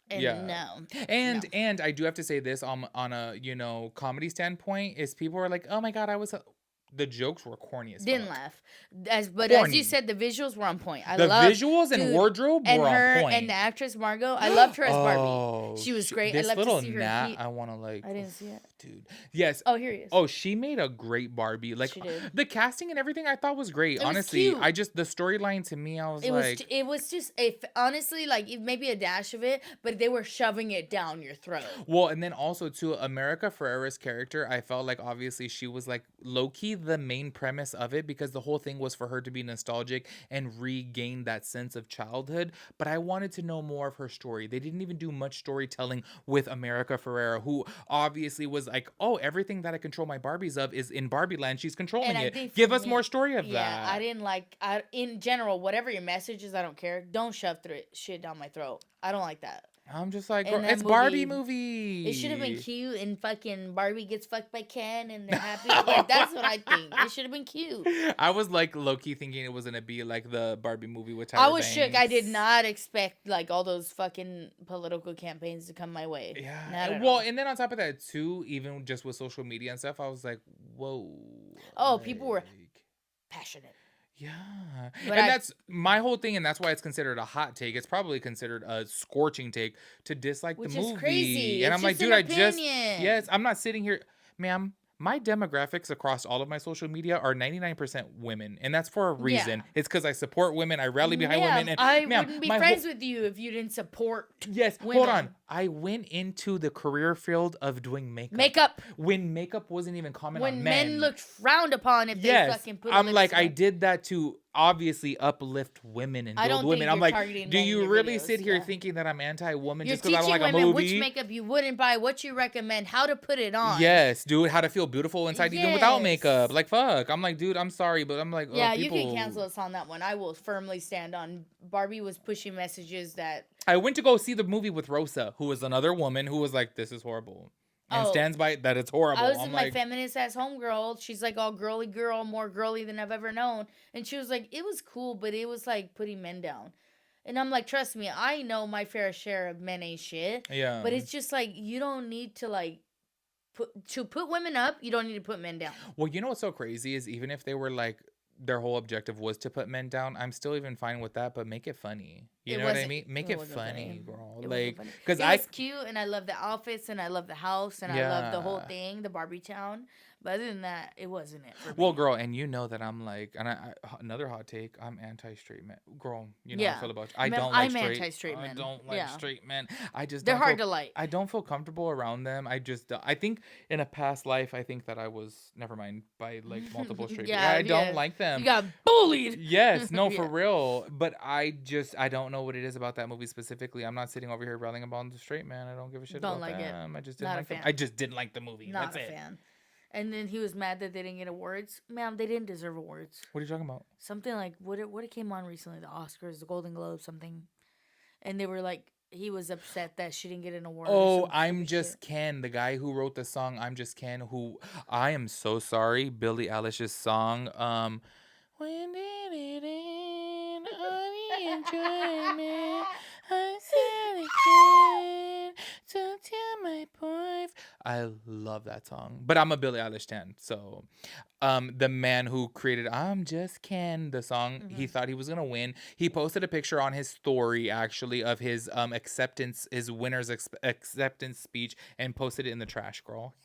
and Yeah. no, And no. and I do have to say this on a, comedy standpoint is people are like, "Oh my God, the jokes were corny as Didn't fuck." laugh. But as you Corny. said, the visuals were on point. I The loved, visuals and dude, wardrobe and were on her and point. the actress Margot. I loved her as Barbie. Oh, She was great. I this love to little see her. gnat, I want to like, I didn't see it. dude. Yes. Oh, here he is. Oh, she made a great Barbie. Like She did. the casting and everything, I thought was great. It was Honestly, cute. I just the storyline to me, I was It was. like, It was just. If honestly, like maybe a dash of it, but they were shoving it down your throat. well, and then also to America Ferrera's character, I felt like obviously she was like low key the main premise of it because the whole thing was for her to be nostalgic and regain that sense of childhood. But I wanted to know more of her story. They didn't even do much storytelling with America Ferrera, who obviously was like, oh, everything that I control my Barbies of is in Barbie Land. She's controlling And I it. think Give for us me- more story of Yeah, that. I didn't like. In general, whatever your message is, I don't care. Don't shove through it, shit down my throat. I don't like that. I'm just like, In girl, that it's Barbie movie, movie. It should have been cute and fucking Barbie gets fucked by Ken and they're happy. Like that's what I think. It should have been cute. I was like low key thinking it was gonna be like the Barbie movie with Tyra I was shook. I did Banks. not expect like all those fucking political campaigns to come my way. Not Yeah. at Well, all. and then on top of that too, even just with social media and stuff, I was like, whoa. Oh, people were like, passionate. yeah. But And I- that's my whole thing, and that's why it's considered a hot take. It's probably considered a scorching take to dislike Which the is movie. crazy. And It's I'm like, just an dude, I just opinion. yes, I'm not sitting here, ma'am. My demographics across all of my social media are 99% women, and that's for a reason. Yeah. It's because I support women, I rally behind Yeah, women, and I ma'am, wouldn't be my friends with you if you didn't support yes, women. hold on. I went into the career field of doing makeup. when makeup wasn't even common When on men looked frowned upon if they yes, fucking put. I'm like I lipstick. did that to obviously uplift women and I build don't women. think I'm you're like, targeting do men in you your really videos, sit here yeah. thinking that I'm anti-woman You're just because I don't teaching like a women movie? which makeup you wouldn't buy, what you recommend, how to put it on. Yes, dude, how to feel beautiful inside even without Yes. makeup. Like fuck. I'm like, dude, I'm sorry, but I'm like, Yeah, people... you can cancel us on that one. I will firmly stand on. Barbie was pushing messages that. I went to go see the movie with Rosa, who was another woman who was like, this is horrible. And Oh. stands by that it's horrible. I was I'm with my like, feminist ass homegirl. She's like all girly girl, more girly than I've ever known. And she was like, it was cool, but it was like putting men down. And I'm like, trust me, I know my fair share of men ain't shit. yeah. But it's just like you don't need to like put women up, you don't need to put men down. Well, you know what's so crazy is even if they were like their whole objective was to put men down, I'm still even fine with that, but make it funny. You It know what I wasn't- mean? Make it it wasn't funny, funny. girl. It wasn't Like, funny. because It I was cute, and I love the outfits, and I love the house, and I love the whole Yeah. thing, the Barbie town. But other than that, it wasn't it for me. well, girl, and you know that I'm like, and another hot take, I'm anti-straight men. Girl, you know how Yeah. I feel about you. I Ma'am, don't like I'm straight. anti-straight I men. don't like Yeah. straight men. I just They're don't hard feel, to like. I don't feel comfortable around them. I think in a past life, I think that I was never mind by like multiple straight. Yeah, I don't yeah. like them. You got bullied. Yes, no, for Yeah. real. But I don't know what it is about that movie specifically. I'm not sitting over here railing about the straight man. I don't give a shit Don't about like it. them. I just didn't Not a like them. fan. I just didn't like the movie. Not That's a it. fan. And then he was mad that they didn't get awards. Ma'am, they didn't deserve awards. What are you talking about? Something like what it came on recently, the Oscars, the Golden Globes, something. And they were like he was upset that she didn't get an award or Oh, some I'm stupid Just shit. Ken, the guy who wrote the song I'm Just Ken, who I am so sorry, Billie Eilish's song, when did it end? All the enjoyment. I said again. So tell my boy. I love that song. But I'm a Billie Eilish stan, so the man who created I'm Just Ken, the song, he Mhm. thought he was gonna win. He posted a picture on his story actually of his acceptance, his winner's acceptance speech, and posted it in the trash, girl.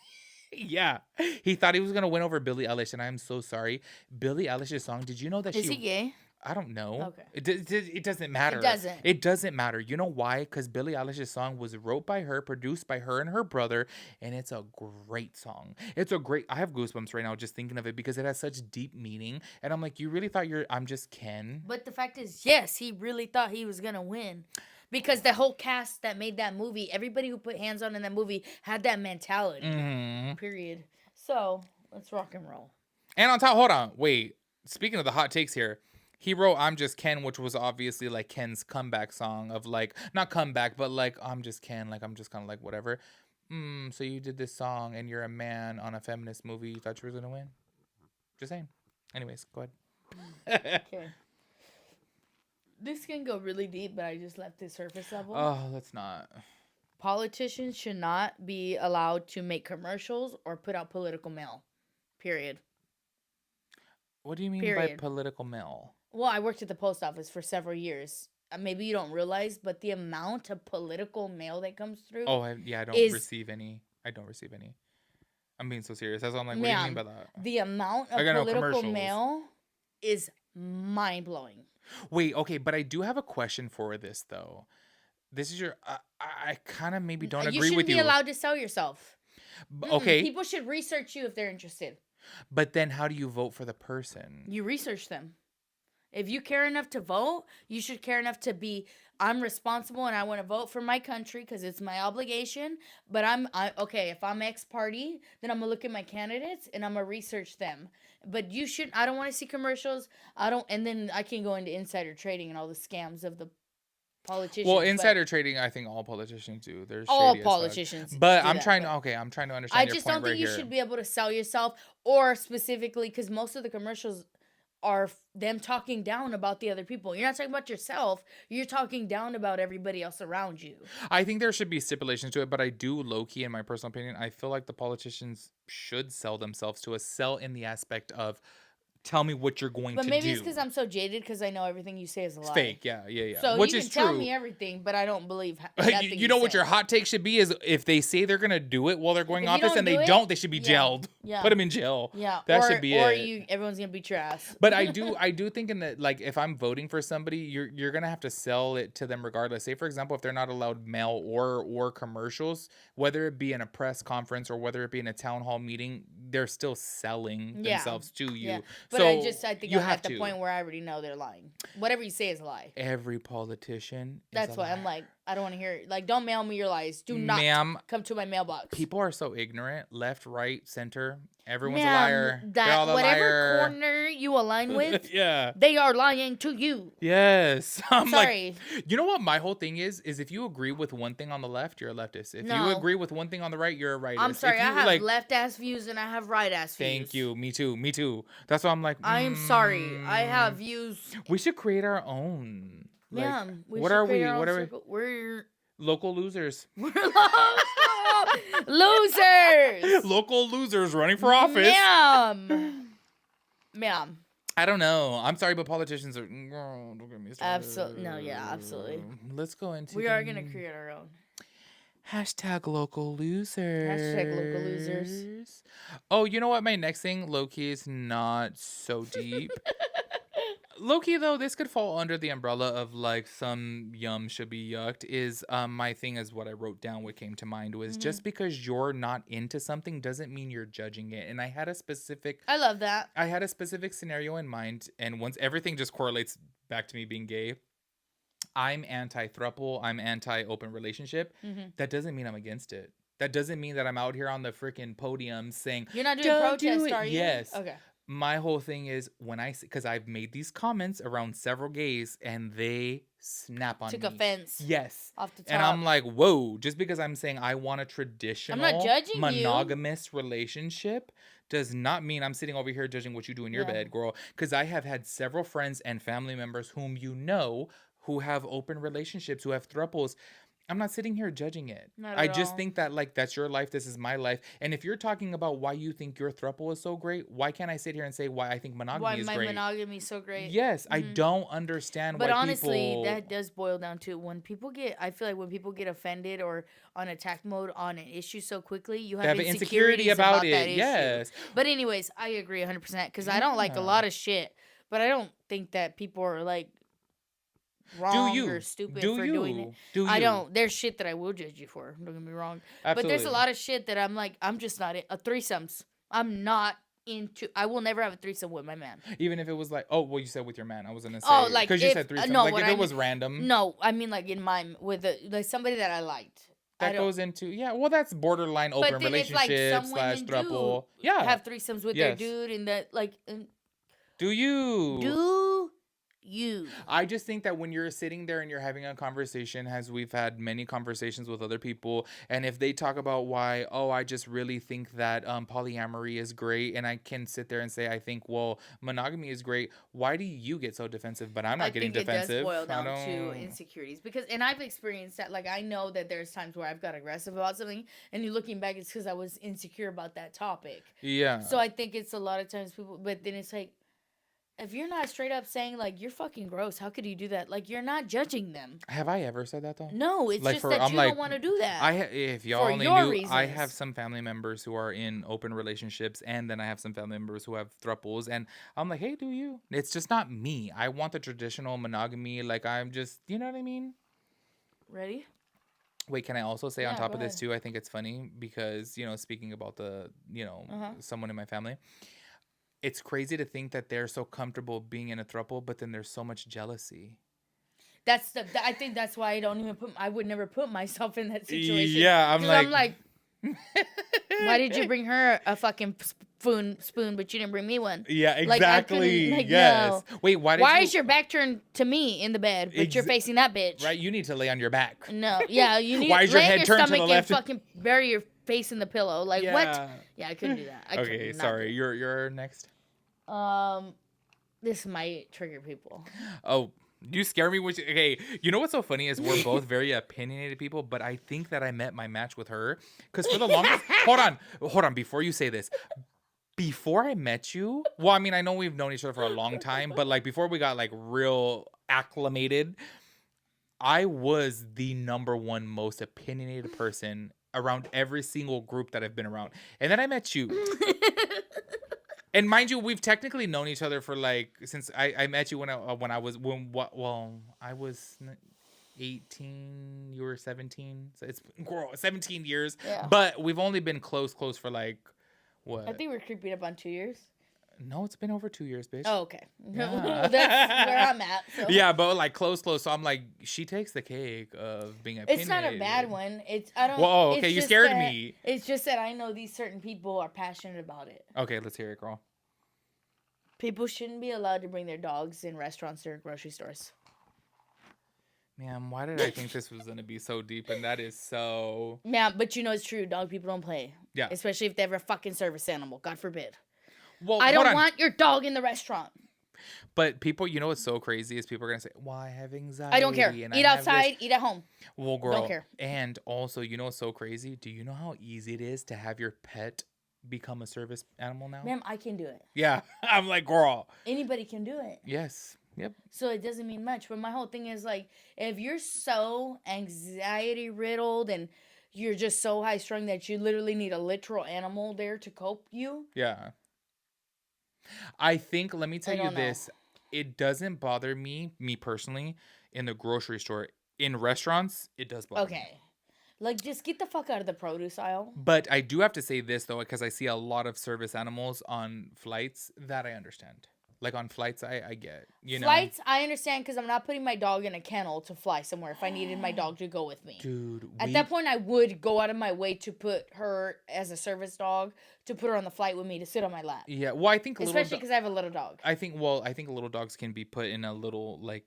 Yeah. He thought he was gonna win over Billie Eilish, and I'm so sorry. Billie Eilish's song, did you know that Is she he gay? I don't know. Okay. It doesn't It matter. doesn't. It doesn't matter. You know why? Because Billie Eilish's song was wrote by her, produced by her and her brother, and it's a great song. It's a great. I have goosebumps right now just thinking of it because it has such deep meaning. And I'm like, you really thought I'm Just Ken? But the fact is, yes, he really thought he was gonna win. Because the whole cast that made that movie, everybody who put hands on in that movie had that mentality. Mm-hmm. Period. So let's rock and roll. And on top, hold on, wait. Speaking of the hot takes here, he wrote "I'm Just Ken," which was obviously like Ken's comeback song of like not comeback, but like I'm just Ken, like I'm just kind of like whatever. So you did this song and you're a man on a feminist movie. You thought you were gonna win? Just saying. Anyways, go ahead. Okay. This can go really deep, but I just left the surface level. Oh, let's not. Politicians should not be allowed to make commercials or put out political mail. Period. What do you mean by Period. political mail? Well, I worked at the post office for several years. Maybe you don't realize, but the amount of political mail that comes through Oh, I don't is, receive any. I don't receive any. I'm being so serious. That's why I'm like, what do you mean by that? the amount of I got no political commercials. mail is mind blowing. Wait, okay, but I do have a question for this though. This is your. I kind of maybe don't You agree shouldn't with be you. allowed to sell yourself. Okay, People should research you if they're interested. but then how do you vote for the person? You research them. If you care enough to vote, you should care enough to be. I'm responsible and I want to vote for my country because it's my obligation. But okay. If I'm X party, then I'm gonna look at my candidates and I'm gonna research them. But you should. I don't want to see commercials. I don't. And then I can go into insider trading and all the scams of the politicians. Well, but insider trading, I think all politicians do. They're all shady as fuck. politicians. But do I'm that, trying but to. Okay, I'm trying to I understand your just point don't think right you here. should be able to sell yourself, or specifically because most of the commercials are them talking down about the other people. You're not talking about yourself. You're talking down about everybody else around you. I think there should be stipulations to it, but I do low key, in my personal opinion, I feel like the politicians should sell themselves to us. Sell in the aspect of tell me what you're going But to maybe do. it's because I'm so jaded because I know everything you say is a lie. It's fake, yeah. So Which you is can tell true. me everything, but I don't believe You know what your hot take should be is if they say they're gonna do it while they're going If you office don't and do they it, don't, they should be yeah, jailed. yeah. Put them in jail. Yeah, That should be or it. everyone's gonna beat your ass. But I do think in the like if I'm voting for somebody, you're gonna have to sell it to them regardless. Say for example, if they're not allowed mail or commercials, whether it be in a press conference or whether it be in a town hall meeting, they're still selling themselves to you. Yeah. But So I think you I'm have at the to. point where I already know they're lying. Whatever you say is a lie. Every politician. That's why I'm like, I don't want to hear it. Like, don't mail me your lies. Do not Ma'am, come to my mailbox. people are so ignorant. Left, right, center. Everyone's a Ma'am, liar. They're all a whatever liar. corner you align with, Yeah. they are lying to you. Yes. I'm Sorry. like, you know what my whole thing is if you agree with one thing on the left, you're a leftist. If you agree with one thing on the right, you're a rightist. I'm sorry, If you, I have left ass views and I have right ass views. Thank you. Me too. That's why I'm like, I am sorry. I have views. We should create our own. Like, Ma'am, what are we? What are we? We're local losers. We're losers. Local losers running for office. Ma'am. I don't know. I'm sorry, but politicians are. Girl, don't get me started. Absolutely. No, yeah, absolutely. Let's go into. We are gonna create our own. Hashtag local losers. Hashtag local losers. Oh, you know what? My next thing, low-key, is not so deep. Low-key, though, this could fall under the umbrella of, like, some yum should be yucked, is my thing is what I wrote down, what came to mind was just because you're not into something doesn't mean you're judging it. And I had a specific scenario in mind, and once everything just correlates back to me being gay, I'm anti-throuple, I'm anti-open relationship. That doesn't mean I'm against it. That doesn't mean that I'm out here on the freaking podium saying, you're not doing protest, are you? Yes. Okay. My whole thing is when because I've made these comments around several gays and they snap on Took me. offense. Yes. Off the top. And I'm like, whoa, just because I'm saying I want a I'm not traditional judging monogamous relationship does not mean I'm sitting over here judging what you do in your bed, girl. Because I have had several friends and family members whom you know who have open relationships, who have thruples. I'm not sitting here judging it. Not I at just all. think that, like, that's your life. This is my life. And if you're talking about why you think your thruple is so great, why can't I sit here and say why I think monogamy is my great? monogamy is so great. Yes, I don't understand But why honestly, people... that does boil down to when people get. I feel like when people get offended or on attack mode on an issue so quickly, you They have have an insecurities insecurity about that it. issue. Yes. But anyways, I agree 100% because I don't like a Yeah. lot of shit, but I don't think that people are like Do wrong you? or stupid Do for doing it. you? Do I you? don't. There's shit that I will judge you for. Don't get me wrong. But there's a Absolutely. lot of shit that I'm like, I'm just not threesomes. I'm not into. I will never have a threesome with my man. Even if it was like, oh, well, you said with your man. I was gonna say, Oh, like because you if said threesome. no, Like what if I it was mean, random, no, I mean like in my with like somebody that I liked. I that don't. goes into, yeah. Well, that's borderline open But then it's like relationship some slash women do throuple. Yeah. have threesomes with their Yes. dude, and that like Do you? do you? I just think that when you're sitting there and you're having a conversation, as we've had many conversations with other people, and if they talk about why, oh, I just really think that polyamory is great, and I can sit there and say, I think, well, monogamy is great. Why do you get so defensive? But I'm not I getting think it does defensive. boil I down to don't... insecurities because, and I've experienced that. Like I know that there's times where I've got aggressive about something, and you looking back, it's because I was insecure about that topic. Yeah. So I think it's a lot of times people, but then it's like, if you're not straight up saying like you're fucking gross, how could you do that? Like you're not judging them. Have I ever said that though? No, it's Like just for, that I'm you like, don't want to do that. if y'all For only your knew, I have reasons. some family members who are in open relationships, and then I have some family members who have thruples, and I'm like, hey, do you? It's just not me. I want the traditional monogamy. Like I'm just, you know what I mean? Ready? Wait, can I also say on Yeah, top go of this ahead. too? I think it's funny because, you know, speaking about the, you know, someone in my family, it's crazy to think that they're so comfortable being in a throuple, but then there's so much jealousy. That's I think that's why I don't even I would never put myself in that situation. Yeah, Because I'm like, why did you bring her a fucking spoon, but you didn't bring me one? Yeah, Like, I exactly. couldn't, like, Yes. no. Wait, why is your back turned to me in the bed, but you're facing that bitch? Right, you need to lay on your back. No, yeah, you need Why is to your lay on head your turned to stomach the left? and fucking bury your face in the pillow. Like what? Yeah. Yeah, I couldn't do that. I Okay, could not sorry. do You're next. it. This might trigger people. Oh, you scare me. Which, okay, you know what's so funny is we're both very opinionated people, but I think that I met my match with her because for the longest. hold on. Before you say this, before I met you, well, I mean, I know we've known each other for a long time, but like before we got like real acclimated, I was the number one most opinionated person around every single group that I've been around, and then I met you. And mind you, we've technically known each other for like since I met you when I was 18, you were 17, so it's 17 years. Yeah. But we've only been close for like what? I think we're creeping up on 2 years. No, it's been over 2 years, bitch. Oh, okay. Yeah. That's where I'm at. So. Yeah, but like close. So I'm like, she takes the cake of being opinionated. It's not a bad one. I don't. Well, okay, it's you just scared that- me. It's just that I know these certain people are passionate about it. Okay, let's hear it, girl. People shouldn't be allowed to bring their dogs in restaurants or grocery stores. Man, why did I think this was gonna be so deep? And that is so. Yeah, but you know it's true. Dog people don't play. Yeah. Especially if they have a fucking service animal. God forbid. Well, I hold don't on. want your dog in the restaurant. But people, you know what's so crazy is people are gonna say, "Well, I have anxiety." I don't care. And Eat I have outside. this." Eat at home. Well, girl. Don't care. And also, you know what's so crazy? Do you know how easy it is to have your pet become a service animal now? Ma'am, I can do it. Yeah, I'm like, girl. Anybody can do it. Yes. Yep. So it doesn't mean much. But my whole thing is like, if you're so anxiety riddled and you're just so high strung that you literally need a literal animal there to cope you. Yeah. I think, let me tell you don't know. this. It doesn't bother me personally, in the grocery store. In restaurants, it does bother me. Okay. Like, just get the fuck out of the produce aisle. But I do have to say this, though, because I see a lot of service animals on flights that I understand. Like on flights, I get, you know. Flights, I understand because I'm not putting my dog in a kennel to fly somewhere if I needed my dog to go with me. Dude, At that point, I would go out of my way to put her as a service dog, to put her on the flight with me to sit on my lap. yeah. Well, I think Especially because I have a little dog. I think little dogs can be put in a little like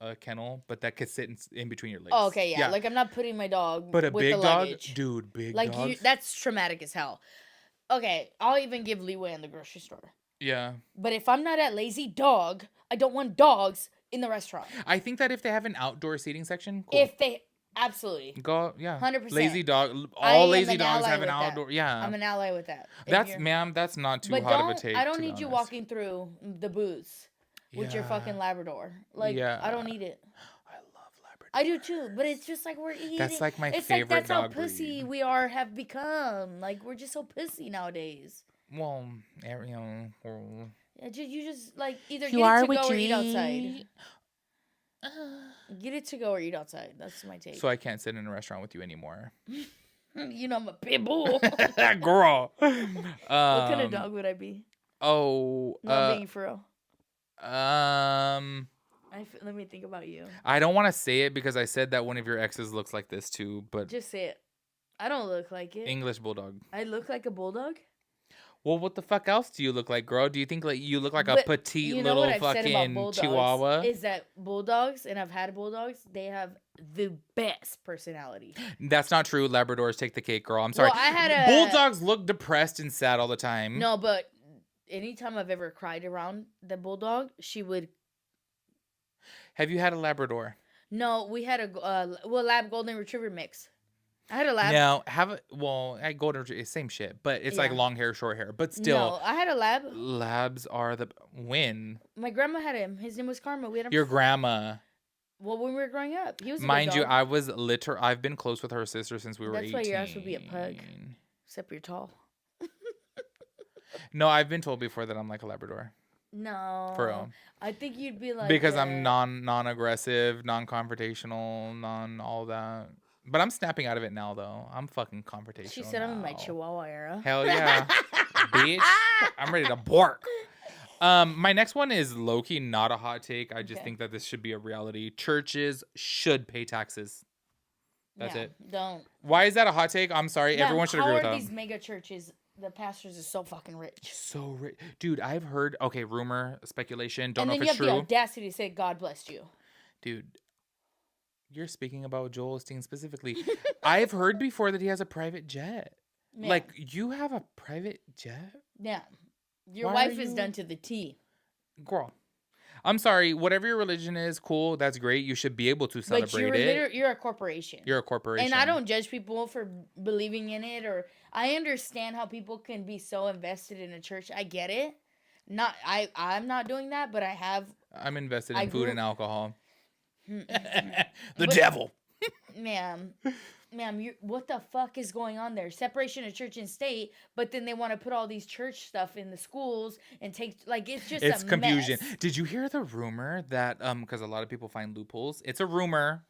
a kennel, but that could sit in between your legs. Oh, okay, yeah. Like I'm not putting my dog but a with big the dog, luggage. dude, big like dogs. that's traumatic as hell. Okay, I'll even give leeway in the grocery store. Yeah. But if I'm not at Lazy Dog, I don't want dogs in the restaurant. I think that if they have an outdoor seating section, cool. If they absolutely go, yeah, 100%. Lazy dog. All lazy dogs have an outdoor. That. Yeah, I'm an ally with that. Ma'am, that's not too hot of a take. I don't need you walking through the booths with your fucking Labrador. Like, I don't need it. I love Labrador. I do too, but it's just like we're eating. That's like my it's favorite like, that's dog how pussy breed. we have become. Like, we're just so pussy nowadays. Well, you know. You just like either get it to go or eat outside. Get it to go or eat outside. That's my take. So I can't sit in a restaurant with you anymore. You know I'm a pit bull. Girl. What kind of dog would I be? Oh. No, being for real. Let me think about you. I don't want to say it because I said that one of your exes looks like this too, but just say it. I don't look like it. English bulldog. I look like a bulldog? Well, what the fuck else do you look like, girl? Do you think like you look like a petite little fucking chihuahua? Is that bulldogs, and I've had bulldogs, they have the best personality. That's not true. Labradors take the cake, girl. I'm sorry. Well, bulldogs look depressed and sad all the time. No, but anytime I've ever cried around the bulldog, she would. Have you had a Labrador? No, we had a lab golden retriever mix. I had a lab. No, I golden retriever, same shit, but it's like long hair, short hair, but still. No, I had a lab. Labs are the win. My grandma had him. His name was Karma. We had him. Your grandma. Well, when we were growing up, he was. Mind you, I've been close with her sister since we were 18. That's why your ass would be a pug. Except you're tall. No, I've been told before that I'm like a Labrador. No. For real. I think you'd be like. Because I'm non-aggressive, non-confrontational, all that. But I'm snapping out of it now, though. I'm fucking confrontational. She said I'm in my Chihuahua era. Hell yeah. Bitch. I'm ready to bark. My next one is low-key not a hot take. I just think that this should be a reality. Churches should pay taxes. That's it. Don't. Why is that a hot take? I'm sorry. Everyone should agree with that. How are these mega churches, the pastors are so fucking rich? So rich. Dude, I've heard, rumor, speculation. Don't know if it's true. And then you have the audacity to say, God bless you. Dude. You're speaking about Joel Osteen specifically. I've heard before that he has a private jet. Yeah. Like, you have a private jet? Yeah. Your wife is done to the T. Girl. I'm sorry. Whatever your religion is, cool. That's great. You should be able to celebrate it. You're a corporation. You're a corporation. And I don't judge people for believing in it. Or I understand how people can be so invested in a church. I get it. I'm not doing that, but I'm invested in food and alcohol. The devil. Ma'am, what the fuck is going on there? Separation of church and state, but then they want to put all these church stuff in the schools and it's confusion. Mess. Did you hear the rumor that because a lot of people find loopholes? It's a rumor.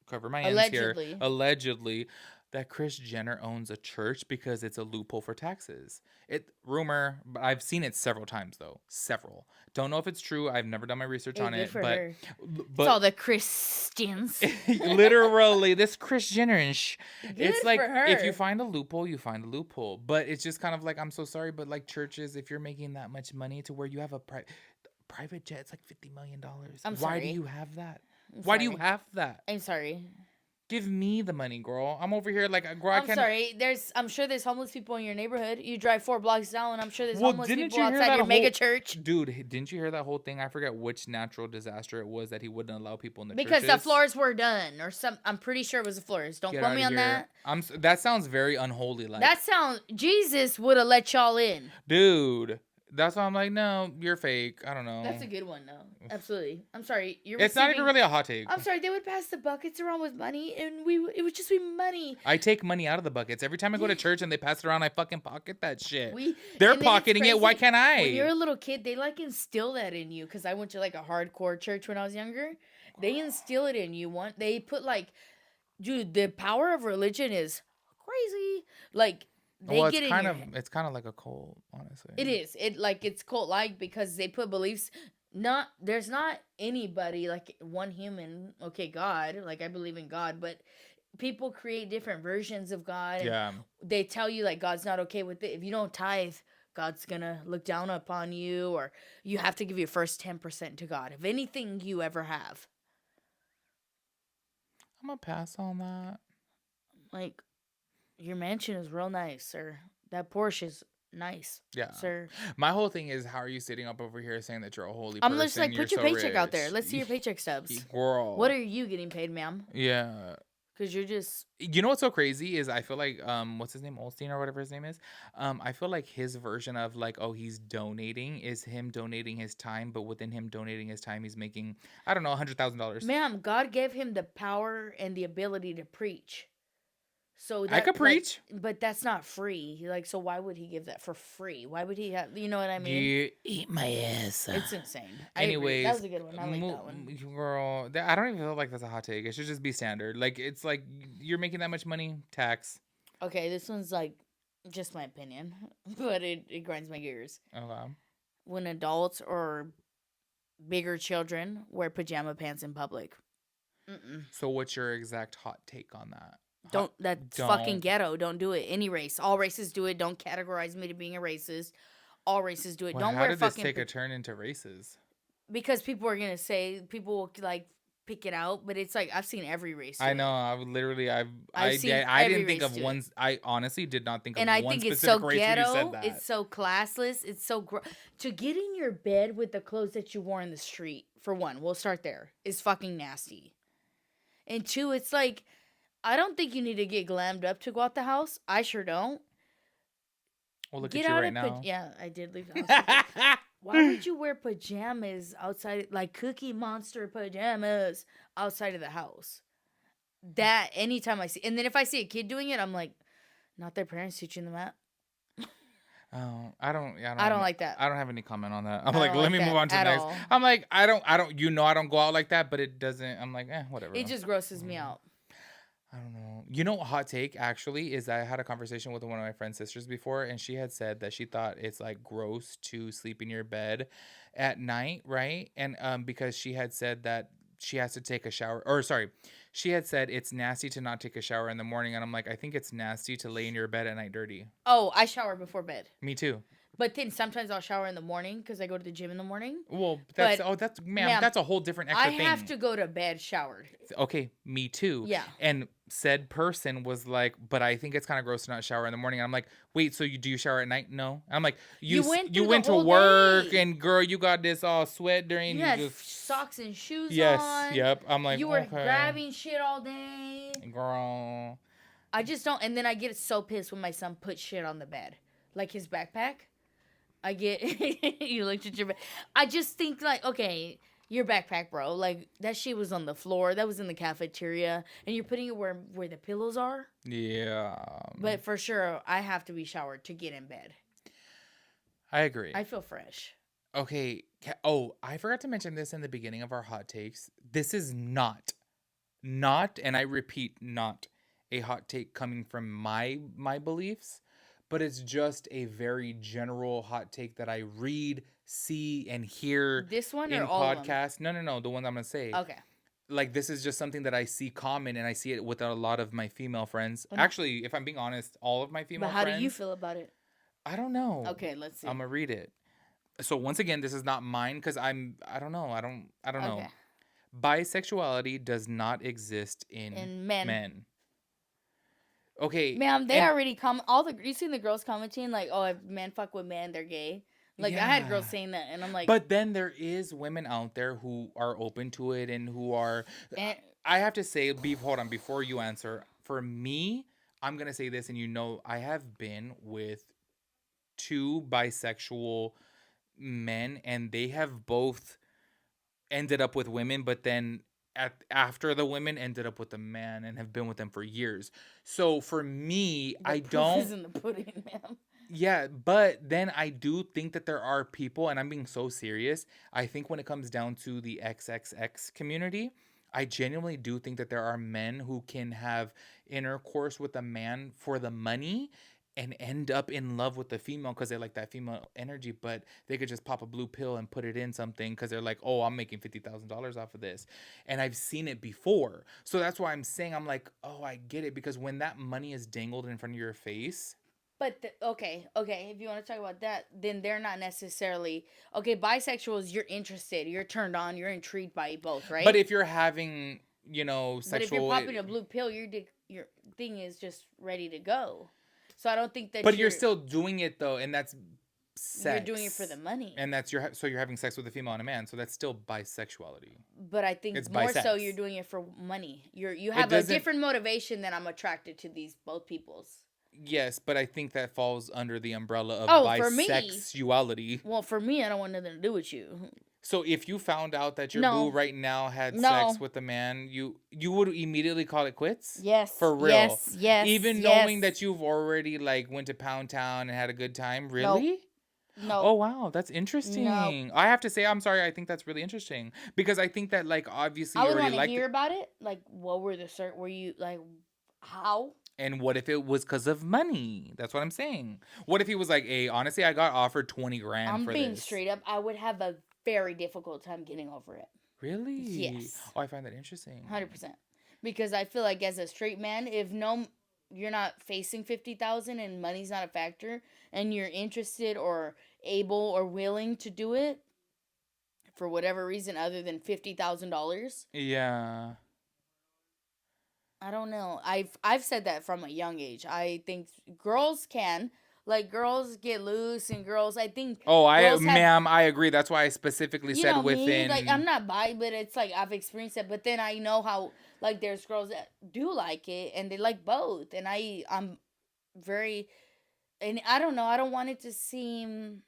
Cover my ends here. Allegedly. That Kris Jenner owns a church because it's a loophole for taxes. Rumor, but I've seen it several times though. Several. Don't know if it's true. I've never done my research on it. But it's all the Christians. Literally, this Kris Jenner it's like for her. If you find a loophole, you find a loophole. But it's just kind of like, I'm so sorry, but like churches, if you're making that much money to where you have a private jet, it's like $50 million. Why do you have that? Why do you have that? I'm sorry. Give me the money, girl. I'm over here like, girl, I'm sorry. I'm sure there's homeless people in your neighborhood. You drive 4 blocks down, and I'm sure there's homeless people outside your mega church. Dude, didn't you hear that whole thing? I forget which natural disaster it was that he wouldn't allow people in the because churches. The floors were done, or some. I'm pretty sure it was the floors. Don't quote me on that. That sounds very unholy. Like Jesus would have let y'all in, dude. That's why I'm like, no, you're fake. I don't know. That's a good one, though. Absolutely. I'm sorry. It's not even really a hot take. I'm sorry. They would pass the buckets around with money, and it would just be money. I take money out of the buckets. Every time I go to church and they pass it around, I fucking pocket that shit. They're pocketing it. Why can't I? When you're a little kid, they instill that in you. Because I went to a hardcore church when I was younger. They instill it in you. They put dude, the power of religion is crazy. They Well, get in your head. it's kind of like a cult, honestly. It is. It's cult like because they put beliefs. Not there's not anybody like one human. Okay, God. Like I believe in God, but people create different versions of God, and Yeah. they tell you like God's not okay with it. If you don't tithe, God's gonna look down upon you, or you have to give your first 10% to God of anything you ever have. I'm gonna pass on that. Like your mansion is real nice, sir. That Porsche is nice, Yeah. sir. My whole thing is, how are you sitting up over here saying that you're a holy I'm just person? like, You're put your so paycheck out there. rich. Let's see your paycheck stubs. What Girl. are you getting paid, ma'am? Yeah. Because you're just You know what's so crazy is I feel like what's his name, Olstein or whatever his name is, I feel like his version of like, oh, he's donating is him donating his time, but within him donating his time he's making, I don't know, $100,000. ma'am, God gave him the power and the ability to preach. So I that could like preach. but that's not free. Like so why would he give that for free? Why would he have you know what I mean? You eat my ass. It's insane. I agree. That Anyways, was a good one. I like that one. girl, I don't even feel like that's a hot take. It should just be standard. Like it's like you're making that much money, tax. Okay, this one's like just my opinion, but it grinds my gears. Okay. When adults or bigger children wear pajama pants in public. Mm-mm. So what's your exact hot take on that? Don't that's fucking Don't. ghetto. Don't do it. Any race, all races do it. Don't categorize me to being a racist. All races do it. Well, Don't how wear did this fucking take a turn into races? because people are gonna say people will like pick it out, but it's like I've seen every race. Do I know. it. I would literally. I've seen I every didn't think race of do one. it. I honestly did not think of And I one think it's so specific race when you said ghetto. that. It's so classless. It's so to get in your bed with the clothes that you wore in the street. For one, we'll start there. Is fucking nasty. And two, it's like I don't think you need to get glammed up to go out the house. I sure don't. Well, look Get at you out right of now. yeah, I did leave the house. Why would you wear pajamas outside, like Cookie Monster pajamas outside of the house? That anytime I see, and then if I see a kid doing it, I'm like, not their parents teaching them that. Oh, I don't. Yeah, I don't like that. I don't have any comment on that. I'm I like, don't let like me that move on to the at next. all. I'm like, I don't. You know, I don't go out like that, but it doesn't. I'm like, whatever. It just grosses me out. I don't know. You know, what hot take actually is I had a conversation with one of my friend's sisters before, and she had said that she thought it's like gross to sleep in your bed at night, right? And because she had said that she has to take a shower, or sorry, she had said it's nasty to not take a shower in the morning, and I'm like, I think it's nasty to lay in your bed at night dirty. Oh, I shower before bed, Me too. but then sometimes I'll shower in the morning because I go to the gym in the morning. Well, But that's ma'am, ma'am, that's a whole different extra I thing. have to go to bed showered. Okay, me too. Yeah. And said person was like, but I think it's kind of gross to not shower in the morning. I'm like, wait, so you do you shower at night? No. I'm like, You went through the went to whole work day. and girl, you got this all sweat during You you had just socks and shoes yes, on. yep. I'm like, You were okay, grabbing shit all day. girl. I just don't. And then I get so pissed when my son puts shit on the bed, like his backpack. I get you looked at your bed. I just think like, okay, your backpack, bro. Like that shit was on the floor. That was in the cafeteria, and you're putting it where the pillows are. Yeah. But for sure, I have to be showered to get in bed. I agree. I feel fresh. Okay. Oh, I forgot to mention this in the beginning of our hot takes. This is not, and I repeat, not a hot take coming from my beliefs, but it's just a very general hot take that I read, see, and hear This one in or all of them? podcasts. No, the one I'm gonna say. Okay. Like this is just something that I see common, and I see it with a lot of my female friends. Well, no- Actually, if I'm being honest, all of my female But how friends. do you feel about it? I don't know. Okay, let's see. I'm gonna read it. So once again, this is not mine because I don't know. I don't know. Okay. Bisexuality does not exist in And men. Okay. Ma'am, they and- already you seen the girls commenting like, "Oh, if men fuck with men, they're gay." Like I had girls Yeah. saying that, and I'm like, But then there is women out there who are open to it and who are. and, I have to say, hold on, before you answer. For me, I'm gonna say this, and you know, I have been with 2 bisexual men, and they have both ended up with women, but then after the women ended up with a man and have been with them for years. So for me, the I proof don't. is in the pudding, ma'am. Yeah, but then I do think that there are people, and I'm being so serious. I think when it comes down to the XXX community, I genuinely do think that there are men who can have intercourse with a man for the money and end up in love with the female because they like that female energy, but they could just pop a blue pill and put it in something because they're like, oh, I'm making $50,000 off of this. And I've seen it before. So that's why I'm saying, I'm like, oh, I get it. Because when that money is dangled in front of your face. But okay. If you want to talk about that, then they're not necessarily okay. Bisexuals, you're interested, you're turned on, you're intrigued by both, But right? if you're having, But if you're sexual. popping a blue pill, your thing is just ready to go. So I don't think that But you're still doing it though, and that's you're doing it for the sex. money. And that's so you're having sex with a female and a man, so that's still bisexuality. But I think It's more so bisex. you're doing it for money. You It have a doesn't. different motivation than I'm attracted to these both people's. Yes, but I think that falls under the umbrella of Oh, for me. bisexuality. Well, for me, I don't want nothing to do with you. So if you found out that your boo No. right now had No. sex with a man, you would immediately call it quits? Yes. For real. Yes. Even knowing that you've already like went to Pound Town and had a good time? Really? No. Oh wow, that's interesting. I have to say, I'm sorry. I think that's really interesting because I think that like obviously I you would already want to liked hear it. about it. Like, what were were you like, how? And what if it was because of money? That's what I'm saying. What if he was like, "Hey, honestly, I got offered 20 grand I'm for being this." straight up. I would have a very difficult time getting over it. Really? Yes. Oh, I find that interesting. 100%. Because I feel like as a straight man, if no, you're not facing 50,000 and money's not a factor, and you're interested or able or willing to do it for whatever reason other than $50,000, Yeah. I don't know. I've said that from a young age. I think girls can, like, girls get loose, and girls, I think Oh, girls have, ma'am, I agree. That's why I specifically you said know me, within. like, I'm not bi, but it's like I've experienced it. But then I know how, like, there's girls that do like it and they like both, and I'm very, and I don't know. I don't want it to seem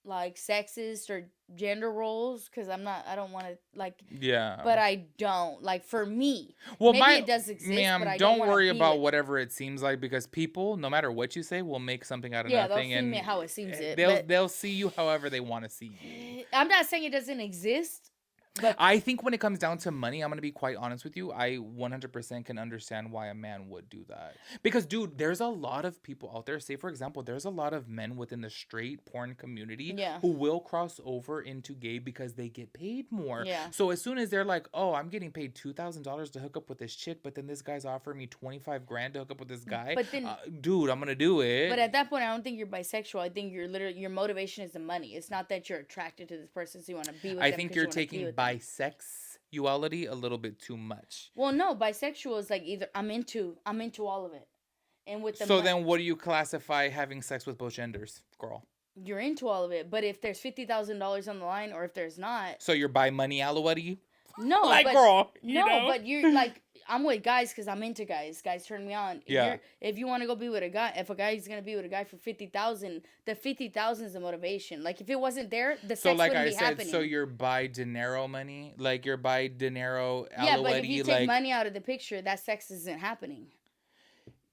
like sexist or gender roles because I don't want to, like, Yeah. but I don't, like, for me. Well, Maybe it does exist, ma'am, but I don't wanna worry be about with- whatever it seems like because people, no matter what you say, will make something out of Yeah, they'll nothing, see and me how it seems it, they'll but- they'll see you however they want to see you. I'm not saying it doesn't exist, but I think when it comes down to money, I'm gonna be quite honest with you. I 100% can understand why a man would do that because, dude, there's a lot of people out there. Say, for example, there's a lot of men within the straight porn community Yeah. who will cross over into gay because they get paid more. Yeah. So as soon as they're like, "Oh, I'm getting paid $2,000 to hook up with this chick," but then this guy's offering me 25 grand to hook up with this guy, But then- dude, I'm gonna do it. But at that point, I don't think you're bisexual. I think you're literally, your motivation is the money. It's not that you're attracted to this person, so you want to be with I them. think 'cause you're you wanna be taking with them. bisexuality a little bit too much. Well, no, bisexual is like either I'm into all of it, and with the So then, what do you classify having sex with both genders, girl? you're into all of it. But if there's $50,000 on the line, or if there's not, So you're by money, Alouette? no, Like, but, girl, no, know? but you're like, I'm with guys because I'm into guys. Guys turn me on. Yeah. If you want to go be with a guy, if a guy's gonna be with a guy for 50,000, the 50,000 is the motivation. Like, if it wasn't there, the So sex like wouldn't I be said, happening. so you're by dinero money, like you're by dinero Alouette, Yeah, but if you take like money out of the picture, that sex isn't happening.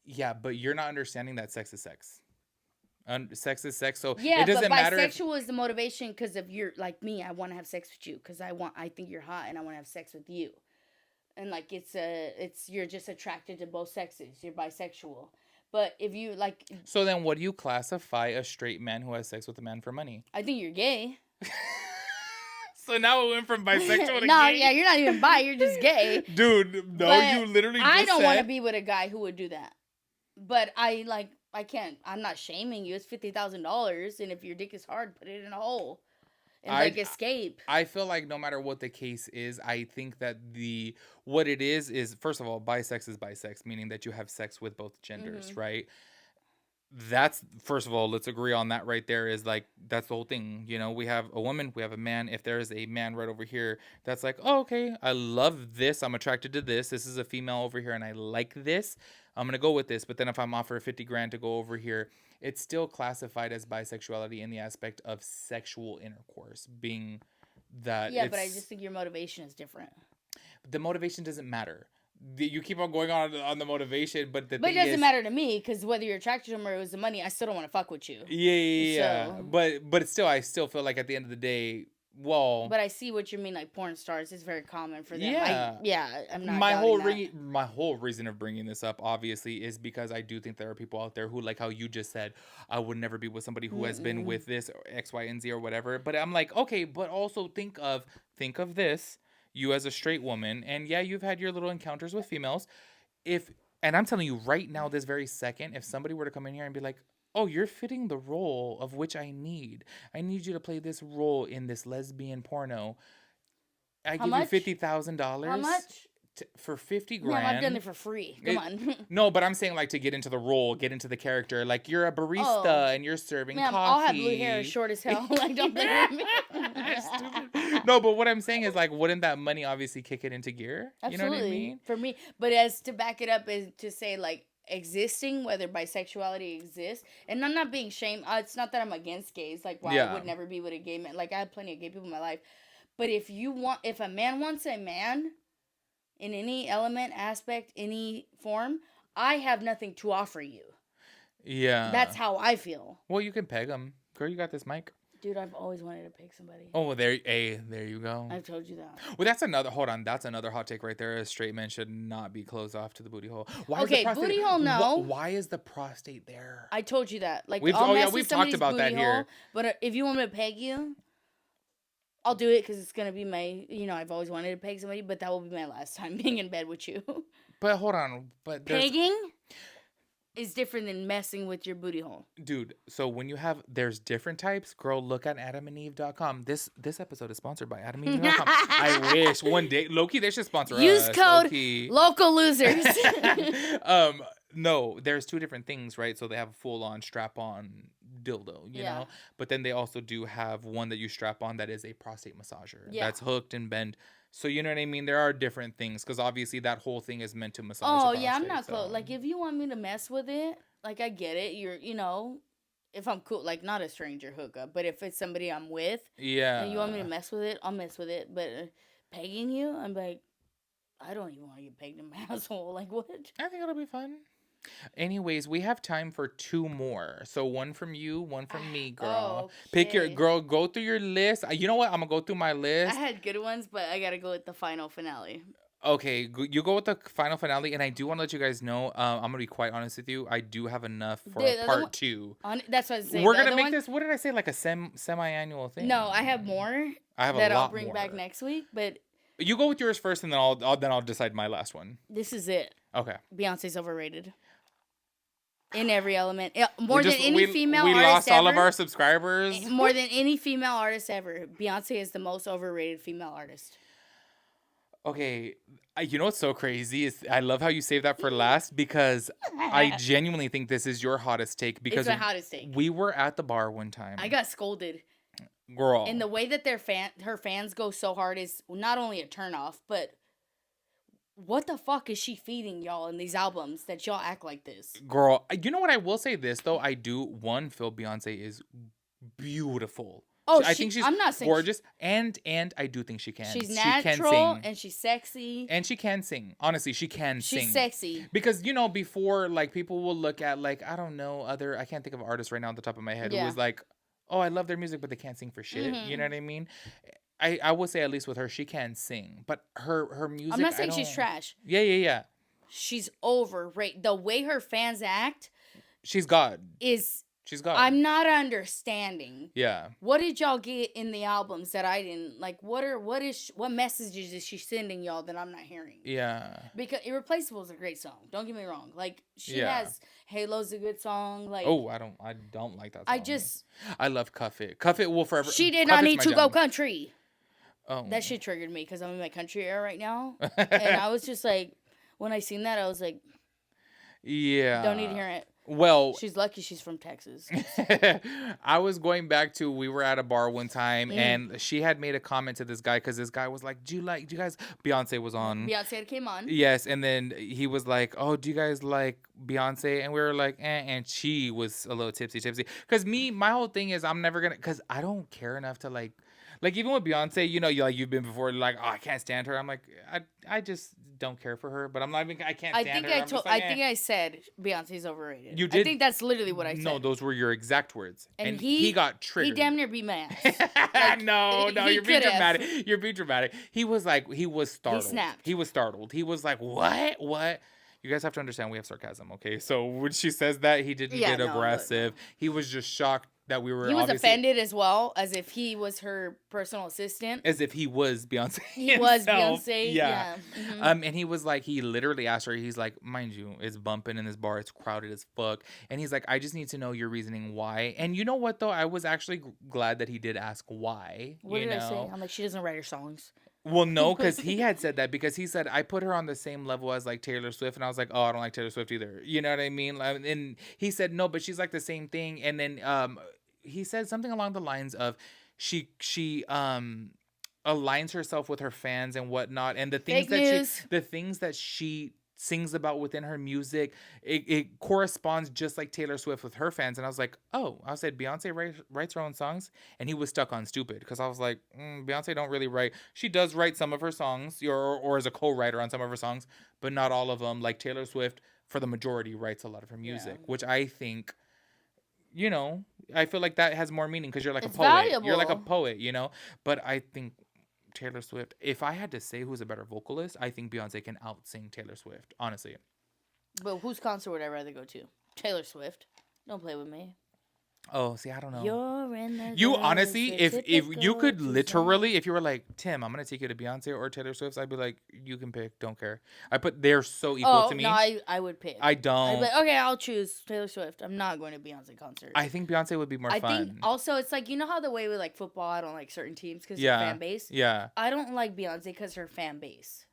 yeah, but you're not understanding that sex is sex. Sex is sex, so Yeah, it doesn't but matter. If, bisexual is the motivation because if you're like me, I want to have sex with you because I think you're hot and I want to have sex with you, and like you're just attracted to both sexes. You're bisexual, but if you like, so then, what do you classify a straight man who has sex with a man for money? I think you're gay. So now we went from bisexual to No, gay. yeah, you're not even bi. You're just gay. Dude, no, But you literally. I just don't want to said- be with a guy who would do that, but I can't. I'm not shaming you. It's $50,000, and if your dick is hard, put it in a hole, and I- like escape. I feel like no matter what the case is, I think that what it is first of all, bisex is bisex, meaning that you have sex with both genders, Mm-hmm. right? That's first of all, let's agree on that right there is like that's the whole thing. You know, we have a woman, we have a man. If there is a man right over here that's like, oh, okay, I love this, I'm attracted to this. This is a female over here and I like this. I'm gonna go with this. But then if I'm offered 50 grand to go over here, it's still classified as bisexuality in the aspect of sexual intercourse, being that Yeah, but I just think your motivation is different. the motivation doesn't matter. You keep on going on the motivation, but But it doesn't matter to me because whether you're attracted to him or it was the money, I still don't want to fuck with you. Yeah. So- But still, I still feel like at the end of the day, Well, But I see what you mean. Like porn stars, it's very common for them. yeah. I'm not My doubting whole that. my whole reason of bringing this up, obviously, is because I do think there are people out there who, like how you just said, I would never be with somebody who has been Mm-mm. with this or X, Y, and Z or whatever. But I'm like, okay, but also think of this, you as a straight woman, and yeah, you've had your little encounters with females. If and I'm telling you right now, this very second, if somebody were to come in here and be like, oh, you're fitting the role of which I need you to play this role in this lesbian porno. I How give you much? How $50,000 much? for 50 Ma'am, I've done grand. it for free. Come on. No, but I'm saying like to get into the role, get into the character. Like you're a Oh, barista and you're serving ma'am, I'll have blue hair, coffee. short as hell. Like, don't play with me. Stupid. No, but what I'm saying is like, wouldn't that money obviously kick it into gear? You know what I Absolutely, mean? for me. But as to back it up is to say like existing, whether bisexuality exists, and I'm not being shamed. It's not that I'm against gays. Like, why I Yeah. would never be with a gay man. Like, I have plenty of gay people in my life. But if a man wants a man in any element, aspect, any form, I have nothing to offer you. Yeah. That's how I feel. Well, you can peg them. Girl, you got this mic. Dude, I've always wanted to pick somebody. Oh, there you go. I've told you that. Well, that's another hot take right there. A straight man should not be closed off to the booty hole. Why is the Okay, prostate, booty hole, no. Why is the prostate there? I told you that. Like, We've I'll mess we've with talked somebody's about that booty here. hole, but if you want me to peg you, I'll do it because it's gonna be my. I've always wanted to peg somebody, but that will be my last time being in bed with you. But hold on, but Pegging is different than messing with your booty hole. dude, so when there's different types. Girl, look at adamandeve.com. This episode is sponsored by adamandeve.com. I wish one day, Loki, they should sponsor us. Use code Low-key. local losers. No, there's two different things, right? So they have a full-on strap-on dildo, you know, but then they also do have one that you strap on that is a prostate massager that's hooked and bent. So you know what I mean? There are different things because obviously that whole thing is meant to massage. Oh the yeah, I'm prostate, not close. Like if you want me to mess with it, like I get it. If I'm cool, like not a stranger hookup, but if it's somebody I'm with, yeah, and you want me to mess with it, I'll mess with it. But pegging you, I'm like, I don't even want to get pegged in my asshole. Like what? I think it'll be fun. Anyways, we have time for two more. So one from you, one from me, girl. Pick your Okay. girl. Go through your list. You know what? I'm gonna go through my I list. had good ones, but I gotta go with the final finale. Okay, you go with the final finale, and I do want to let you guys know. I'm gonna be quite honest with you. I do have enough for The other part one- two. That's what I was saying. We're The gonna other make one- this. What did I say? Like a semi-annual thing. No, I have more I have that a lot I'll bring more. back next week. But You go with yours first, and then I'll decide my last one. this is it. Okay. Beyonce's overrated. In every element. More than any we female we artist lost all of ever. our subscribers. More than any female artist ever. Beyonce is the most overrated female artist. Okay, you know what's so crazy is I love how you saved that for last because I genuinely think this is your hottest take because It's my hottest take. we were at the bar one time. I got scolded. Girl. And the way that her fans go so hard is not only a turnoff, but what the fuck is she feeding y'all in these albums that y'all act like this? Girl, you know what? I will say this though. I do feel Beyonce is beautiful. Oh, I think she's I'm not saying gorgeous, and I do think she can. she's She natural can sing. and she's sexy. And she can sing. Honestly, she can sing. She's sexy. Because before, like people will look at like I don't know I can't think of artists right now on the top of my head who was like, oh, I love their music, but they can't sing for shit. Mm-hmm. You know what I mean? I will say at least with her, she can sing, but her music. I'm not saying she's trash. Yeah. She's overrated. The way her fans act She's God. She's God. I'm not understanding. Yeah. What did y'all get in the albums that I didn't like? What messages is she sending y'all that I'm not hearing? Yeah. Because Irreplaceable is a great song. Don't get me wrong. Like she Yeah. has Halo's a good song. Like I don't like that song. I love Cuff It. Cuff It will forever. She did Cuff not It's need my to go jam. country. Oh. That shit triggered me because I'm in my country era right now, and I was just like, when I seen that, I was like, Yeah. don't need to hear it. Well, She's lucky she's from Texas. I was going back to we were at a bar one time and she had made a comment to this guy because this guy was like, do you guys Beyonce was on. Beyonce came on. Yes, and then he was like, oh, do you guys like Beyonce? And we were like, and she was a little tipsy because my whole thing is I'm never gonna, because I don't care enough to like Like even with Beyonce, you know, you've been before, like, oh, I can't stand her. I'm like, I just don't care for her. But I'm not even. I can't stand her. I'm just like, I eh. think I said Beyonce's overrated. You I did. think that's literally what I No, said. those were your exact words, And and he got he damn triggered. near beat my ass. Like No, he you're being could have. dramatic. You're being dramatic. He was like, he was He startled. snapped. He was startled. He was like, what? You guys have to understand we have sarcasm, okay? So when she says that, he didn't Yeah, get no, aggressive. no. He was just shocked that we were He was obviously offended as well, as if he was her personal assistant. as if he was Beyonce. He was himself. Beyonce. Yeah. Yeah. Mm-hmm. And he was like, he literally asked her, he's like, mind you, it's bumping in this bar, it's crowded as fuck. And he's like, I just need to know your reasoning why. And you know what though? I was actually glad that he did ask why. What you did know? I say? I'm like, she doesn't write her songs. Well, no, because he had said that because he said I put her on the same level as like Taylor Swift, and I was like, oh, I don't like Taylor Swift either. You know what I mean? And he said no, but she's like the same thing. And then he said something along the lines of she aligns herself with her fans and whatnot, and the things that she sings about within her music, it corresponds just like Taylor Swift with her fans. And I was like, oh, I said Beyonce writes her own songs, and he was stuck on stupid because I was like, Beyonce don't really write. She does write some of her songs, or as a co-writer on some of her songs, but not all of them. Like Taylor Swift, for the majority, writes a lot of her music, which I think, you know, I feel like that has more meaning because you're like It's a poet. valuable. You're like a poet, you know. But I think Taylor Swift, if I had to say who's a better vocalist, I think Beyonce can out-sing Taylor Swift, honestly. But whose concert would I rather go to? Taylor Swift. Don't play with me. Oh, see, I don't know. You're in the You dust, honestly, the if you could typical literally, if you were like, Tim, I'm gonna take you to Beyonce or Taylor Swift, I'd be like, you can pick, don't care. They're so equal to me. No, I would pick. I don't. I'd be like, okay, I'll choose Taylor Swift. I'm not going to Beyonce concert. I think Beyonce would be more fun. I think also it's like, you know how the way with like football, I don't like certain teams because Yeah. of fan base. Yeah. I don't like Beyonce because her fan base.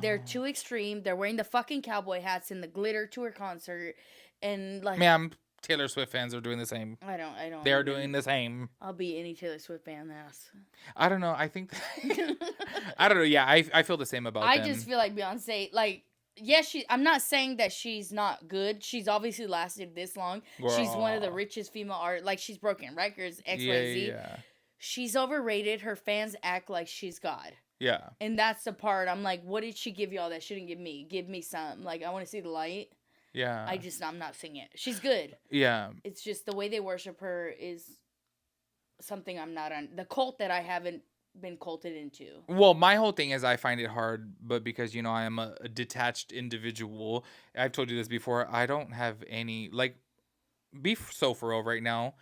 They're too extreme. They're wearing the fucking cowboy hats in the glitter to her concert, and like, Ma'am, Taylor Swift fans are doing the same. I don't. They're doing the same. I'll be any Taylor Swift fan ass. I don't know. I think I don't know. Yeah, I feel the same about I them. just feel like Beyonce, like, yes, I'm not saying that she's not good. She's obviously lasted this long. Girl. She's one of the richest female art. Like, she's broken records. X, Y, Z. Yeah. She's overrated. Her fans act like she's God. Yeah. And that's the part. I'm like, what did she give y'all that she didn't give me? Give me some. Like, I want to see the light. Yeah. I'm not seeing it. She's good. Yeah. It's just the way they worship her is something I'm not on. The cult that I haven't been culted into. Well, my whole thing is I find it hard, but because, you know, I am a detached individual. I've told you this before. I don't have any, like, be so for real right now.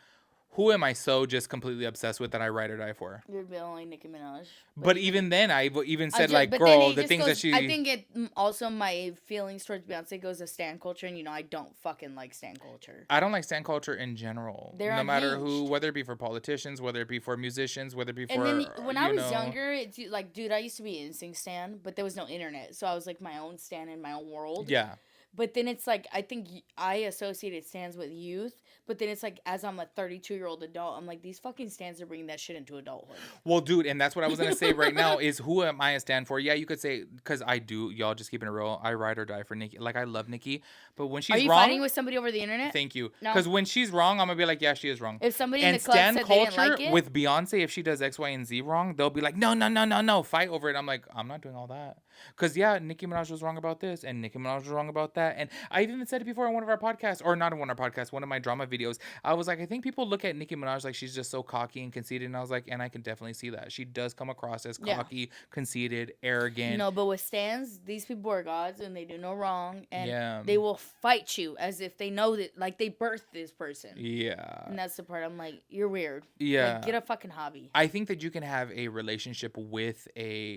Who am I so just completely obsessed with that I ride or die for? You're only Nicki Minaj. But even then, I even said, but then girl, it the just things goes, that she... I think it also, my feelings towards Beyonce goes to stan culture, and, you know, I don't fucking like stan culture. I don't like stan culture in general. They're no matter who, unhinged. whether it be for politicians, whether it be for musicians, whether it be for... And then when I was younger, it's like, dude, I used to be an NSYNC stan, but there was no internet. So I was like my own stan in my own world. Yeah. But then it's like, I think I associated stands with youth. But then it's like, as I'm a 32-year-old adult, I'm like, these fucking stands are bringing that shit into adulthood. Well, dude, and that's what I was going to say right now is who am I a stand for? Yeah, you could say, because I do, y'all just keeping it real. I ride or die for Nicki. Like, I love Nicki. But when she's wrong... Are you fighting with somebody over the internet? Thank you. No. Because when she's wrong, I'm going to be like, yeah, she is wrong. If somebody and in the club said they didn't like it? with Beyonce, if she does X, Y, and Z wrong, they'll be like, no, fight over it. I'm like, I'm not doing all that. Because, yeah, Nicki Minaj was wrong about this, and Nicki Minaj was wrong about that. And I even said it before on one of our podcasts, or not in one of our podcasts, one of my drama videos. I was like, I think people look at Nicki Minaj like she's just so cocky and conceited. And I was like, and I can definitely see that. She does come across as cocky, conceited, arrogant. No, but with stands, these people are gods, and they do no wrong. And they Yeah. will fight you as if they know that, like, they birthed this person. Yeah. And that's the part I'm like, you're weird. Yeah. Like, get a fucking hobby. I think that you can have a relationship with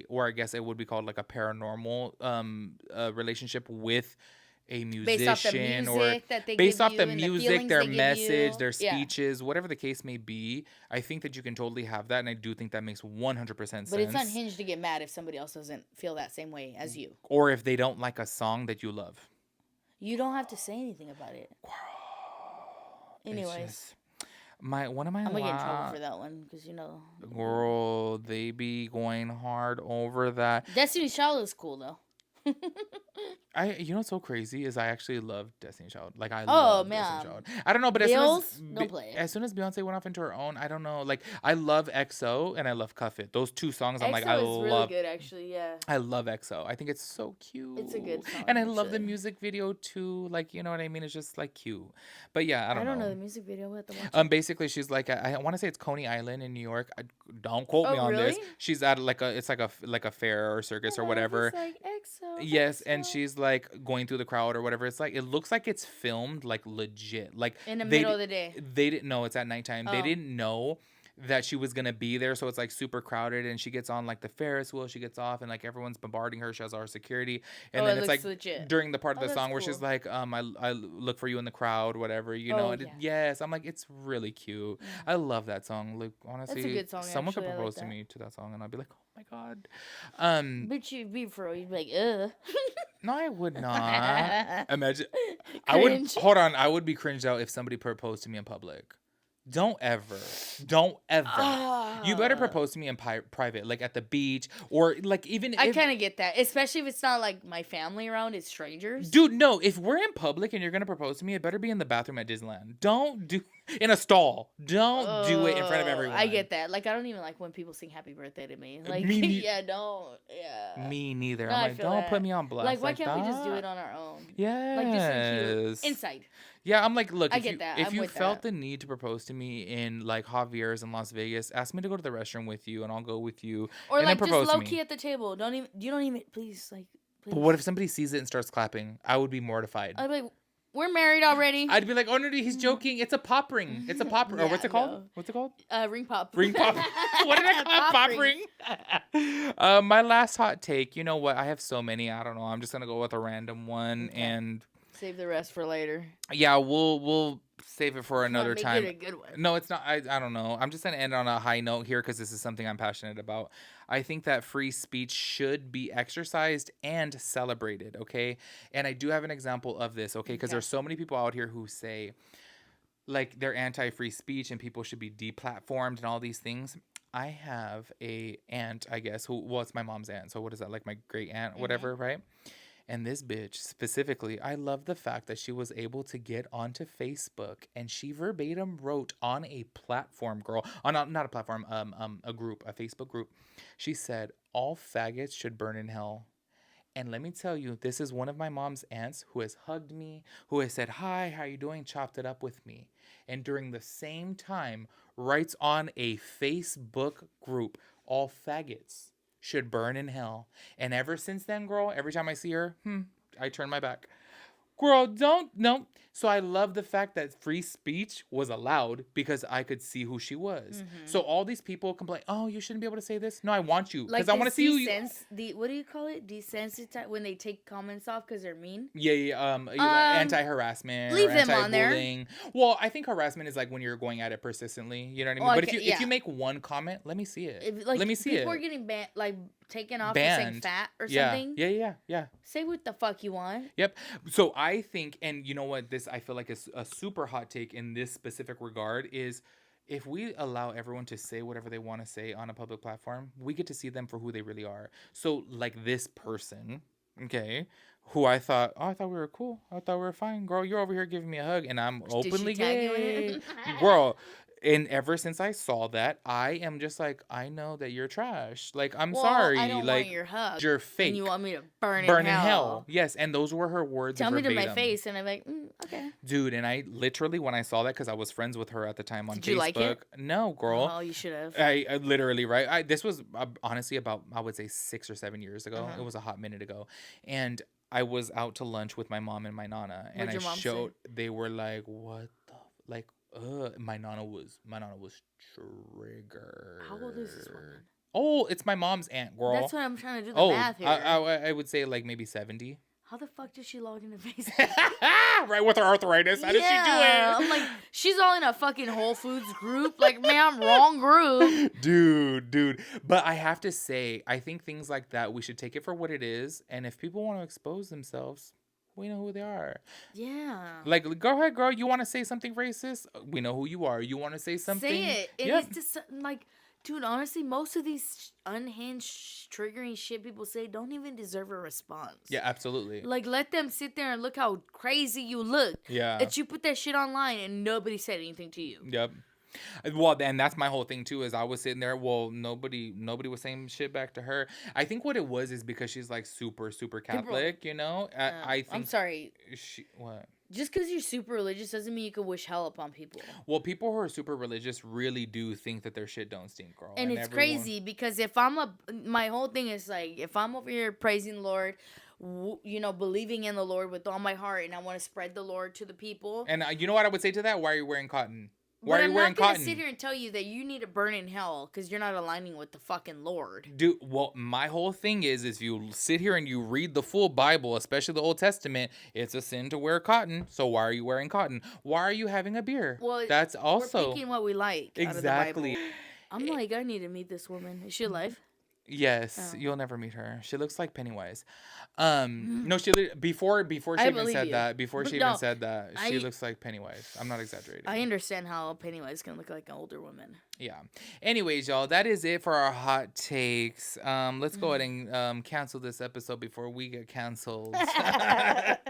or I guess it would be called like a paranormal relationship with a musician, Based off the music that they based give off you the and the music, feelings their they give message, you. their Yeah. speeches, whatever the case may be. I think that you can totally have that, and I do think that makes 100% sense. But it's unhinged to get mad if somebody else doesn't feel that same way as you. Or if they don't like a song that you love. You don't have to say anything about it. Anyways, one of my I'm gonna get in trouble for that one because, you know, girl, they be going hard over that. Destiny's Child is cool though. You know what's so crazy is I actually love Destiny Child. Like I Oh love Destiny man, Child. I don't know, but Bills, don't play it. As soon as Beyonce went off into her own, I don't know. Like I love EXO and I love Cuff It. Those two songs, I'm like EXO is really good, actually. Yeah, I love EXO. I think it's so cute. it's a good song, And I love the actually. music video too. Like, you know what I mean? It's just like cute. But yeah, I I don't don't know know. the music video. We have to watch it. Basically, she's like I want to say it's Coney Island in New York. Don't quote me Oh on really? this. She's at like a fair or circus or My life is whatever. like EXO, Yes, and EXO. she's like going through the crowd or whatever. It's like it looks like it's filmed like legit. Like In the they middle of the day. they didn't know it's at nighttime. They Oh, didn't know that she was gonna be there, so it's like super crowded. And she gets on like the Ferris wheel. She gets off, and like everyone's bombarding her. She has all her security, and oh, then it it's looks like legit. during the part of Oh, the that's song where she's cool. like, I look for you in the crowd, whatever, you know. Oh And yeah, yes, I'm like, it's really cute. yeah. I love that song. Like That's a honestly, good song. someone could Actually, I like propose to that. me to that song, and I'd be like, oh my god. Um, But you'd be for real. You'd be like, ugh. no, I would not. Imagine. I would Cringe. hold on. I would be cringed out if somebody proposed to me in public. Don't ever. Don't ever. You better Ah. propose to me in private, like at the beach, or like even I if. kind of get that, especially if it's not like my family around; it's strangers. Dude, no. If we're in public and you're gonna propose to me, it better be in the bathroom at Disneyland. Don't do in a stall. Don't do it in front of everyone. I get that. Like, I don't even like when people sing "Happy Birthday" to me. Like, Me yeah, don't. Yeah. Me neither. No, I'm I like, feel don't put that. me on blast. Like, why can't we just do that. it on our own? Yes. Like, just in cute inside. Yeah, I'm like, look, I if get you that. if I'm you with felt that. the need to propose to me in like Javier's in Las Vegas, ask me to go to the restroom with you and I'll go with you Or and then like just propose to low me. key at the table. Don't even. You don't even. Please, like, please. But what if somebody sees it and starts clapping? I would be mortified. I'd be like, we're married already. I'd be like, oh no, he's joking. It's a pop ring. It's a pop ring. Or Yeah, what's it called? no. What's it called? Ring pop. Ring pop. What did I call it? Pop ring. My last hot take. You know what? I have so many. I don't know. I'm just gonna go with a random one, Okay. and Save the rest for later. yeah, we'll save it for another Make time. it a good one. No, it's not. I don't know. I'm just going to end on a high note here because this is something I'm passionate about. I think that free speech should be exercised and celebrated, okay? And I do have an example of this, okay? Because Okay. there's so many people out here who say, like, they're anti-free speech and people should be deplatformed and all these things. I have a aunt, I guess, who, well, it's my mom's aunt. So what is that? Like my great aunt, whatever, right? And this bitch specifically, I love the fact that she was able to get onto Facebook and she verbatim wrote on a platform, girl, on not a platform, a group, a Facebook group. She said, "All faggots should burn in hell." And let me tell you, this is one of my mom's aunts who has hugged me, who has said, "Hi, how you doing?" Chopped it up with me. And during the same time, writes on a Facebook group, "All faggots should burn in hell." And ever since then, girl, every time I see her, I turn my back. Girl, don't, no. So I love the fact that free speech was allowed because I could see who she was. So all these people complain, "Oh, you shouldn't be able to say this." No, I want you because Like I want to see who you. what do you call it? Desensitize when they take comments off because they're mean. Yeah, anti-harassment, leave or them on there. anti-bullying. Well, I think harassment is like when you're going at it persistently. You know what I mean? Oh, But okay, if yeah. you make one comment, let me see it. If, like, let me see people it. are getting banned, like taken off for saying Banned. fat or Yeah, something. yeah. Say what the fuck you want. Yep. So I think, and you know what, this I feel like is a super hot take in this specific regard is if we allow everyone to say whatever they want to say on a public platform, we get to see them for who they really are. So like this person, okay, who I thought we were cool. I thought we were fine. Girl, you're over here giving me a hug and I'm openly tag you in gay. it? Girl, and ever since I saw that, I am just like, I know that you're trash. Like, I'm Well, sorry. I don't like want your hug. you're fake. And you want me to burn in hell. hell. Yes, and those were her words. Tell me to my verbatim. face, and I'm like, okay. Dude, and I literally, when I saw that, because I was friends with her at the time on Did Facebook. you like it? No, girl. Oh, you should have. I literally, right? This was honestly about, I would say 6 or 7 years ago. Uh-huh. It was a hot minute ago. And I was out to lunch with my mom and my nana. And What'd your I mom showed, they were like, what the, like, my nana was triggered. How old is this woman? Oh, it's my mom's aunt, girl. That's what I'm trying to do the Oh, math here. I would say like maybe 70. How the fuck did she log into Facebook? Right, with her arthritis. How did she do it? I'm like, she's all in a fucking Whole Foods group. Like, man, wrong group. Dude. But I have to say, I think things like that, we should take it for what it is. And if people want to expose themselves, we know who they are. Yeah. Like, go ahead, girl. You want to say something racist? We know who you are. You want to say something? Say it. And Yep. it's just like, Dude, honestly, most of these unhinged, triggering shit people say don't even deserve a response. Yeah, absolutely. Like, let them sit there and look how crazy you look. Yeah. That you put that shit online and nobody said anything to you. Yep. Well, and that's my whole thing too. Is I was sitting there. Well, nobody was saying shit back to her. I think what it was is because she's like super super Catholic. You know. I I'm think sorry. she what. Just because you're super religious doesn't mean you can wish hell upon people. Well, people who are super religious really do think that their shit don't stink, girl. And it's crazy because my whole thing is like, if I'm over here praising the Lord, believing in the Lord with all my heart, and I want to spread the Lord to the people. And you know what I would say to that? Why are you wearing cotton? Why But are you I'm wearing not gonna cotton? sit here and tell you that you need to burn in hell because you're not aligning with the fucking Lord. Dude, well, my whole thing is if you sit here and you read the full Bible, especially the Old Testament, it's a sin to wear cotton. So why are you wearing cotton? Why are you having a beer? Well, That's also we're picking what we like exactly. out of the Bible. I'm like, I need to meet this woman. Is she alive? Yes, Oh. you'll never meet her. She looks like Pennywise. No, before she I even believe said you. that, before But she even no, said that, she I looks like Pennywise. I'm not exaggerating. I understand how Pennywise can look like an older woman. Yeah. Anyways, y'all, that is it for our hot takes. Let's go ahead and cancel this episode before we get canceled.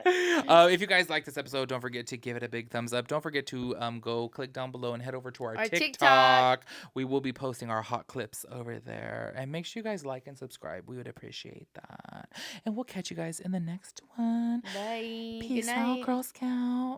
If you guys like this episode, don't forget to give it a big thumbs up. Don't forget to go click down below and head over to our TikTok. We will be posting our hot clips over there. And make sure you guys like and subscribe. We would appreciate that. And we'll catch you guys in the next one. Bye. Peace Good out, night. Girl Scout.